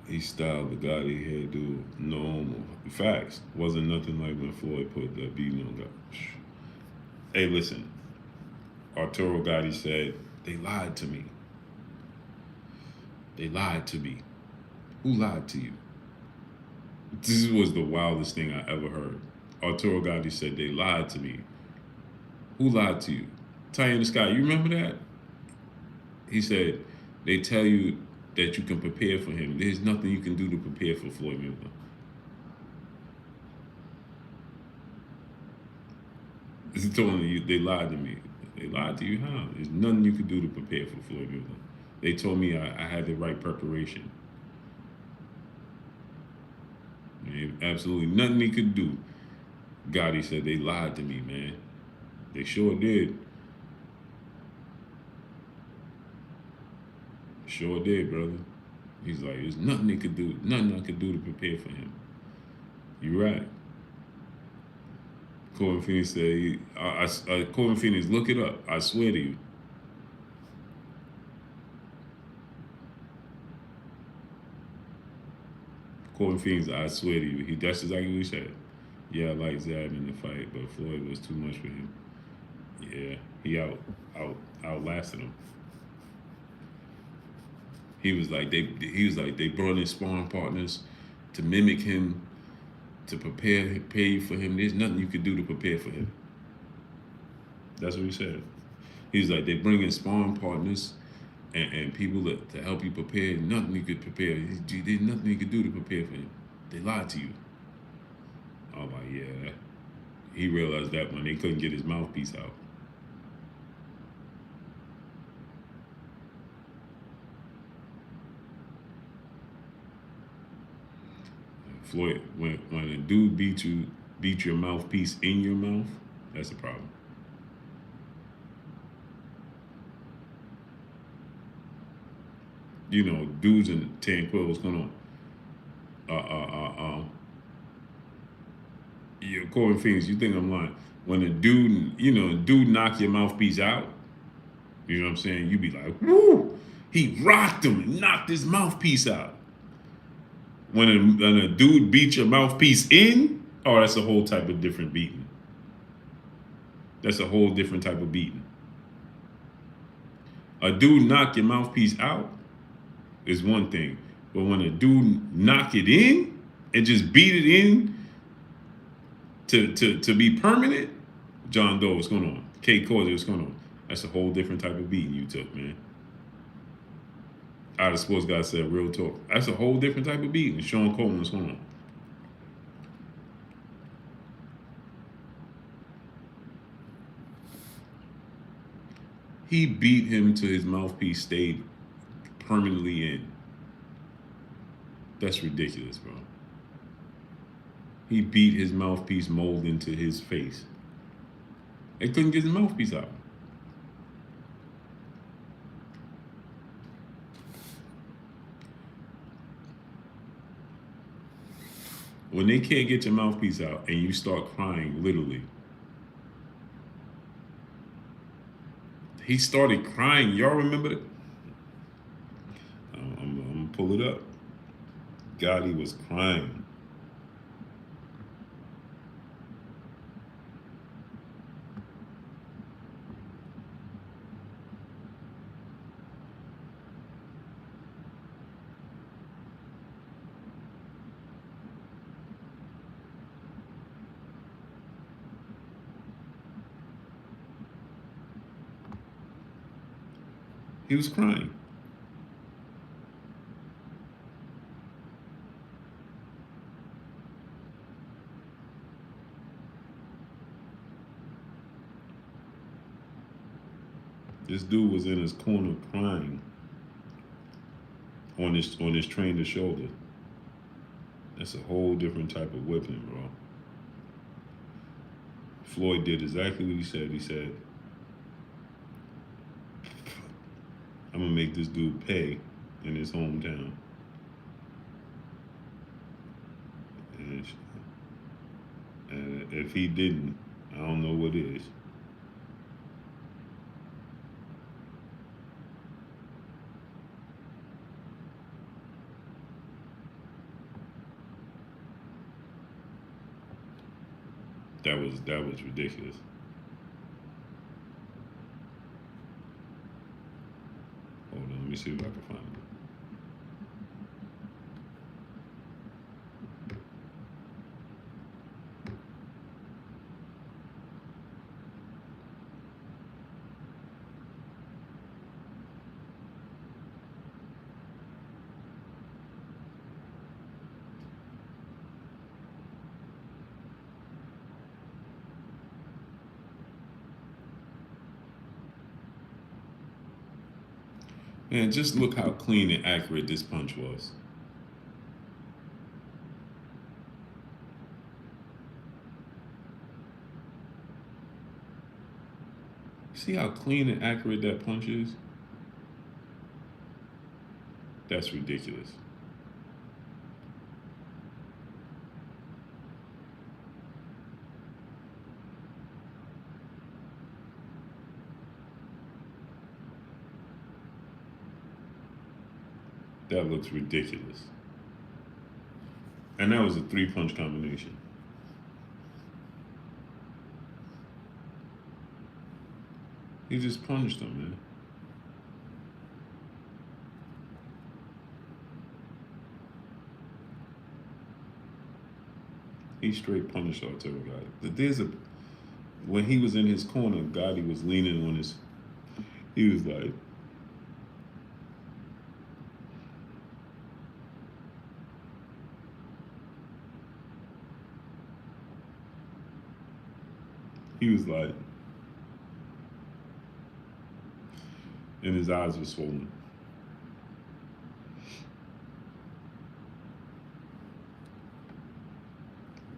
He styled the Gotti hairdo normal. Facts. Wasn't nothing like when Floyd put that beating on Gotti. Hey, listen. Arturo Gotti said, they lied to me. They lied to me. Who lied to you? This was the wildest thing I ever heard. Arturo Gotti said, they lied to me. Who lied to you? Ty in the Sky, you remember that? He said, they tell you that you can prepare for him. There's nothing you can do to prepare for Floyd Mayweather. He told me, they lied to me. They lied to you how? There's nothing you can do to prepare for Floyd Mayweather. They told me I had the right preparation. And absolutely nothing he could do. Gotti said, they lied to me, man. They sure did. Sure did, brother. He's like, there's nothing they could do, nothing I could do to prepare for him. You're right. Corbin Phoenix said, Corbin Phoenix, look it up. I swear to you. Corbin Phoenix, I swear to you. That's exactly what he said. Yeah, I like Zab in the fight, but Floyd was too much for him. Yeah, he outlasted him. He was like they brought in sparring partners to mimic him, to prepare for him. There's nothing you could do to prepare for him. That's what he said. He's like, they bring in sparring partners and people to help you prepare. Nothing you could prepare. There's nothing you could do to prepare for him. They lied to you. I was like, yeah. He realized that when they couldn't get his mouthpiece out. Floyd, when a dude beat your mouthpiece in your mouth, that's a problem. You know, dudes in tan quills going on. Yeah, Corbin Phoenix, you think I'm lying? When a dude knock your mouthpiece out, you know what I'm saying? You be like, woo! He rocked him and knocked his mouthpiece out. When a dude beat your mouthpiece in, oh, that's a whole type of different beating. That's a whole different type of beating. A dude knock your mouthpiece out is one thing, but when a dude knock it in and just beat it in to be permanent, John Doe, what's going on? Kate Corder, what's going on? That's a whole different type of beating you took, man. Out of sports guy said, real talk. That's a whole different type of beating. Sean Coleman, what's going on? He beat him to his mouthpiece stayed permanently in. That's ridiculous, bro. He beat his mouthpiece mold into his face. They couldn't get his mouthpiece out. When they can't get your mouthpiece out and you start crying, literally. He started crying. Y'all remember that? I'm going to pull it up. God, he was crying. He was crying. This dude was in his corner crying on his trainer's shoulder. That's a whole different type of whipping, bro. Floyd did exactly what he said. He said, I'm gonna make this dude pay in his hometown. And if he didn't, I don't know what is. That was ridiculous. Hold on, let me see if I can find it. Man, just look how clean and accurate this punch was. See how clean and accurate that punch is? That's ridiculous. That looks ridiculous. And that was a 3-punch combination. He just punched him, man. He straight punished Arturo guy. when he was in his corner, Gotti was leaning on his. He was like, he was like, and his eyes were swollen.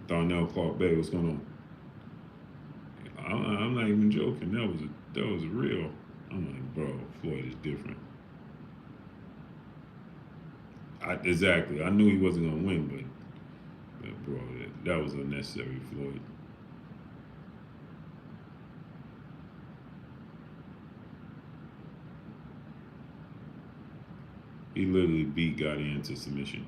Darnell Clark Bay, what's going on? I'm not even joking. That was real. I'm like, bro, Floyd is different. Exactly. I knew he wasn't gonna win, but bro, that was unnecessary, Floyd. He literally beat Gotti into submission.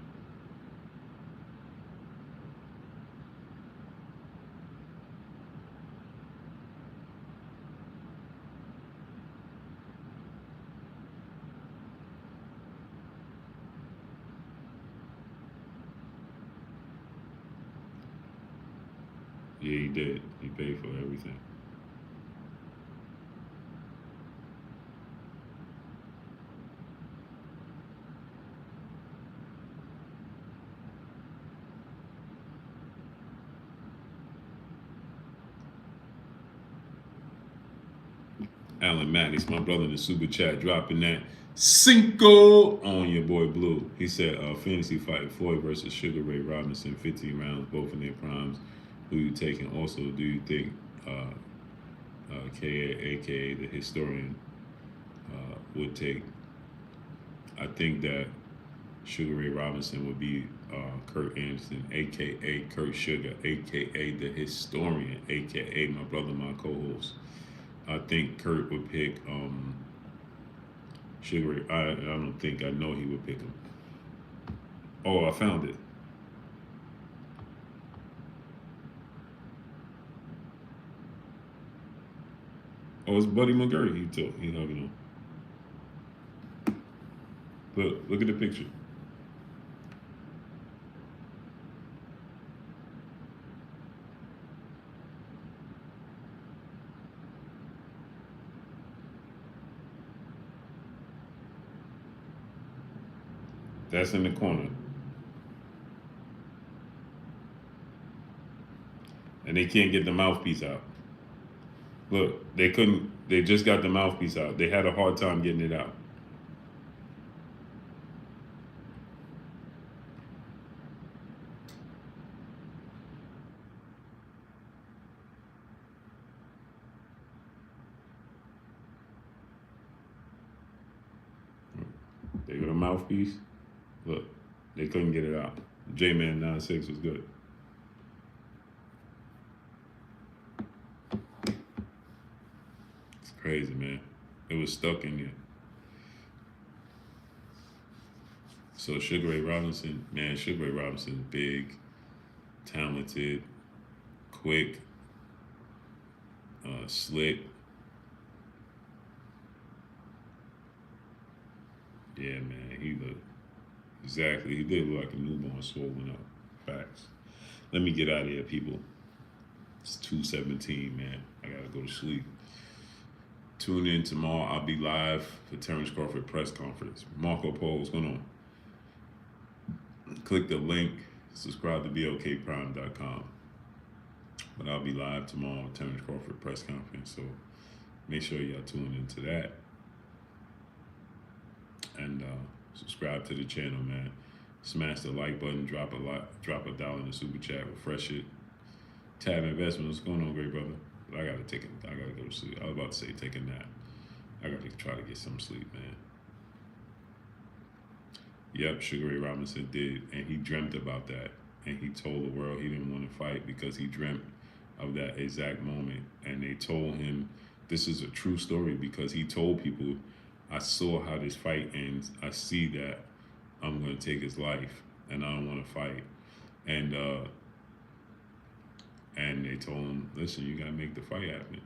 Yeah, he did. He paid for everything. Alan Maddox, my brother in the super chat, dropping that Cinco on your boy Blue. He said, fantasy fight Floyd versus Sugar Ray Robinson, 15 rounds, both in their primes. Who you taking? Also, do you think aka the historian, would take? I think that Sugar Ray Robinson would be Kurt Anderson, aka Kurt Sugar, aka the historian, aka my brother, my co-host. I think Kurt would pick Sugar Ray. I don't think, I know he would pick him. Oh, I found it. Oh, it's Buddy McGurry. He hugging him. Look at the picture. That's in the corner. And they can't get the mouthpiece out. Look, they couldn't, they just got the mouthpiece out. They had a hard time getting it out. They got a mouthpiece. Look, they couldn't get it out. J-Man 96 was good. It's crazy, man. It was stuck in there. So Sugar Ray Robinson, man, Sugar Ray Robinson, big, talented, quick, slick. Yeah, man, he looked, exactly, he did look like a newborn swollen up. Facts. Let me get out of here, people. It's 2:17, man. I gotta go to sleep. Tune in tomorrow. I'll be live for Terence Crawford press conference. Marco Polo, what's going on? Click the link. Subscribe to blkprime.com. But I'll be live tomorrow at Terence Crawford press conference. So make sure y'all tune into that. And subscribe to the channel, man. Smash the like button. Drop a dollar in the super chat. Refresh it. Tab Investment. What's going on, great brother? I gotta go to sleep. I was about to say take a nap. I gotta try to get some sleep, man. Yep, Sugar Ray Robinson did, and he dreamt about that. And he told the world he didn't want to fight because he dreamt of that exact moment. And they told him, this is a true story, because he told people, I saw how this fight ends. I see that I'm going to take his life, and I don't want to fight. And they told him, listen, you got to make the fight happen.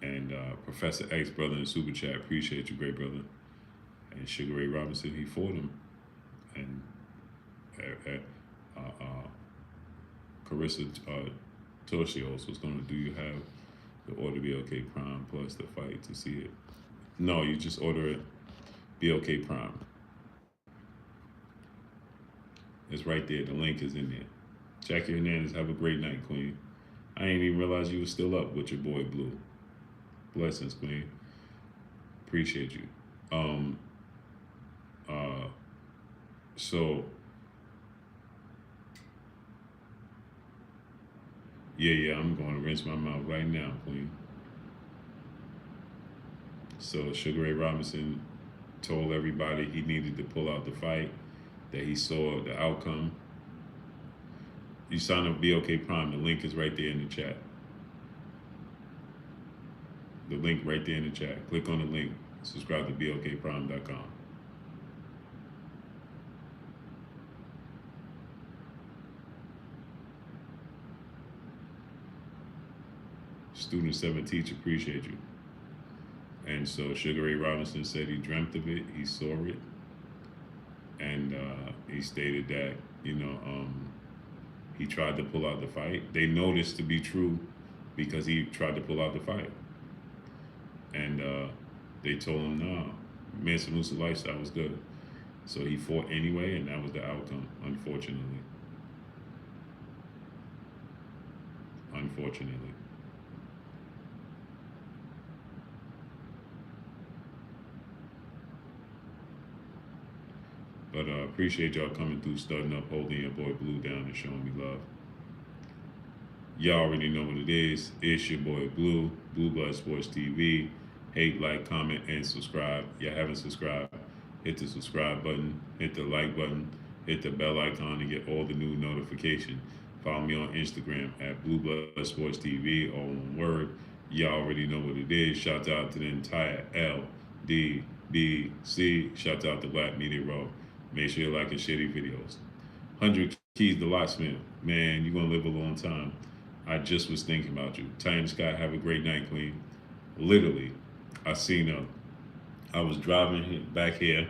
And Professor X, brother in Super Chat, appreciate you, great brother. And Sugar Ray Robinson, he fought him. And Carissa Toshi also was going to, do you have the order BLK Prime plus the fight to see it? No, you just order it BLK Prime. It's right there. The link is in there. Jackie Hernandez, have a great night, Queen. I didn't even realize you were still up with your boy Blue. Blessings, Queen. Appreciate you. Um, uh, so yeah, I'm going to rinse my mouth right now, Queen. So Sugar Ray Robinson told everybody he needed to pull out the fight, that he saw the outcome. You sign up BOK Prime, the link is right there in the chat. The link right there in the chat. Click on the link, subscribe to BOKPrime.com. Student 7 teach, appreciate you. And so Sugar Ray Robinson said he dreamt of it, he saw it, and he stated that, he tried to pull out the fight. They noticed to be true because he tried to pull out the fight. And they told him, no, Mansa Musa lifestyle was good. So he fought anyway, and that was the outcome, unfortunately. Unfortunately. But appreciate y'all coming through, studying up, holding your boy Blue down, and showing me love. Y'all already know what it is. It's your boy Blue, Blue Blood Sports TV. Hate, like, comment, and subscribe. If you haven't subscribed, hit the subscribe button, hit the like button, hit the bell icon to get all the new notifications. Follow me on Instagram at Blue Blood Sports TV, all one word. Y'all already know what it is. Shout out to the entire LDBC. Shout out to Black Media Row. Make sure you like and share these videos. 100 Keys to Locksmith. Man, you're going to live a long time. I just was thinking about you. Titan Sky, have a great night, Queen. Literally, I was driving back here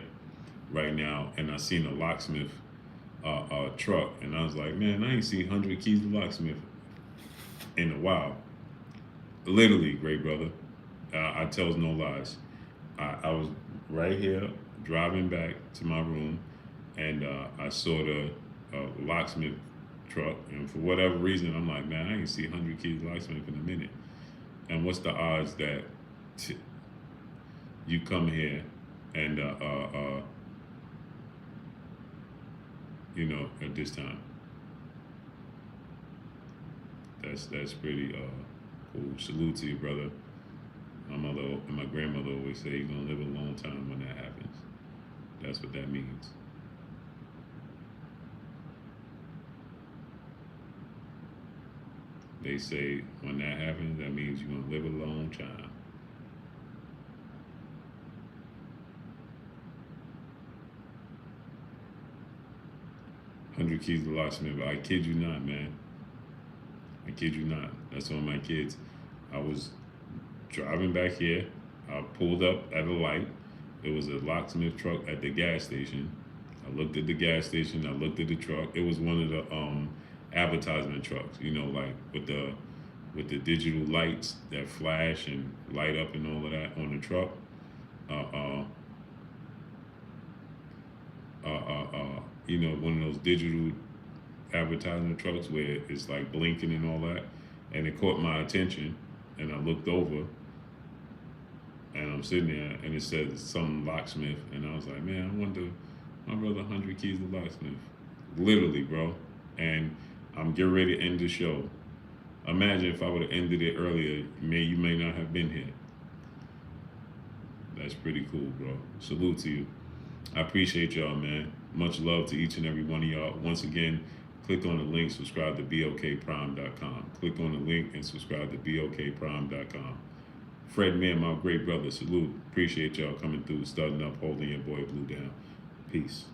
right now, and I seen a locksmith truck, and I was like, man, I ain't seen 100 Keys to Locksmith in a while. Literally, great brother. I tells no lies. I was right here driving back to my room, and I saw the locksmith truck, and for whatever reason, I'm like, man, I ain't see 100 Keys to Locksmith in a minute. And what's the odds that you come here and at this time? That's pretty cool. Salute to you, brother. My mother and my grandmother always say you're gonna live a long time when that happens. That's what that means. They say when that happens, that means you're gonna live a long time. "100 Keys to Locksmith." I kid you not, man. I kid you not. That's on my kids. I was driving back here. I pulled up at a light. It was a locksmith truck at the gas station. I looked at the gas station. I looked at the truck. It was one of the advertisement trucks, like with the digital lights that flash and light up and all of that on the truck. One of those digital advertisement trucks where it's like blinking and all that. And it caught my attention, and I looked over, and I'm sitting there, and it says some locksmith, and I was like, man, I wonder, my brother 100 Keys to Locksmith. Literally, bro. And I'm getting ready to end the show. Imagine if I would have ended it earlier, you may not have been here. That's pretty cool, bro. Salute to you. I appreciate y'all, man. Much love to each and every one of y'all. Once again, click on the link, subscribe to BOKPrime.com. Click on the link and subscribe to BOKPrime.com. Fred Man, my great brother, salute. Appreciate y'all coming through, starting up, holding your boy Blue down. Peace.